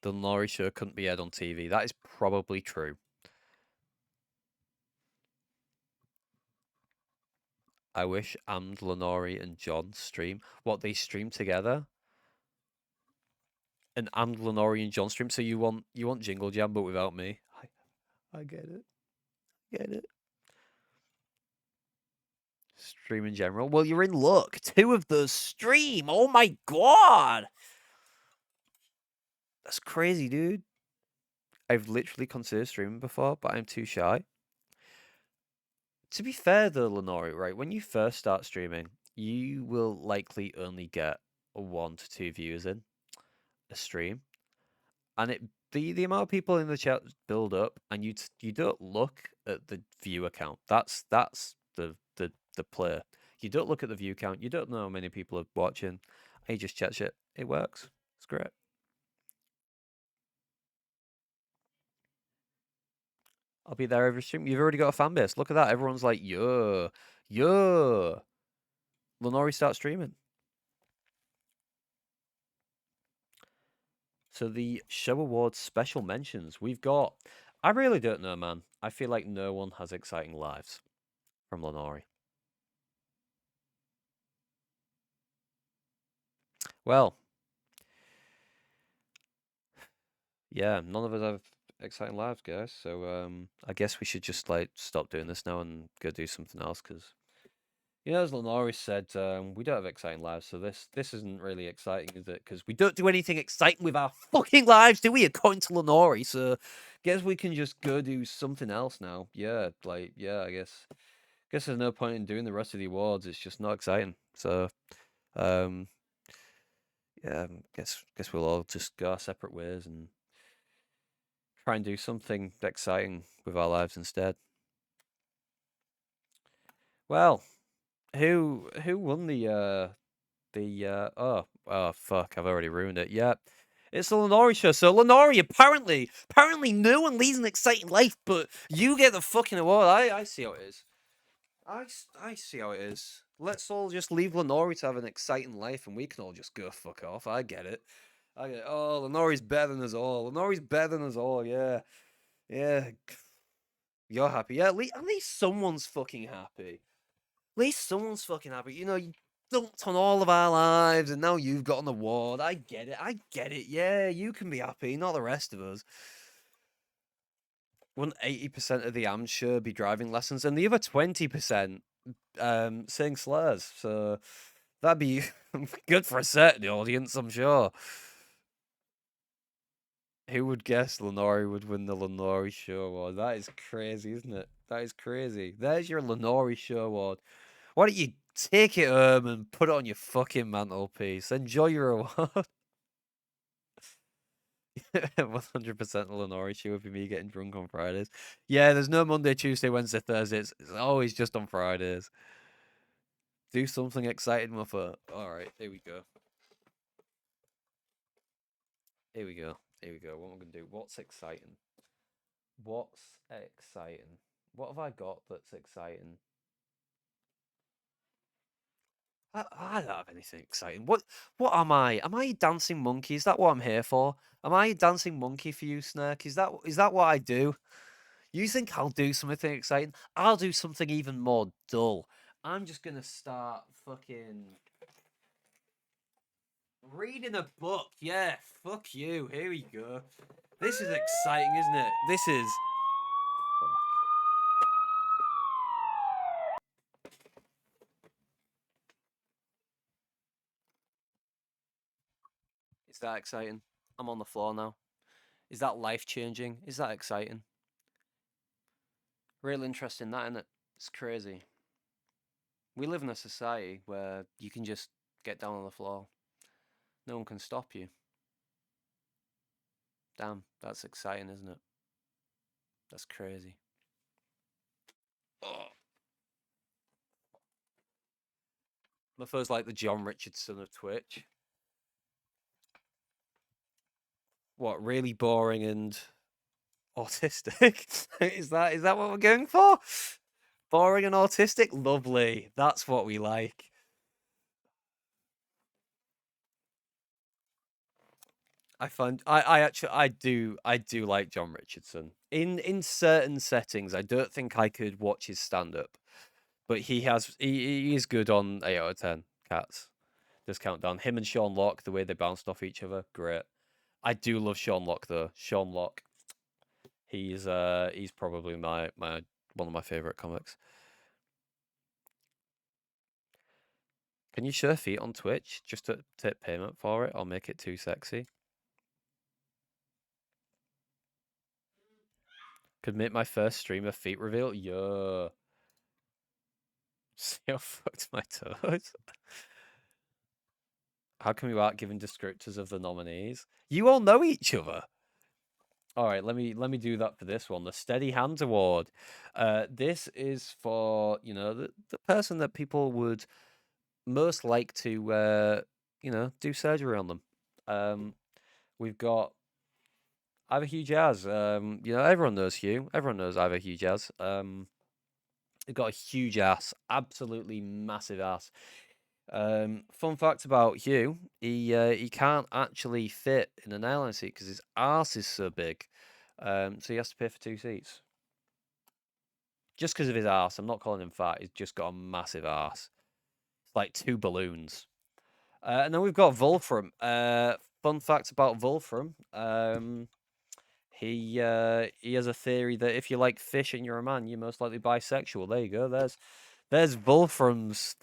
S1: The Lenori show couldn't be aired on TV. That is probably true. I wish Amd, Lenori, and John stream. What, they stream together? An Amd, Lenori, and John stream? So you want Jingle Jam, but without me? I get it. Get it. Stream in general? Well, you're in luck. 2 of those stream. Oh my god! That's crazy, dude. I've literally considered streaming before, but I'm too shy. To be fair though, Lenori, right, when you first start streaming, you will likely only get 1 to 2 viewers in a stream. And the amount of people in the chat build up, and you don't look at the viewer count. That's the player. You don't look at the view count. You don't know how many people are watching. You just chat shit. It works. It's great. I'll be there every stream. You've already got a fan base. Look at that. Everyone's like, yo. Lenori, start streaming. So the Show Awards special mentions. We've got... I really don't know, man. I feel like no one has exciting lives from Lenori. Well. Yeah, none of us have exciting lives, guys. So I guess we should just like stop doing this now and go do something else, because you know, as Lenori said, we don't have exciting lives, so this isn't really exciting, is it? Because we don't do anything exciting with our fucking lives, do we? According to Lenori, so guess we can just go do something else now. Yeah, like I guess there's no point in doing the rest of the awards. It's just not exciting. So yeah, guess we'll all just go our separate ways and try and do something exciting with our lives instead. Well, who won the Oh fuck, I've already ruined it. Yeah. It's the Lenore show. So Lenore apparently no one leads an exciting life, but you get the fucking award. I see how it is. I see how it is. Let's all just leave Lenore to have an exciting life, and we can all just go fuck off. I get it. I get it. Oh, Lenore's better than us all. Lenore's better than us all. Yeah, yeah. You're happy. Yeah, at least someone's fucking happy. At least someone's fucking happy. You know, you dumped on all of our lives, and now you've got an award. I get it. I get it. Yeah, you can be happy, not the rest of us. Wouldn't 80% of the amateur be driving lessons, and the other 20% saying slurs? So that'd be good for a certain audience, I'm sure. Who would guess Lenore would win the Lenore Show Award? That is crazy, isn't it? That is crazy. There's your Lenore Show Award. Why don't you take it home and put it on your fucking mantelpiece? Enjoy your award. 100% the Lenore Show would be me getting drunk on Fridays. Yeah, there's no Monday, Tuesday, Wednesday, Thursday. It's always just on Fridays. Do something exciting, Muffa. Alright, here we go. Here we go. Here we go. What am I going to do? What's exciting? What's exciting? What have I got that's exciting? I don't have anything exciting. What am I? Am I a dancing monkey? Is that what I'm here for? Am I a dancing monkey for you, Snark? Is that what I do? You think I'll do something exciting? I'll do something even more dull. I'm just gonna start fucking reading a book. Yeah, fuck you. Here we go. This is exciting, isn't it? This is. Fuck. Is that exciting? I'm on the floor now. Is that life changing? Is that exciting? Real interesting, that, isn't it? It's crazy. We live in a society where you can just get down on the floor. No one can stop you. Damn, that's exciting, isn't it? That's crazy. Oh. Muffo's like the John Richardson of Twitch. What, really boring and autistic? Is that what we're going for? Boring and autistic? Lovely. That's what we like. I do like John Richardson. In certain settings, I don't think I could watch his stand up. But he is good on 8 out of 10 cats. Just countdown. Him and Sean Locke, the way they bounced off each other, great. I do love Sean Locke though. Sean Locke. He's probably my one of my favorite comics. Can you show feet on Twitch just to take payment for it or make it too sexy? Could make my first stream a feet reveal. Yo. See how fucked my toes. How can we giving descriptors of the nominees? You all know each other. All right, let me do that for this one. The Steady Hands Award. This is for the person that people would most like to do surgery on them. We've got Ivor Hugh Jazz. Everyone knows Hugh. Everyone knows Ivor Hugh Jazz. He's got a huge ass, absolutely massive ass. Fun fact about Hugh, he can't actually fit in an airline seat because his arse is so big. So he has to pay for 2 seats. Just because of his arse. I'm not calling him fat. He's just got a massive arse. It's like 2 balloons. And then we've got Wolfram. Fun fact about Wolfram. He has a theory that if you like fish and you're a man, you're most likely bisexual. There you go. There's Wolfram's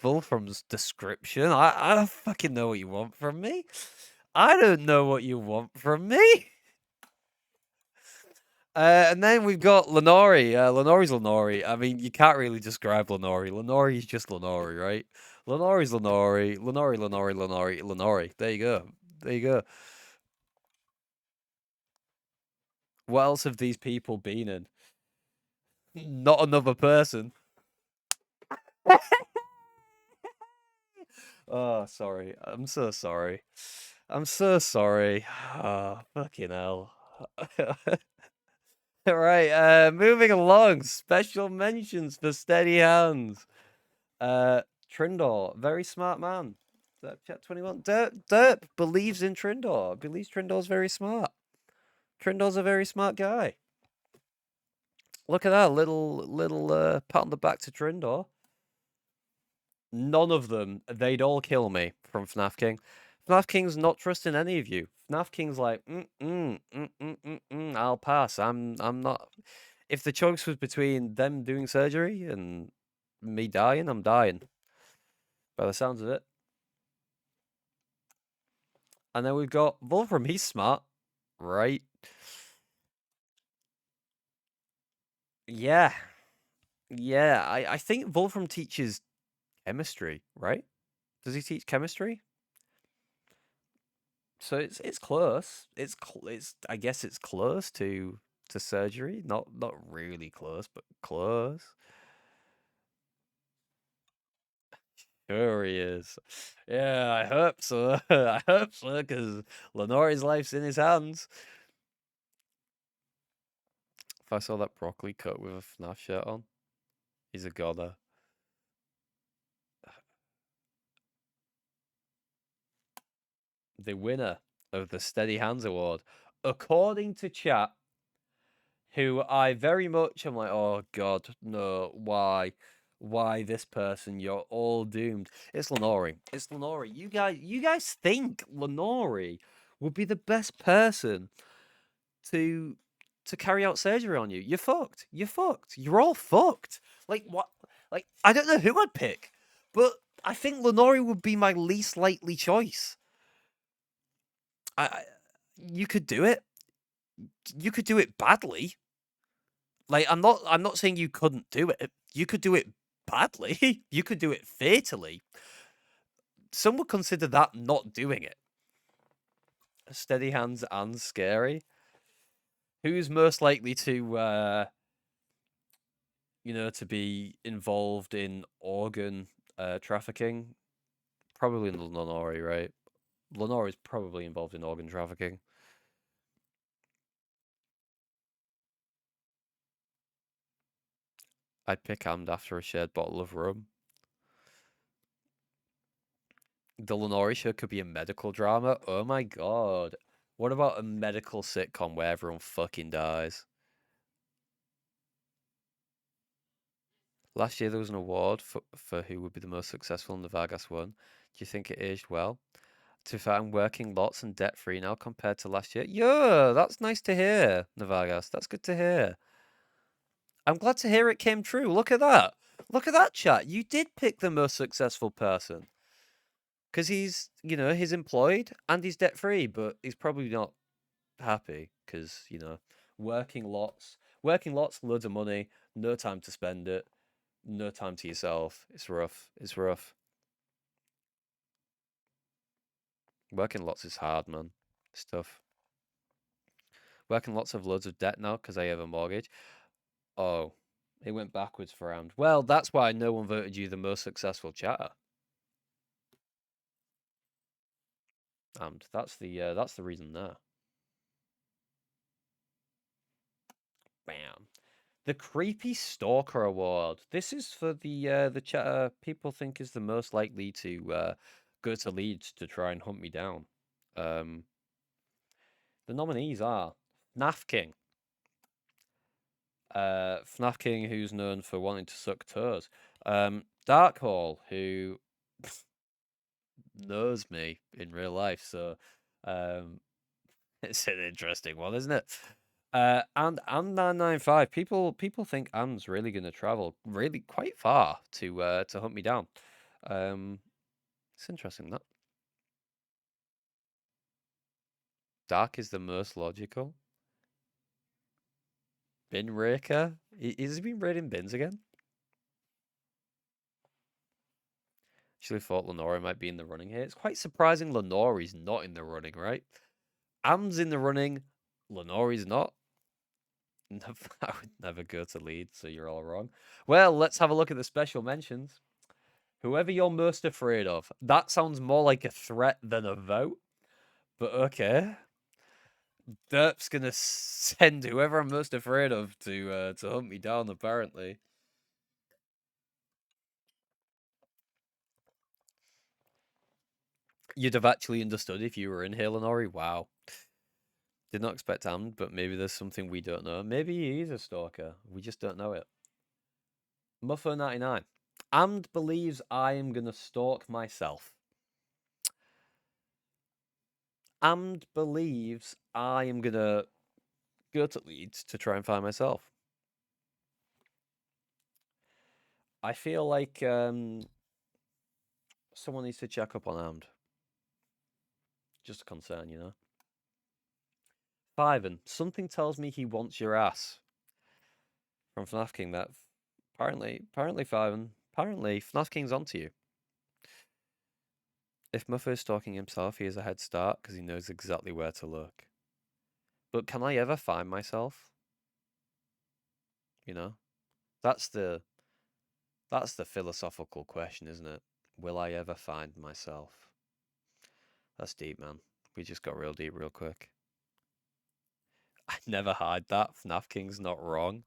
S1: description. I don't fucking know what you want from me. I don't know what you want from me. And then we've got Lenore. Lenore's Lenore. I mean, you can't really describe Lenore. Lenore is just Lenore, right? Lenore's Lenore. Lenore. There you go. There you go. What else have these people been in? Not another person. Oh, sorry. I'm so sorry. I'm so sorry. Oh, fucking hell. All right, moving along. Special mentions for steady hands. Trindor, very smart man. Chat 21. Derp believes in Trindor. Believes Trindor's very smart. Trindor's a very smart guy. Look at that little pat on the back to Trindor. None of them, they'd all kill me from FNAF King. FNAF King's not trusting any of you. FNAF King's like, I'll pass. I'm not. If the choice was between them doing surgery and me dying, I'm dying. By the sounds of it. And then we've got Wolfram. He's smart, right? Yeah. Yeah, I think Wolfram teaches chemistry, right? Does he teach chemistry? So it's close. It's I guess it's close to surgery. Not really close, but close. Sure he is. Yeah, I hope so. I hope so, because Lenori's life's in his hands. If I saw that broccoli cut with a FNAF shirt on, he's a goner. The winner of the Steady Hands Award, according to chat, who I very much am like, oh god, no, why? Why this person? You're all doomed. It's Lenori. It's Lenori. You guys think Lenori would be the best person to carry out surgery on you? You're fucked. You're fucked. You're all fucked. Like what? Like I don't know who I'd pick, but I think Lenori would be my least likely choice. You could do it. You could do it badly. Like I'm not saying you couldn't do it. You could do it badly. You could do it fatally. Some would consider that not doing it. Steady hands and scary. Who's most likely to to be involved in organ trafficking? Probably Lenori, right? Lenori's probably involved in organ trafficking. I'd pick Amd after a shared bottle of rum. The Lenori show could be a medical drama. Oh my god. What about a medical sitcom where everyone fucking dies? Last year there was an award for who would be the most successful in the Vargas one. Do you think it aged well? To be fair, I'm working lots and debt-free now compared to last year. Yeah, that's nice to hear, Navagas. That's good to hear. I'm glad to hear it came true. Look at that. Look at that, chat. You did pick the most successful person. Because he's, he's employed and he's debt-free, but he's probably not happy because, working lots, loads of money, no time to spend it, no time to yourself. It's rough. It's rough. Working lots is hard, man. It's tough. Working lots of loads of debt now because I have a mortgage. Oh, it went backwards for round. Well, that's why no one voted you the most successful chatter. And that's the reason there. Bam. The Creepy Stalker Award. This is for the chatter people think is the most likely to go to Leeds to try and hunt me down. The nominees are FNAF King. FNAF King, who's known for wanting to suck toes. Dark Hall, who knows me in real life, so it's an interesting one, isn't it? And 995. People think Anne's really gonna travel really quite far to hunt me down. It's interesting that. Dark is the most logical. Bin Raker? Is he been raiding bins again? Actually thought Lenori might be in the running here. It's quite surprising Lenori's not in the running, right? Am's in the running, Lenori's not. I would never go to Leeds, so you're all wrong. Well, let's have a look at the special mentions. Whoever you're most afraid of. That sounds more like a threat than a vote. But okay. Derp's gonna send whoever I'm most afraid of to hunt me down, apparently. You'd have actually understood if you were in here, Lenori. Wow. Did not expect Amd, but maybe there's something we don't know. Maybe he is a stalker. We just don't know it. Muffo99. Amd believes I am gonna stalk myself. Amd believes I am gonna go to Leeds to try and find myself. I feel like someone needs to check up on Amd. Just a concern, you know. Fiven, something tells me he wants your ass. From FNAF King, that apparently Fiven, apparently FNAF King's onto you. If Muffo is stalking himself, he has a head start because he knows exactly where to look. But can I ever find myself? You know, that's the philosophical question, isn't it? Will I ever find myself? That's deep, man. We just got real deep real quick. I never hide that. FNAF King's not wrong.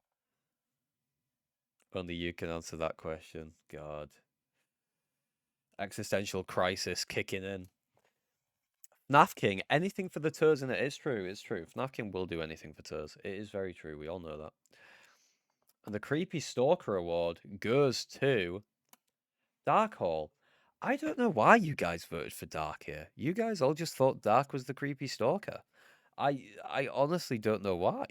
S1: Only you can answer that question. God. Existential crisis kicking in. FNAF King, anything for the tours, and it is true, it's true. FNAF King will do anything for tours. It is very true, we all know that. And the Creepy Stalker Award goes to Dark Hall. I don't know why you guys voted for Dark here. You guys all just thought Dark was the Creepy Stalker. I honestly don't know why.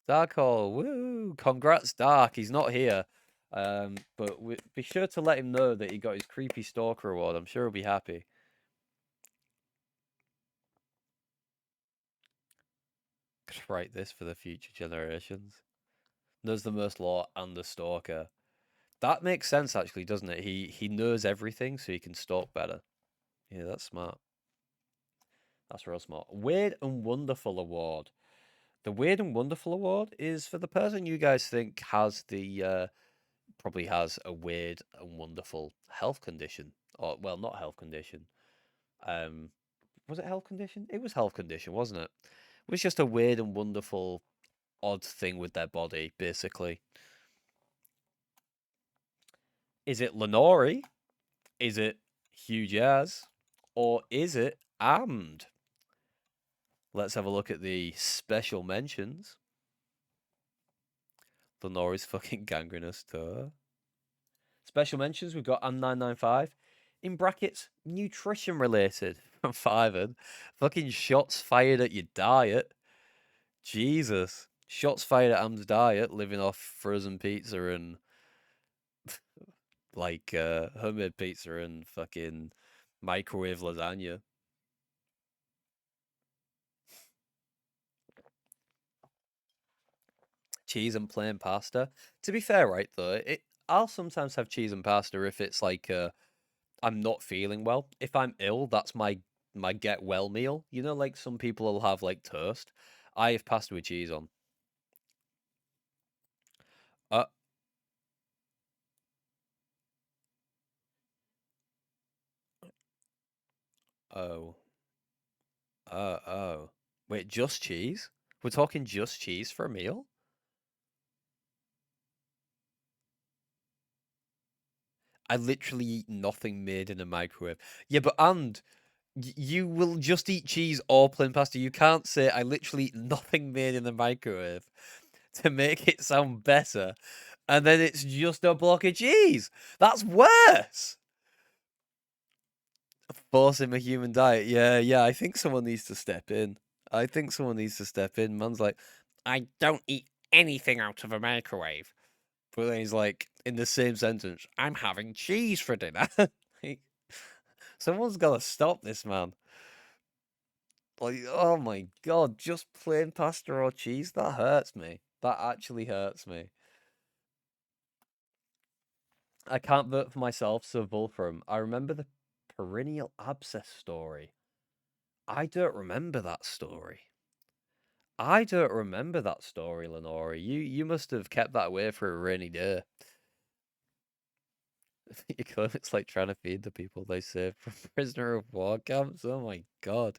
S1: Dark Hall, woo! Congrats, Dark. He's not here. But be sure to let him know that he got his Creepy Stalker Award. I'm sure he'll be happy. Could write this for the future generations. Knows the most lore and the stalker. That makes sense, actually, doesn't it? He knows everything, so he can stalk better. Yeah, that's smart. That's real smart. Weird and Wonderful Award. The Weird and Wonderful Award is for the person you guys think has the probably has a weird and wonderful health condition, or well, not health condition. Was it health condition? It was health condition, wasn't it? It was just a weird and wonderful, odd thing with their body, basically. Is it Lenori? Is it Hugh Jazz? Or is it Amd? Let's have a look at the special mentions. Lenori's fucking gangrenous tour. Special mentions, we've got Am995. In brackets, nutrition related from Fiven. Fucking shots fired at your diet. Jesus. Shots fired at Am's diet, living off frozen pizza and like homemade pizza and fucking microwave lasagna. Cheese and plain pasta. To be fair, right though, I'll sometimes have cheese and pasta if it's like I'm not feeling well. If I'm ill, that's my get well meal. You know, like some people will have like toast. I have pasta with cheese on. Oh. Oh. Wait, just cheese? We're talking just cheese for a meal? I literally eat nothing made in a microwave. Yeah, but you will just eat cheese or plain pasta. You can't say I literally eat nothing made in the microwave to make it sound better. And then it's just a block of cheese. That's worse. Forcing a human diet. Yeah. I think someone needs to step in. Man's like, I don't eat anything out of a microwave. But then he's like, in the same sentence, I'm having cheese for dinner. Someone's got to stop this man. Like, oh my god, just plain pasta or cheese? That hurts me. That actually hurts me. I can't vote for myself, so Volfram. I remember the perennial abscess story. I don't remember that story. Lenore. You must have kept that away for a rainy day. You claim it's like trying to feed the people they saved from prisoner of war camps. Oh my god.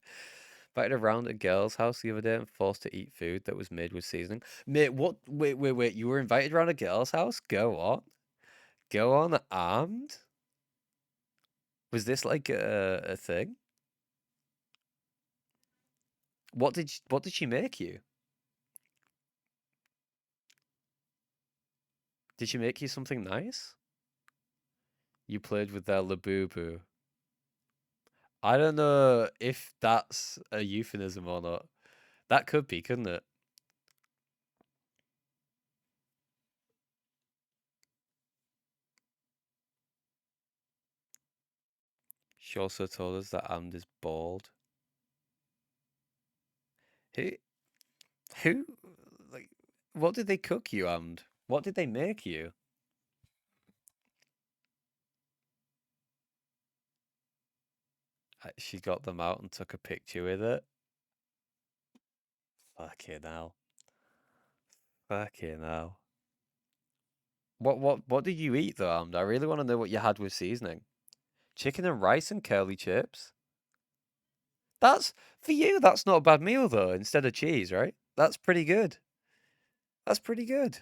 S1: Invited around a girl's house the other day and forced to eat food that was made with seasoning. Mate, what? Wait. You were invited around a girl's house? Go on. Go on armed? Was this like a thing? What did she make you? Did she make you something nice? You played with their Labubu. I don't know if that's a euphemism or not. That could be, couldn't it? She also told us that Amd is bald. Who, who, like, what did they cook you, Amd? What did they make you? She got them out and took a picture with it. Fucking hell. Fucking hell. What did you eat though, Amd? I really want to know what you had with seasoning. Chicken and rice and curly chips. That's for you. That's not a bad meal though. Instead of cheese, right? That's pretty good. That's pretty good.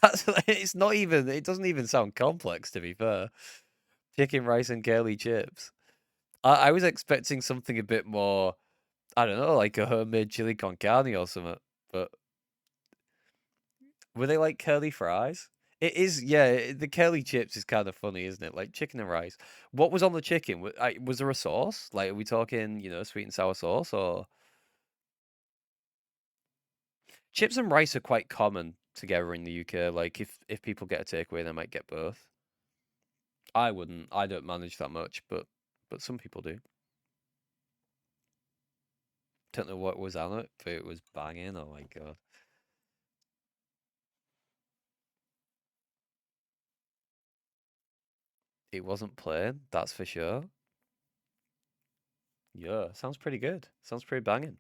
S1: That's it's not even. It doesn't even sound complex to be fair. Chicken, rice, and curly chips. I was expecting something a bit more. I don't know, like a homemade chili con carne or something. But were they like curly fries? It is, yeah. The curly chips is kind of funny, isn't it? Like chicken and rice. What was on the chicken? Was there a sauce? Like, are we talking, sweet and sour sauce or chips and rice are quite common together in the UK. Like, if people get a takeaway, they might get both. I wouldn't. I don't manage that much, but some people do. Don't know what was on it, but it was banging. Oh my god. It wasn't plain, that's for sure. Yeah, sounds pretty good. Sounds pretty banging.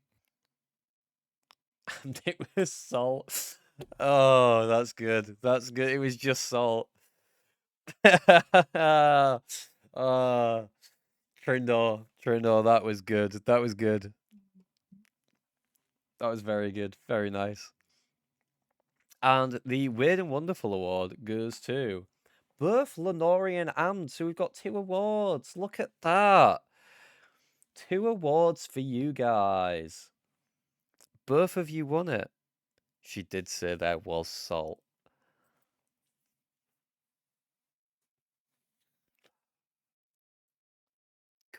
S1: And it was salt. Oh, that's good. That's good. It was just salt. Trindor, that was good. That was good. That was very good. Very nice. And the Weird and Wonderful Award goes to both Lenore and Amd. So we've got 2 awards. Look at that. 2 awards for you guys. Both of you won it. She did say there was salt.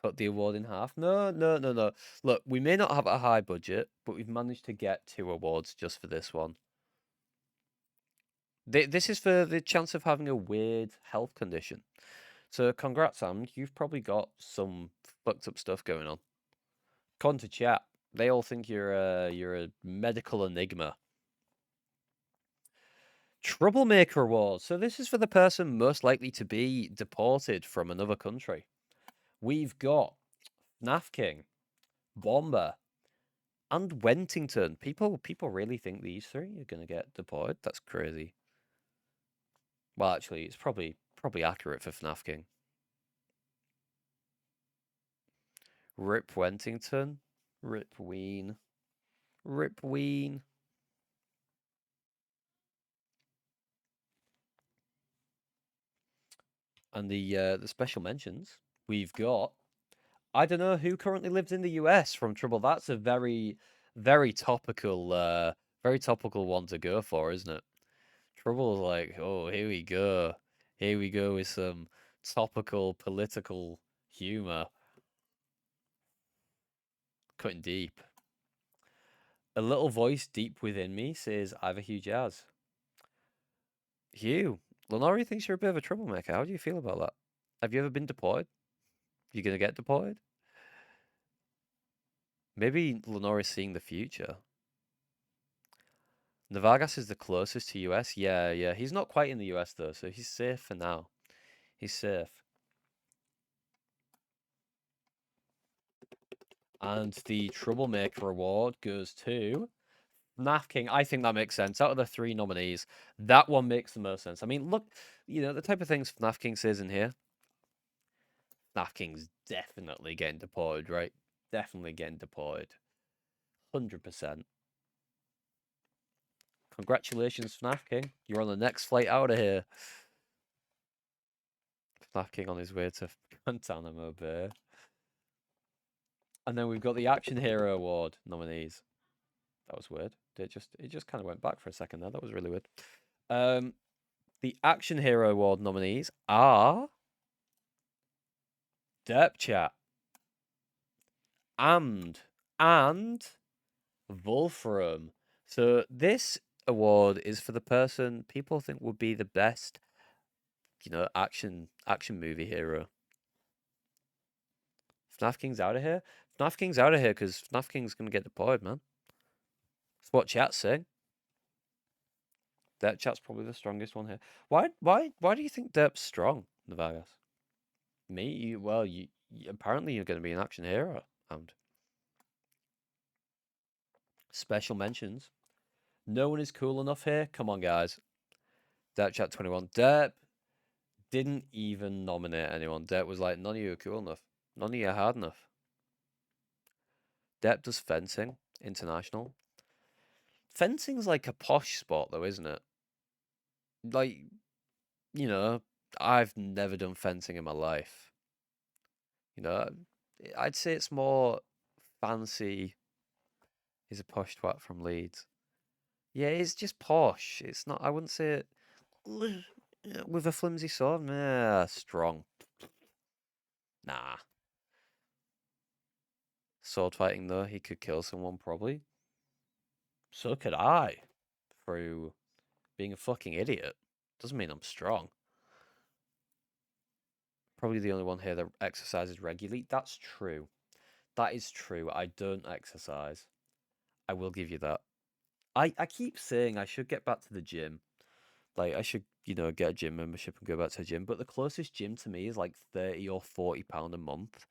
S1: Cut the award in half. No. Look, we may not have a high budget, but we've managed to get 2 awards just for this one. This is for the chance of having a weird health condition. So congrats, Sam. You've probably got some fucked up stuff going on. Con to chat. They all think you're a medical enigma. Troublemaker Award. So this is for the person most likely to be deported from another country. We've got FNAF King, Bomber, and Wentington. People really think these 3 are gonna get deported. That's crazy. Well, actually, it's probably accurate for FNAF King. Rip Wentington, Rip Ween, Rip Ween. And the special mentions we've got. I don't know who currently lives in the US from Trouble. That's a very topical one to go for, isn't it? Trouble's like, oh, here we go. Here we go with some topical political humor. Cutting deep. A little voice deep within me says, I've a huge as. Hugh, Lenore thinks you're a bit of a troublemaker. How do you feel about that? Have you ever been deported? You gonna get deported? Maybe Lenore is seeing the future. Navagas is the closest to US. Yeah. He's not quite in the US though, so he's safe for now. He's safe. And the Troublemaker Award goes to FNAF King, I think that makes sense. Out of the 3 nominees, that one makes the most sense. I mean, look, the type of things FNAF King says in here. FNAF King's definitely getting deported, right? Definitely getting deported. 100%. Congratulations, FNAF King. You're on the next flight out of here. FNAF King on his way to Guantanamo Bay. And then we've got the Action Hero Award nominees. That was weird. It just kind of went back for a second there. That was really weird. The Action Hero Award nominees are Derp Chat, and Wolfram. So this award is for the person people think would be the best, action movie hero. FNAF King's out of here. FNAF King's out of here because FNAF King's gonna get deployed, man. That's what chat's saying. Derp Chat's probably the strongest one here. Why do you think Derp's strong, Navagas? Me? You apparently you're going to be an action hero. And special mentions. No one is cool enough here. Come on, guys. Derp Chat 21. Derp didn't even nominate anyone. Derp was like, none of you are cool enough. None of you are hard enough. Derp does fencing. International. Fencing's like a posh sport, though, isn't it? Like, I've never done fencing in my life. I'd say it's more fancy. He's a posh twat from Leeds. Yeah, it's just posh. It's not, I wouldn't say it with a flimsy sword. Nah, strong. Nah. Sword fighting, though, he could kill someone, probably. So could I. Through being a fucking idiot. Doesn't mean I'm strong. Probably the only one here that exercises regularly. That's true. That is true. I don't exercise. I will give you that. I keep saying I should get back to the gym. Like, I should, get a gym membership and go back to the gym. But the closest gym to me is like £30 or £40 a month.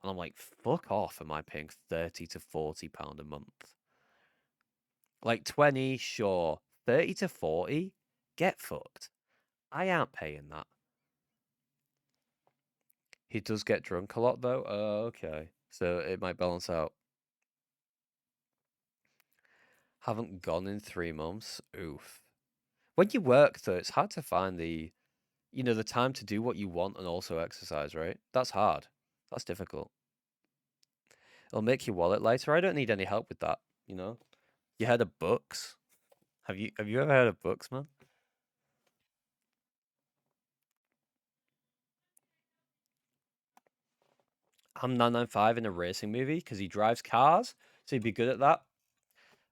S1: And I'm like, fuck off, am I paying £30 to £40 a month? Like 20, sure. 30 to 40? Get fucked. I ain't paying that. He does get drunk a lot, though? Oh, okay. So it might balance out. Haven't gone in 3 months? Oof. When you work, though, it's hard to find the time to do what you want and also exercise, right? That's hard. That's difficult. It'll make your wallet lighter. I don't need any help with that, You heard of books? Have you ever heard of books, man? I'm 995 in a racing movie because he drives cars, so he'd be good at that.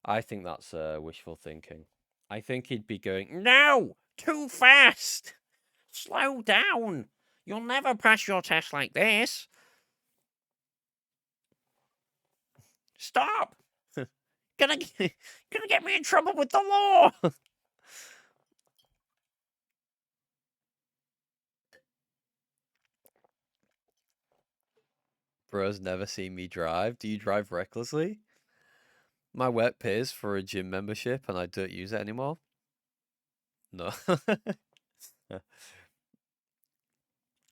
S1: I think that's wishful thinking. I think he'd be going, no, too fast. Slow down. You'll never pass your test like this. Stop. Gonna get me in trouble with the law. Bro's never seen me drive. Do you drive recklessly? My work pays for a gym membership and I don't use it anymore. No.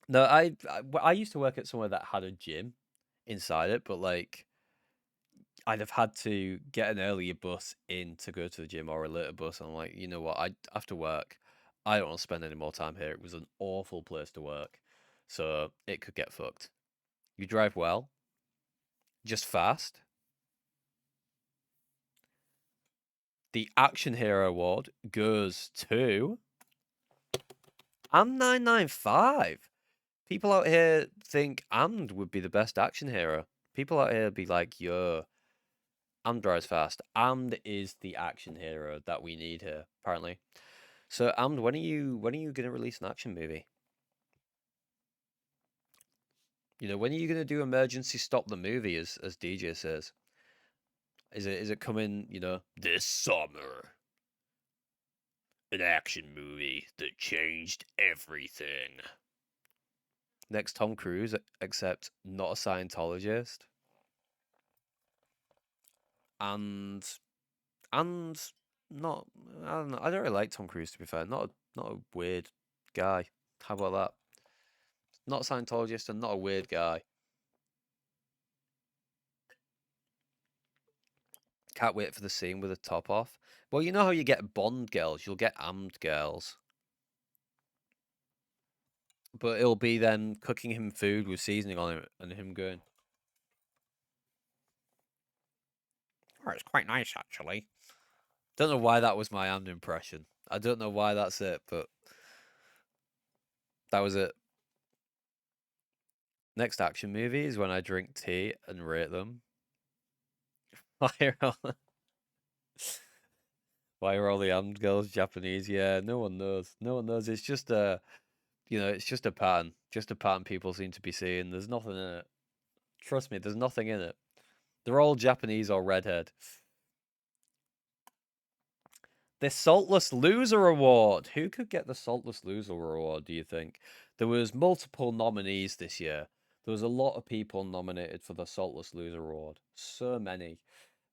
S1: No, I used to work at somewhere that had a gym inside it, but like I'd have had to get an earlier bus in to go to the gym or a later bus. And I'm like, you know what? After work, I don't want to spend any more time here. It was an awful place to work, so it could get fucked. You drive well, just fast. The Action Hero Award goes to Am995. People out here think Amd would be the best action hero. People out here be like, yo, Amd drives fast. Amd is the action hero that we need here, apparently. So Amd, when are you gonna release an action movie? When are you gonna do emergency stop the movie, as DJ says? Is it coming, this summer? An action movie that changed everything. Next Tom Cruise, except not a Scientologist. And and not I don't know. I don't really like Tom Cruise, to be fair. Not a weird guy. How about that? Not a Scientologist and not a weird guy. Can't wait for the scene with the top off. Well, you know how you get Bond girls, you'll get Amd girls. But it'll be them cooking him food with seasoning on it and him going, "Oh, it's quite nice, actually." Don't know why that was my Amd impression. I don't know why that's it, but that was it. Next action movie is when I drink tea and rate them. Why are all the Amd girls Japanese? Yeah, no one knows. No one knows. It's just it's just a pattern. Just a pattern people seem to be seeing. There's nothing in it. Trust me, there's nothing in it. They're all Japanese or redhead. The Saltless Loser Award. Who could get the Saltless Loser Award, do you think? There was multiple nominees this year. There was a lot of people nominated for the Saltless Loser Award. So many.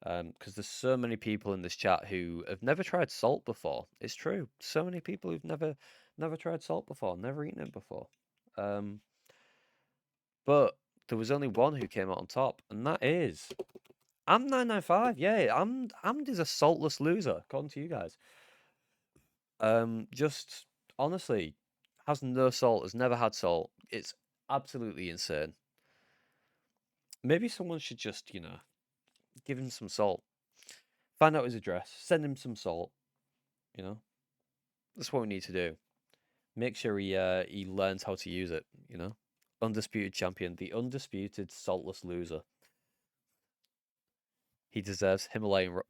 S1: Because there's so many people in this chat who have never tried salt before. It's true. So many people who've never tried salt before, never eaten it before. But there was only one who came out on top, and that is Amd995. Yeah, Amd is a saltless loser, according to you guys. Just honestly, has no salt, has never had salt. It's absolutely insane. Maybe someone should just, give him some salt. Find out his address, send him some salt. That's what we need to do. Make sure he learns how to use it, Undisputed champion, the undisputed saltless loser. He deserves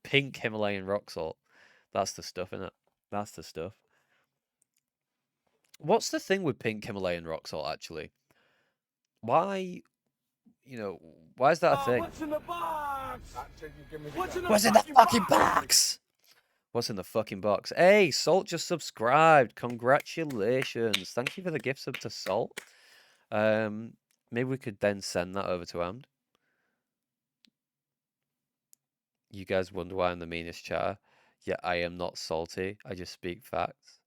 S1: pink Himalayan rock salt. That's the stuff, innit? That's the stuff. What's the thing with pink Himalayan rock salt, actually? Why, why is that a thing?
S4: What's in the box?
S1: What's in the fucking box? What's in the fucking box? Hey, Salt just subscribed. Congratulations. Thank you for the gift sub to Salt. Maybe we could then send that over to Amd. You guys wonder why I'm the meanest chatter? Yeah, I am not salty. I just speak facts.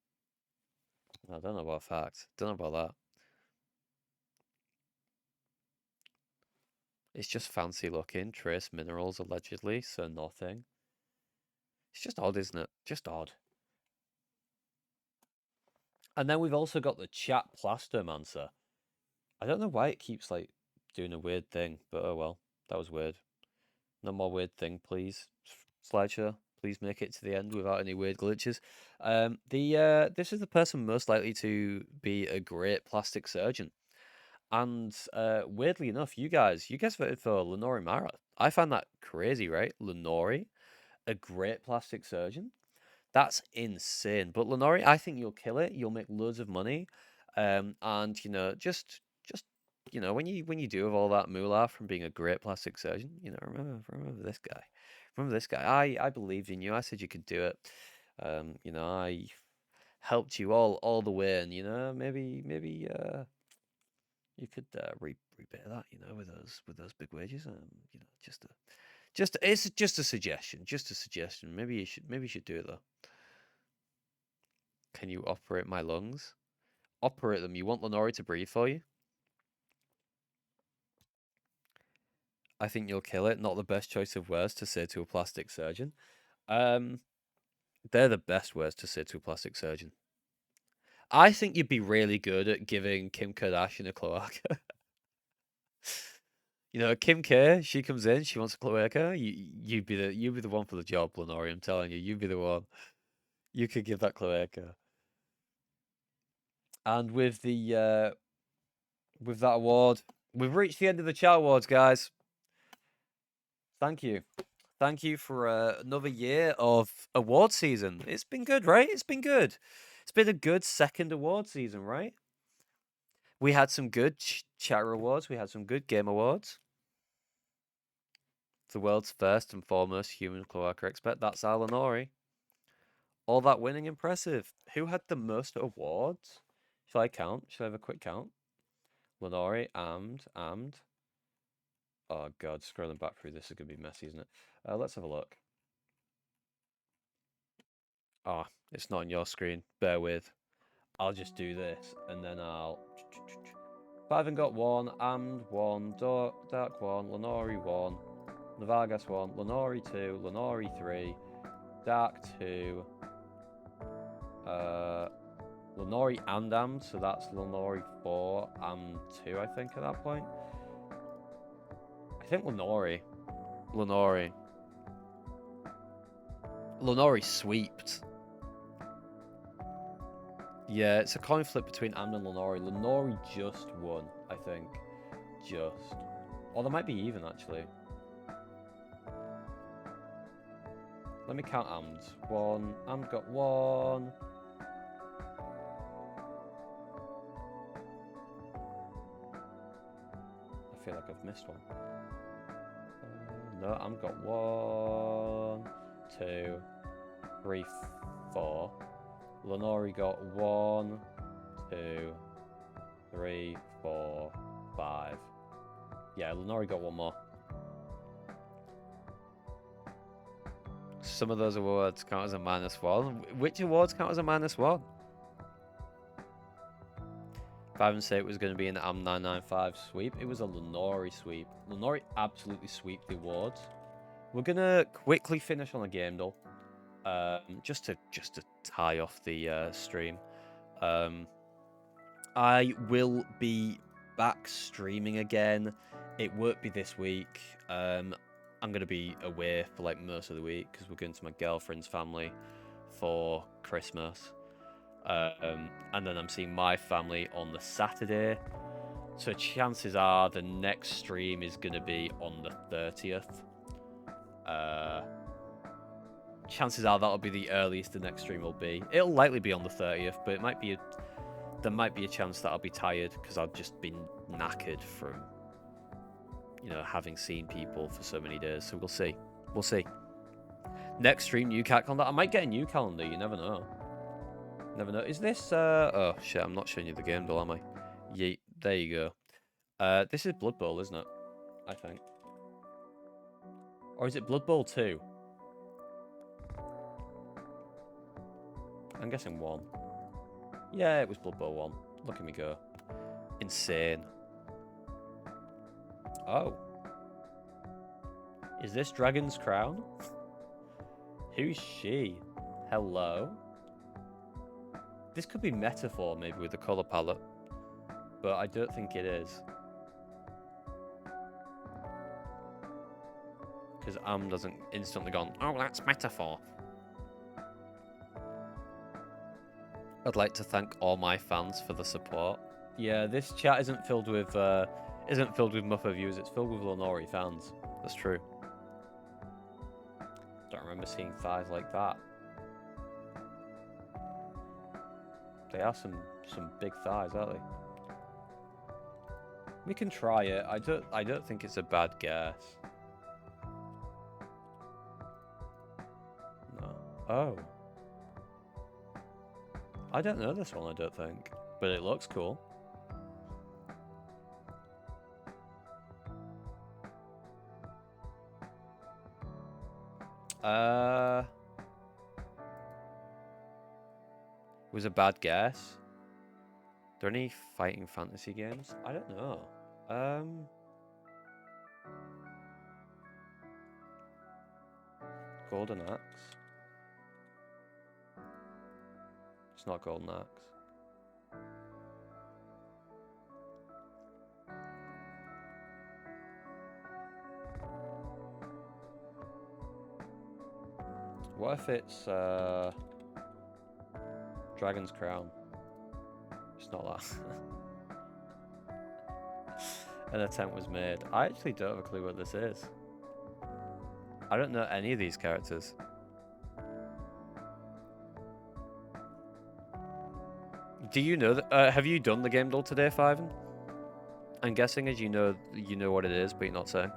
S1: I don't know about facts. Don't know about that. It's just fancy looking. Trace minerals, allegedly, so nothing. It's just odd, isn't it? Just odd. And then we've also got the chat Plastomancer. I don't know why it keeps, doing a weird thing, but oh well. That was weird. No more weird thing, please. Slideshow, please make it to the end without any weird glitches. This is the person most likely to be a great plastic surgeon. And weirdly enough, you guys voted for Lenore Mara. I find that crazy, right? Lenore, a great plastic surgeon. That's insane. But Lenore, I think you'll kill it. You'll make loads of money. And just when you do have all that moolah from being a great plastic surgeon, remember this guy. Remember this guy. I believed in you. I said you could do it. I helped you all the way, and maybe you could repay that, with those big wages. It's just a suggestion. Maybe you should do it though. Can you operate my lungs? Operate them. You want Lenore to breathe for you? I think you'll kill it. Not the best choice of words to say to a plastic surgeon. They're the best words to say to a plastic surgeon. I think you'd be really good at giving Kim Kardashian a cloaca. Kim K, she comes in, she wants a cloaca. You'd be the one for the job, Lenore. I'm telling you, you'd be the one. You could give that cloaca. And with that award, we've reached the end of the chat awards, guys. Thank you. Thank you for another year of award season. It's been good, right? It's been good. It's been a good second award season, right? We had some good chatter awards. We had some good game awards. The world's first and foremost human cloaca expert. That's Lenore. All that winning, impressive. Who had the most awards? Shall I count? Shall I have a quick count? Lenore, Amd. Oh god, scrolling back through this is gonna be messy, isn't it? Let's have a look. Oh, it's not on your screen. Bear with. I'll just do this, and then I'll... Five got 1, and 1, Dark 1, Lenori 1, Navagas 1, Lenori 2, Lenori 3, Dark 2, Lenori and Amd, so that's Lenori 4 and 2, I think, at that point. I think Lenori sweeped. Yeah, it's a coin flip between Amd and Lenori. Lenori just won, I think. Just. Or there might be even, actually. Let me count Amd. 1. Amd got 1. I feel like I've missed one. No, Amd got 1, 2, 3, 4. Lenori got 1, 2, 3, 4, 5. Yeah, Lenori got one more. Some of those awards count as a -1. Which awards count as a -1? 5 and 6 was going to be an AM995 sweep. It was a Lenori sweep. Lenori absolutely sweeped the awards. We're going to quickly finish on a game, though. Just to tie off the stream. I will be back streaming again. It won't be this week. I'm gonna be away for like most of the week because we're going to my girlfriend's family for Christmas, and then I'm seeing my family on the Saturday. So chances are the next stream is gonna be on the 30th. Chances are that'll be the earliest the next stream will be. It'll likely be on the 30th, but there might be a chance that I'll be tired because I've just been knackered from, you know, having seen people for so many days. So we'll see. We'll see. Next stream, new cat calendar. I might get a new calendar. You never know. Never know. Is this? Oh shit! I'm not showing you the game, though, am I? Yeah. There you go. This is Blood Bowl, isn't it? I think. Or is it Blood Bowl 2? I'm guessing 1. Yeah, it was Blood Bowl 1. Look at me go. Insane. Oh. Is this Dragon's Crown? Who's she? Hello? This could be metaphor, maybe, with the colour palette. But I don't think it is. Because doesn't instantly gone, oh, that's metaphor. I'd like to thank all my fans for the support. Yeah, this chat isn't filled with Muffa viewers, it's filled with Lenori fans. That's true. Don't remember seeing thighs like that. They are some big thighs, aren't they? We can try it. I don't think it's a bad guess. No. Oh. I don't know this one, I don't think. But it looks cool. It was a bad guess. Are there any fighting fantasy games? I don't know. Golden Axe. It's not Golden Axe. What if it's Dragon's Crown? It's not that. An attempt was made. I actually don't have a clue what this is. I don't know any of these characters. Do you know that? Have you done the game doll today, Fiven? I'm guessing as you know what it is, but you're not saying.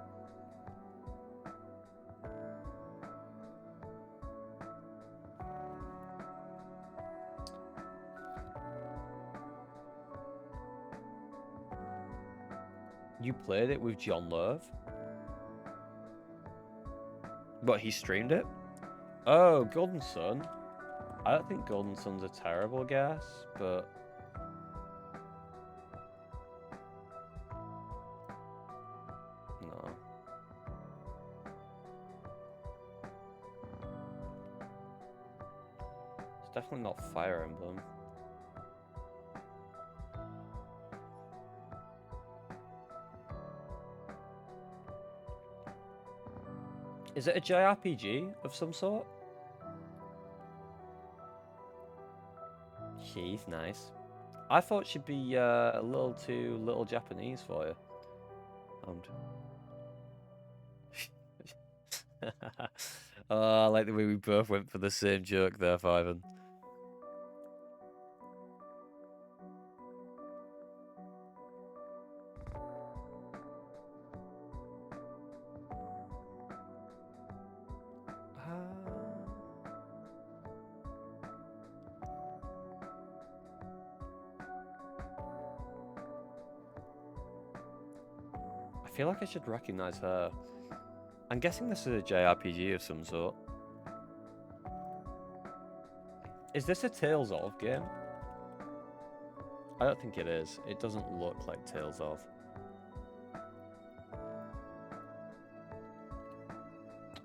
S1: You played it with John Love? What, he streamed it? Oh, Golden Sun. I don't think Golden Sun's a terrible guess, but no. It's definitely not Fire Emblem. Is it a JRPG of some sort? She's nice. I thought she'd be a little too little Japanese for you. Oh, I like the way we both went for the same joke there, Fiven. I feel like I should recognize her. I'm guessing this is a JRPG of some sort. Is this a Tales of game? I don't think it is. It doesn't look like Tales of.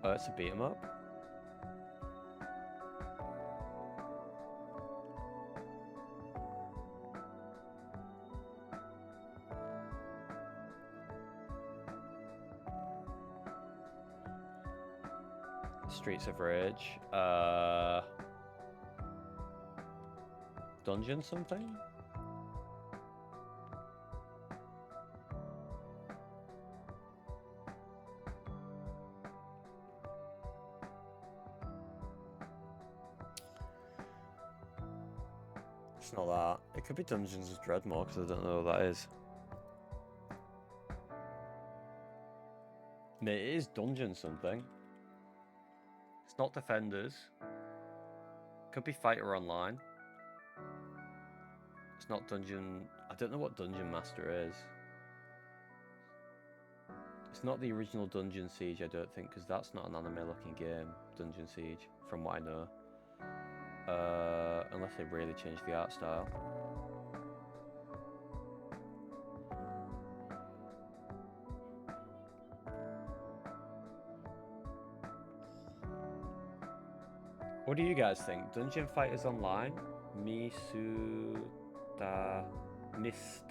S1: Oh, it's a beat 'em up. Streets of Rage. Dungeon something? It's not that. It could be Dungeons of Dreadmore because I don't know what that is. It is Dungeon something. It's not Defenders. Could be Fighter Online. It's not Dungeon... I don't know what Dungeon Master is. It's not the original Dungeon Siege, I don't think, because that's not an anime-looking game, Dungeon Siege, from what I know. Unless they really changed the art style. What do you guys think? Dungeon Fighters Online? Misu da Mist.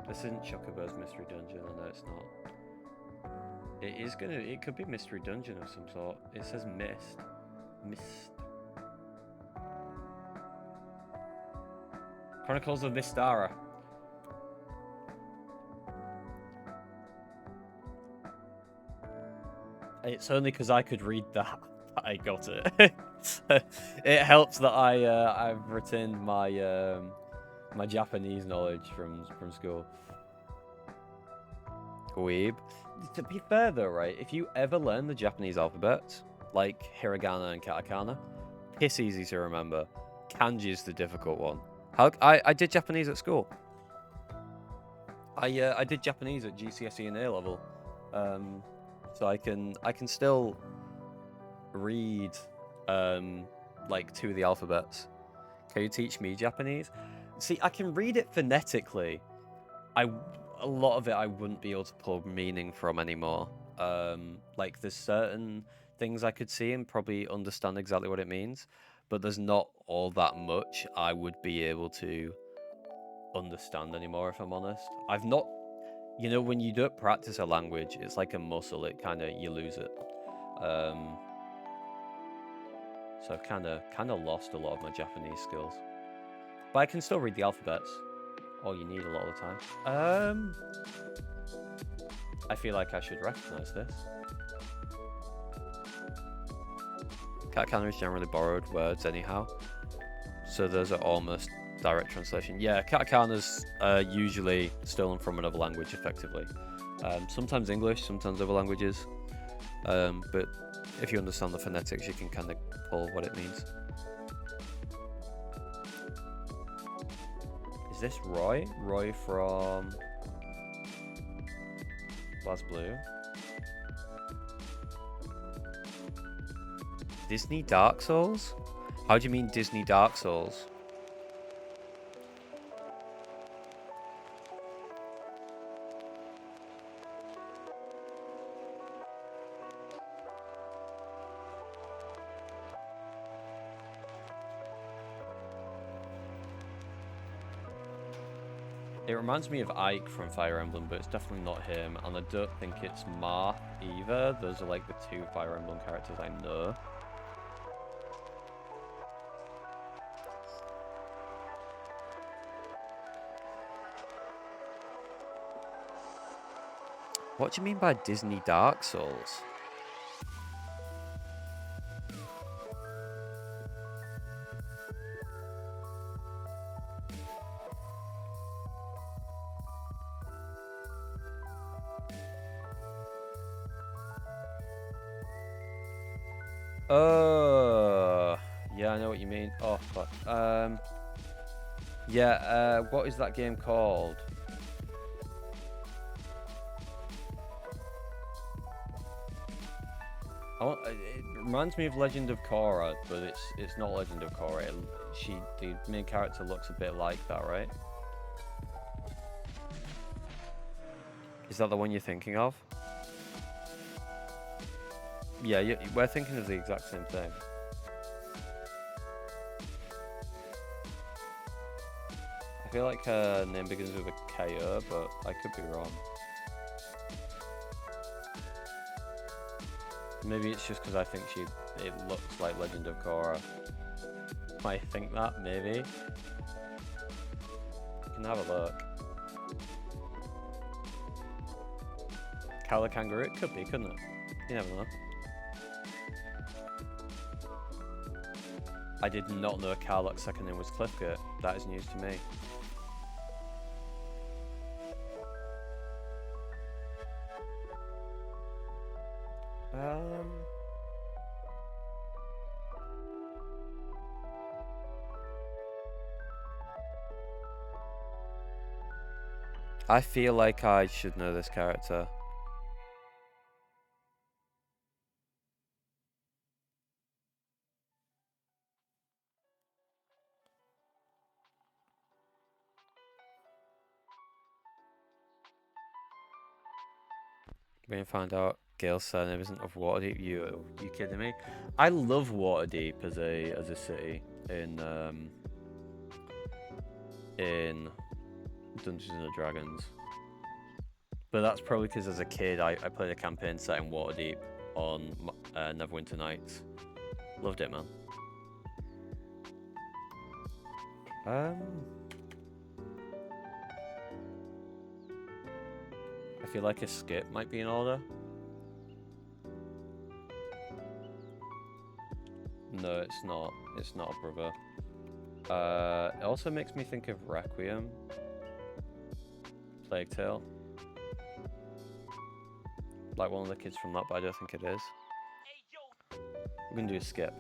S1: This isn't Chocobo's Mystery Dungeon, I know it's not. It could be Mystery Dungeon of some sort. It says Mist. Mist. Chronicles of Mystara. It's only because I could read that I got it. It helps that I've retained my my Japanese knowledge from school. Weeb. To be fair though, right? If you ever learn the Japanese alphabet, like hiragana and katakana, piss easy to remember. Kanji is the difficult one. I did Japanese at school. I did Japanese at GCSE and A level. So I can still read like 2 of the alphabets. Can you teach me Japanese? See, I can read it phonetically. A lot of it I wouldn't be able to pull meaning from anymore. Like there's certain things I could see and probably understand exactly what it means, but there's not all that much I would be able to understand anymore, if I'm honest. I've not, you know, when you don't practice a language, it's like a muscle, it kind of, you lose it. So I've kind of lost a lot of my Japanese skills. But I can still read the alphabets. All you need a lot of the time. I feel like I should recognize this. Katakana is generally borrowed words anyhow. So those are almost direct translation. Yeah, katakana's usually stolen from another language effectively. Sometimes English, sometimes other languages. But if you understand the phonetics, you can kind of pull what it means. Is this Roy? Roy from... BlazBlue. Disney Dark Souls? How do you mean Disney Dark Souls? It reminds me of Ike from Fire Emblem, but it's definitely not him, and I don't think it's Marth either. Those are like the two Fire Emblem characters I know. What do you mean by Disney Dark Souls? Yeah, I know what you mean. Oh, fuck. Yeah, what is that game called? It reminds me of Legend of Korra, but it's not Legend of Korra. The main character looks a bit like that, right? Is that the one you're thinking of? Yeah, we're thinking of the exact same thing. I feel like her name begins with a K-O, but I could be wrong. Maybe it's just because I think it looks like Legend of Korra. I think that, maybe. You can have a look. Kala Kangaroo? It could be, couldn't it? You never know. I did not know Karlach's second name was Cliffgate. That is news to me. I feel like I should know this character. We're gonna find out Gale's surname isn't of Waterdeep. You kidding me? I love Waterdeep as a city in Dungeons and Dragons. But that's probably because as a kid I played a campaign set in Waterdeep on Neverwinter Nights. Loved it, man. I feel like a skip might be in order. No, it's not. It's not a brother. It also makes me think of Requiem. Plague Tale. Like one of the kids from that, but I don't think it is. We're gonna do a skip.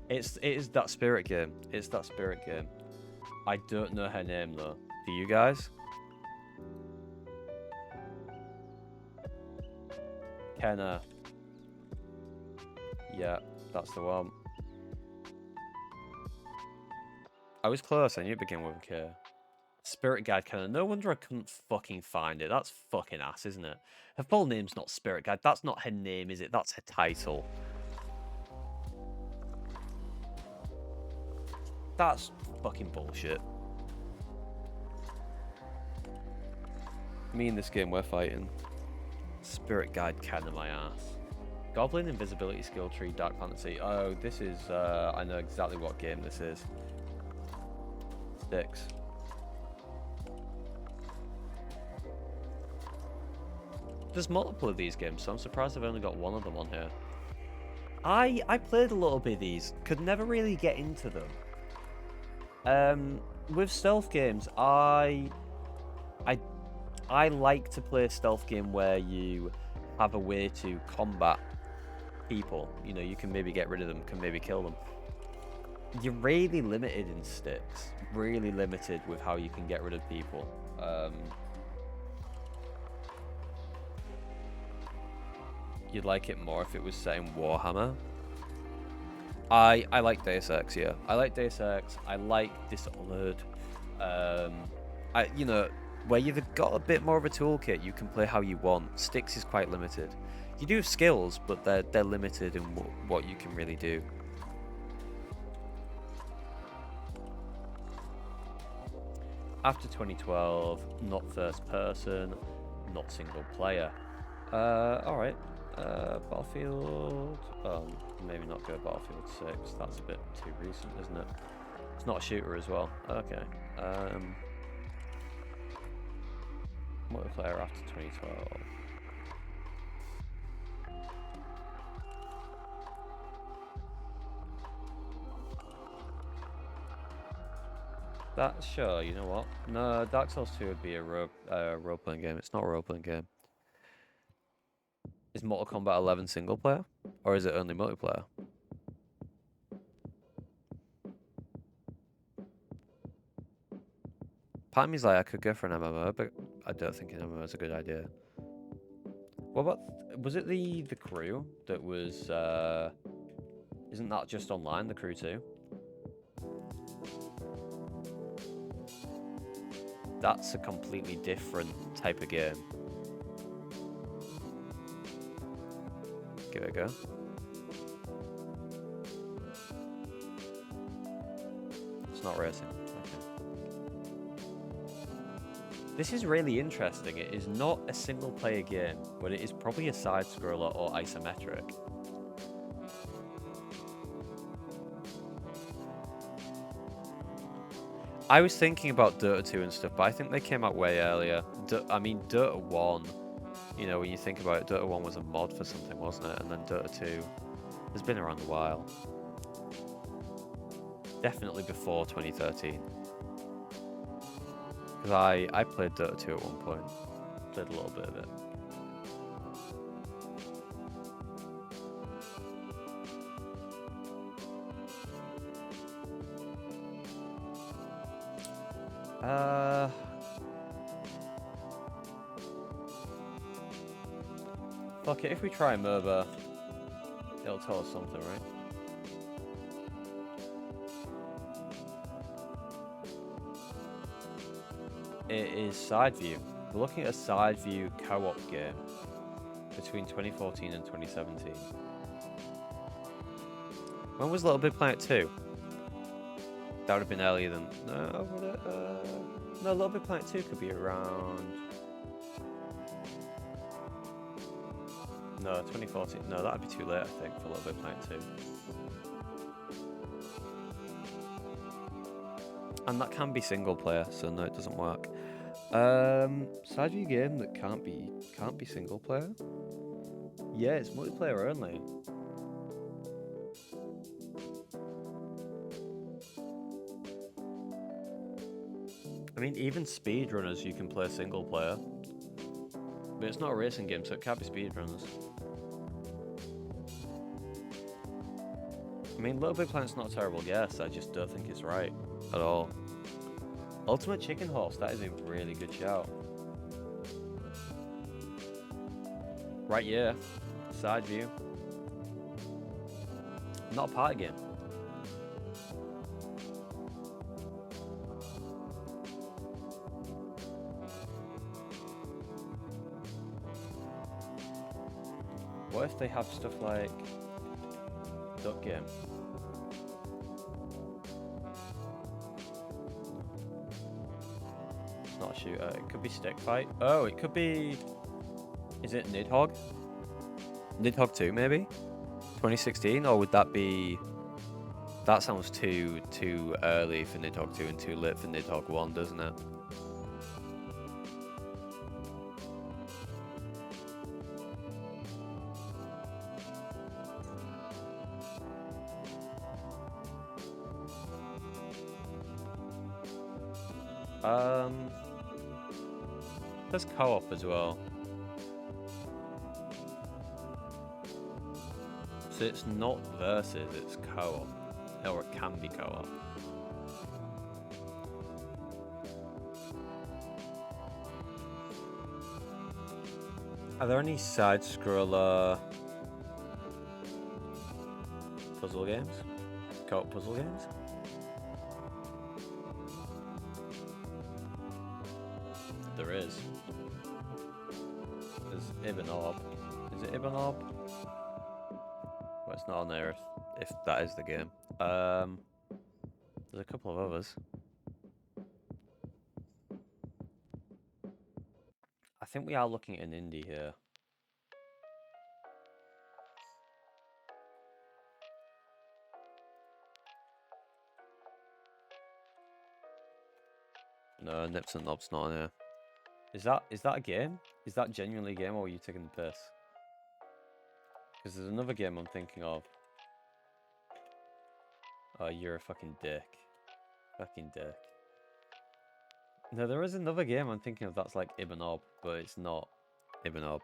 S1: It is that spirit game. It's that spirit game. I don't know her name though. Do you guys? Kenna. Yeah, that's the one. I was close. I knew it began with a K. Spirit Guide Kenna. No wonder I couldn't fucking find it. That's fucking ass, isn't it? Her full name's not Spirit Guide. That's not her name, is it? That's her title. That's fucking bullshit. Me in this game, we're fighting. Spirit Guide Kenna, my ass. Goblin Invisibility Skill Tree Dark Fantasy. Oh, this is, I know exactly what game this is. Sticks. There's multiple of these games, so I'm surprised I've only got one of them on here. I played a little bit of these, could never really get into them. With stealth games, I like to play a stealth game where you have a way to combat people. You know, you can maybe get rid of them, can maybe kill them. You're really limited in sticks. Really limited with how you can get rid of people. you'd like it more if it was set in Warhammer. I like Deus Ex, yeah. I like Deus Ex. I like Dishonored. Where you've got a bit more of a toolkit, you can play how you want. Styx is quite limited. You do have skills, but they're limited in what you can really do. After 2012, not first person, not single player. Alright. Battlefield... maybe not go Battlefield 6. That's a bit too recent, isn't it? It's not a shooter as well. Okay. Multiplayer after 2012. That, sure, you know what? No, Dark Souls 2 would be a role-playing game. It's not a role-playing game. Is Mortal Kombat 11 single player? Or is it only multiplayer? Part of me's like, I could go for an MMO, but I don't think an MMO is a good idea. What about... Was it the Crew that was... Isn't that just online, the Crew 2? That's a completely different type of game. Give it a go. It's not racing. Okay. This is really interesting. It is not a single player game, but it is probably a side scroller or isometric. I was thinking about Dota 2 and stuff, but I think they came out way earlier. Dota 1, you know, when you think about it, Dota 1 was a mod for something, wasn't it? And then Dota 2 has been around a while. Definitely before 2013. Because I played Dota 2 at one point. Played a little bit of it. Fuck it, if we try MOBA, it'll tell us something, right? It is side view. We're looking at a side view co-op game between 2014 and 2017. When was Little Big Planet 2? That would have been earlier than... No, would it? No, Little Big Planet 2 could be around... No, 2014. No, that'd be too late, I think, for Little Big Planet 2. And that can be single player, so no, it doesn't work. Side view game that can't be single player? Yeah, it's multiplayer only. I mean, even speedrunners you can play single player. But it's not a racing game, so it can't be speedrunners. I mean, Little Big Planet's not a terrible guess, I just don't think it's right at all. Ultimate Chicken Horse, that is a really good shout. Right, yeah. Side view. Not a party game. What if they have stuff like Duck Game? It's not a shooter. It could be Stick Fight. Oh, it could be... Is it Nidhogg? Nidhogg 2, maybe? 2016? Or would that be... That sounds too early for Nidhogg 2 and too late for Nidhogg 1, doesn't it? There's co-op as well. So it's not versus, it's co-op. Or it can be co-op. Are there any side-scroller puzzle games? Co-op puzzle games? There is. There's Ibanob. Is it Ibanob? Well, it's not on there if that is the game. There's a couple of others. I think we are looking at an indie here. No, Nips and Knobs not on here. Is that a game? Is that genuinely a game, or are you taking the piss? Because there's another game I'm thinking of. Oh, you're a fucking dick. Fucking dick. No, there is another game I'm thinking of that's like Ibanob, but it's not Ibanob.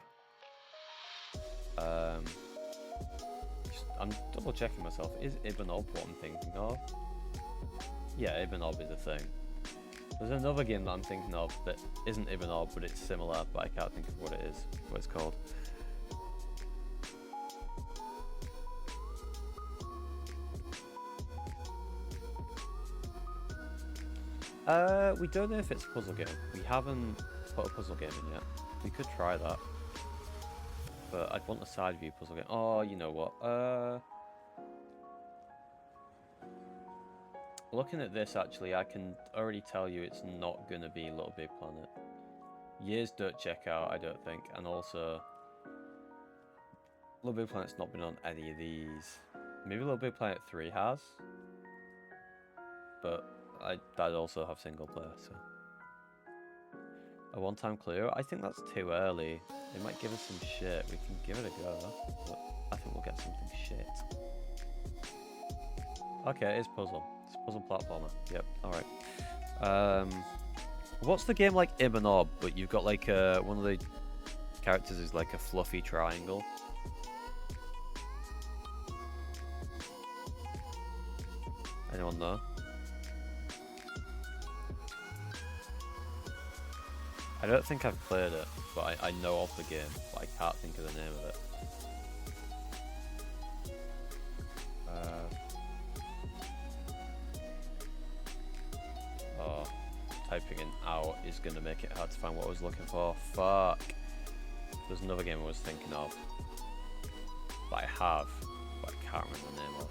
S1: I'm double checking myself. Is Ibanob what I'm thinking of? Yeah, Ibanob is a thing. There's another game that I'm thinking of that isn't Ibanob, but it's similar, but I can't think of what it is, what it's called. We don't know if it's a puzzle game. We haven't put a puzzle game in yet. We could try that. But I'd want a side view puzzle game. Oh, you know what? Looking at this, actually, I can already tell you it's not going to be Little Big Planet. Years don't check out, I don't think. And also, Little Big Planet's not been on any of these. Maybe Little Big Planet 3 has. But that'd also have single player, so. A one-time clear? I think that's too early. It might give us some shit. We can give it a go, but I think we'll get something shit. Okay, it is puzzle. It's a puzzle platformer. Yep, alright. What's the game like Ibanob, but you've got like one of the characters is like a fluffy triangle? Anyone know? I don't think I've played it, but I know of the game, but I can't think of the name of it. Oh, typing in out is going to make it hard to find what I was looking for. Fuck. There's another game I was thinking of, but I have, but I can't remember the name of.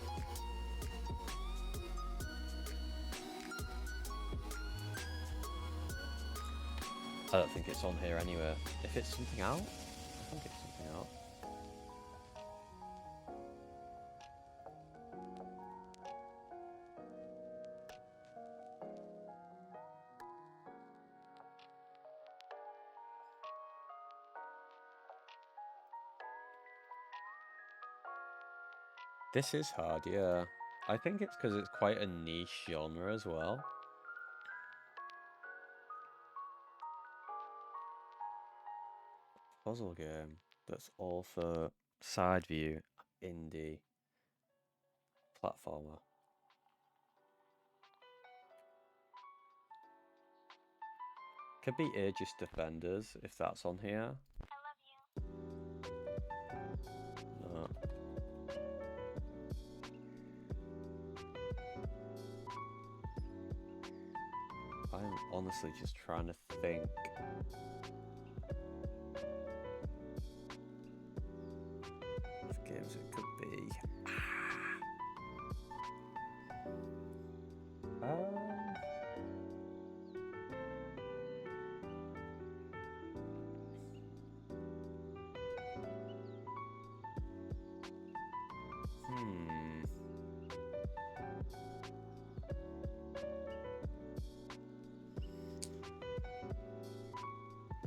S1: I don't think it's on here anywhere. If it's something out, I think it's something out. This is hard, yeah. I think it's because it's quite a niche genre as well. Puzzle game that's also side view, indie, platformer. Could be Aegis Defenders if that's on here. No. I'm honestly just trying to think. Of games it could be.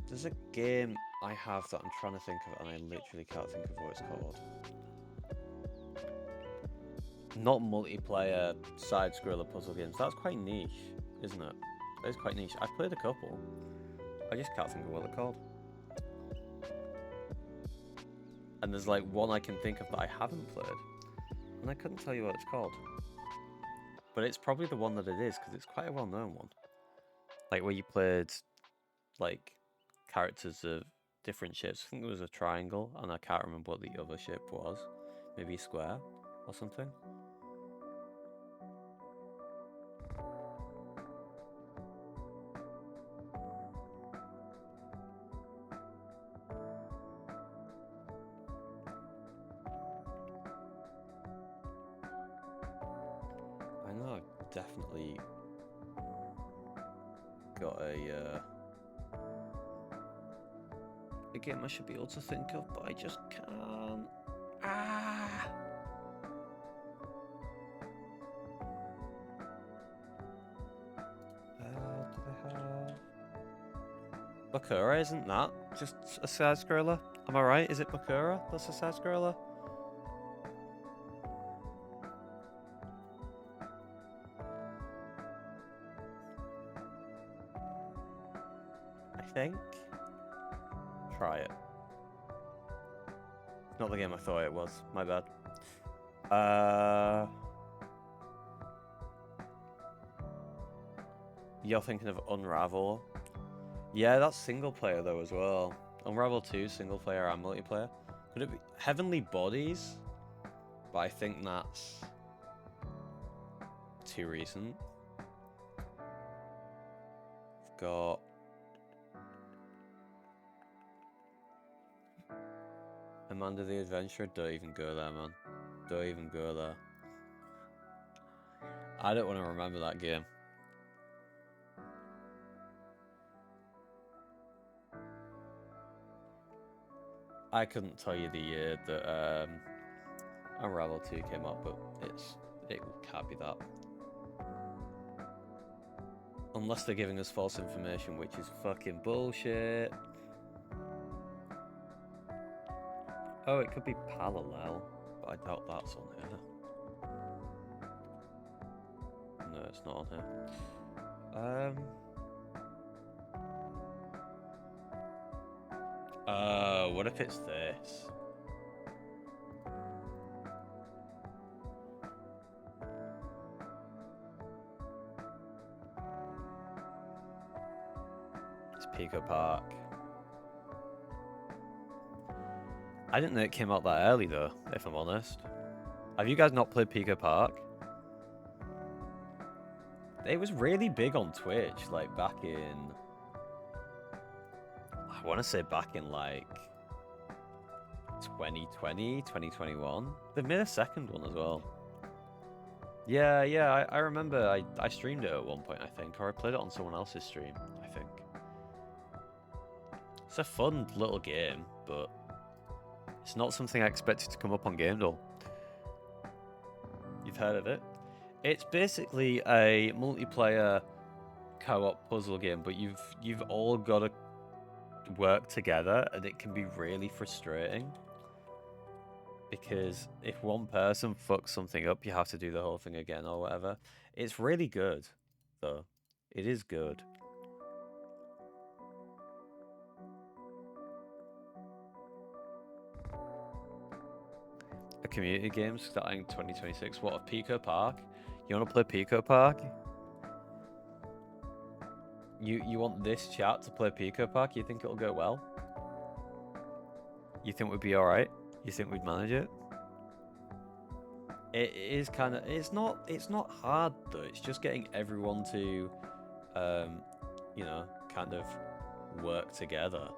S1: There's a game I have that I'm trying to think of, and I literally can't think of what it's called. Not multiplayer side-scroller puzzle games. That's quite niche, isn't it? That is quite niche. I've played a couple. I just can't think of what they're called. And there's like one I can think of that I haven't played, and I couldn't tell you what it's called. But it's probably the one that it is, because it's quite a well-known one. Like where you played, like, characters of different shapes. I think there was a triangle, and I can't remember what the other shape was. Maybe a square. or something. I know I've definitely got a game I should be able to think of, but I just can't. Ah! Do they have... Bakura, isn't that just a side-scroller? Am I right? Is it Bakura that's a side-scroller? I think. Try it. Not the game I thought it was. My bad. You're thinking of Unravel. Yeah, that's single player though as well. Unravel 2, single player and multiplayer. Could it be Heavenly Bodies? But I think that's too recent. We've got Amanda the Adventurer. Don't even go there, man. Don't even go there. I don't want to remember that game. I couldn't tell you the year that Unravel 2 came out, but it can't be that. Unless they're giving us false information, which is fucking bullshit. Oh, it could be Parallel, but I doubt that's on here. No, it's not on here. What if it's this? It's Pico Park. I didn't know it came out that early though, if I'm honest. Have you guys not played Pico Park? It was really big on Twitch, like back in... I want to say back in like 2020, 2021. They've made a second one as well. Yeah, I remember I streamed it at one point, I think, or I played it on someone else's stream, I think. It's a fun little game, but it's not something I expected to come up on GameDull. You've heard of it? It's basically a multiplayer co-op puzzle game, but you've all got to work together, and it can be really frustrating. Because if one person fucks something up, you have to do the whole thing again or whatever. It's really good, though. It is good. A community game starting 2026. What, of Pico Park? You want to play Pico Park? You want this chat to play Pico Park? You think it'll go well? You think we'd be alright? You think we'd manage it? It is kind of... It's not hard, though. It's just getting everyone to, you know, kind of work together.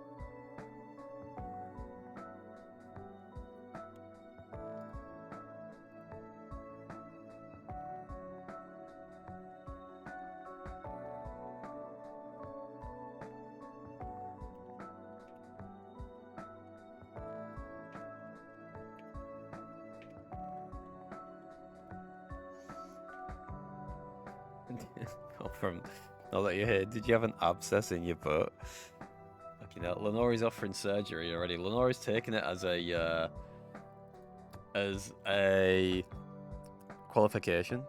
S1: From now that you're here, did you have an abscess in your butt? Fucking hell, Lenori's offering surgery already. Lenori's taking it as a qualification.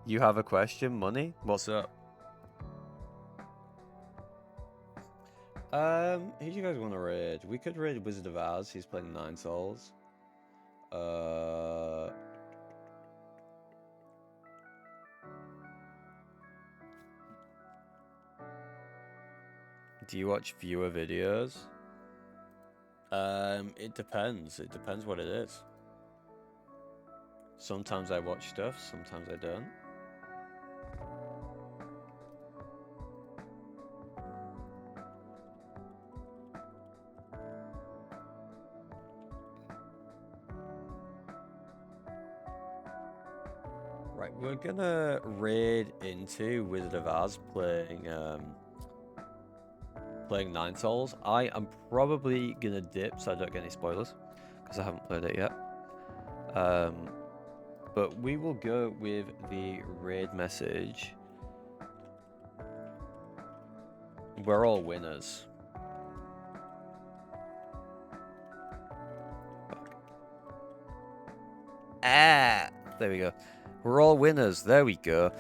S1: You have a question, Money? What's up? Who do you guys want to raid? We could raid Wizard of Oz. He's playing 9 souls. Do you watch viewer videos? It depends. It depends what it is. Sometimes I watch stuff, sometimes I don't. Right, we're gonna raid into Wizard of Oz playing Nine Souls. I am probably gonna dip so I don't get any spoilers because I haven't played it yet. But we will go with the raid message. We're all winners. Ah, there we go. We're all winners. There we go.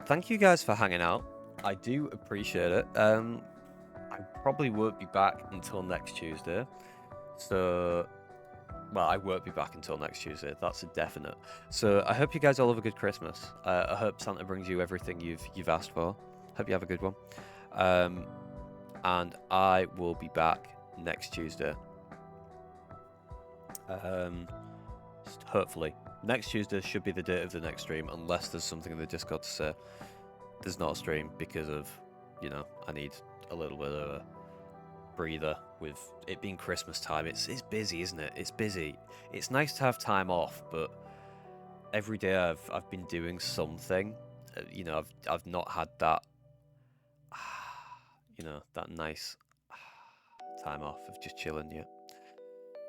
S1: Thank you guys for hanging out. I do appreciate it. I probably won't be back until next Tuesday. So, well, I won't be back until next Tuesday. That's a definite. So I hope you guys all have a good Christmas. I hope Santa brings you everything you've asked for. Hope you have a good one. And I will be back next Tuesday. Hopefully. Next Tuesday should be the date of the next stream, unless there's something in the Discord to say there's not a stream because of, you know, I need a little bit of a breather with it being Christmas time. It's busy, isn't it? It's busy. It's nice to have time off, but every day I've been doing something. You know, I've not had that, you know, that nice time off of just chilling yet.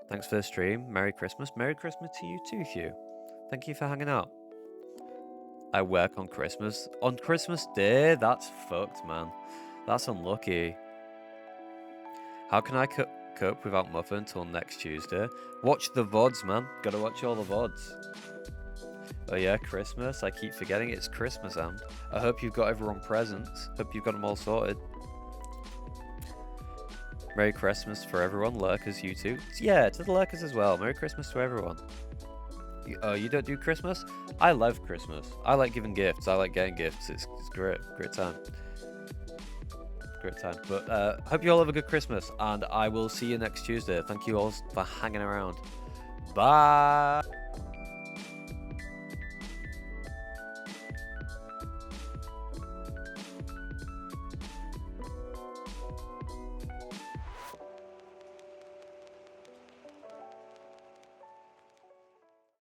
S1: Thanks for the stream. Merry Christmas. Merry Christmas to you too, Hugh. Thank you for hanging out. I work on Christmas. On Christmas Day? That's fucked, man. That's unlucky. How can I cope without Mother until next Tuesday? Watch the VODs, man. Gotta watch all the VODs. Oh yeah, Christmas. I keep forgetting it's Christmas, and I hope you've got everyone presents. Hope you've got them all sorted. Merry Christmas for everyone. Lurkers, you too. Yeah, to the lurkers as well. Merry Christmas to everyone. You don't do Christmas? I love Christmas. I like giving gifts. I like getting gifts. It's great. Great time. Great time. But hope you all have a good Christmas, and I will see you next Tuesday. Thank you all for hanging around. Bye.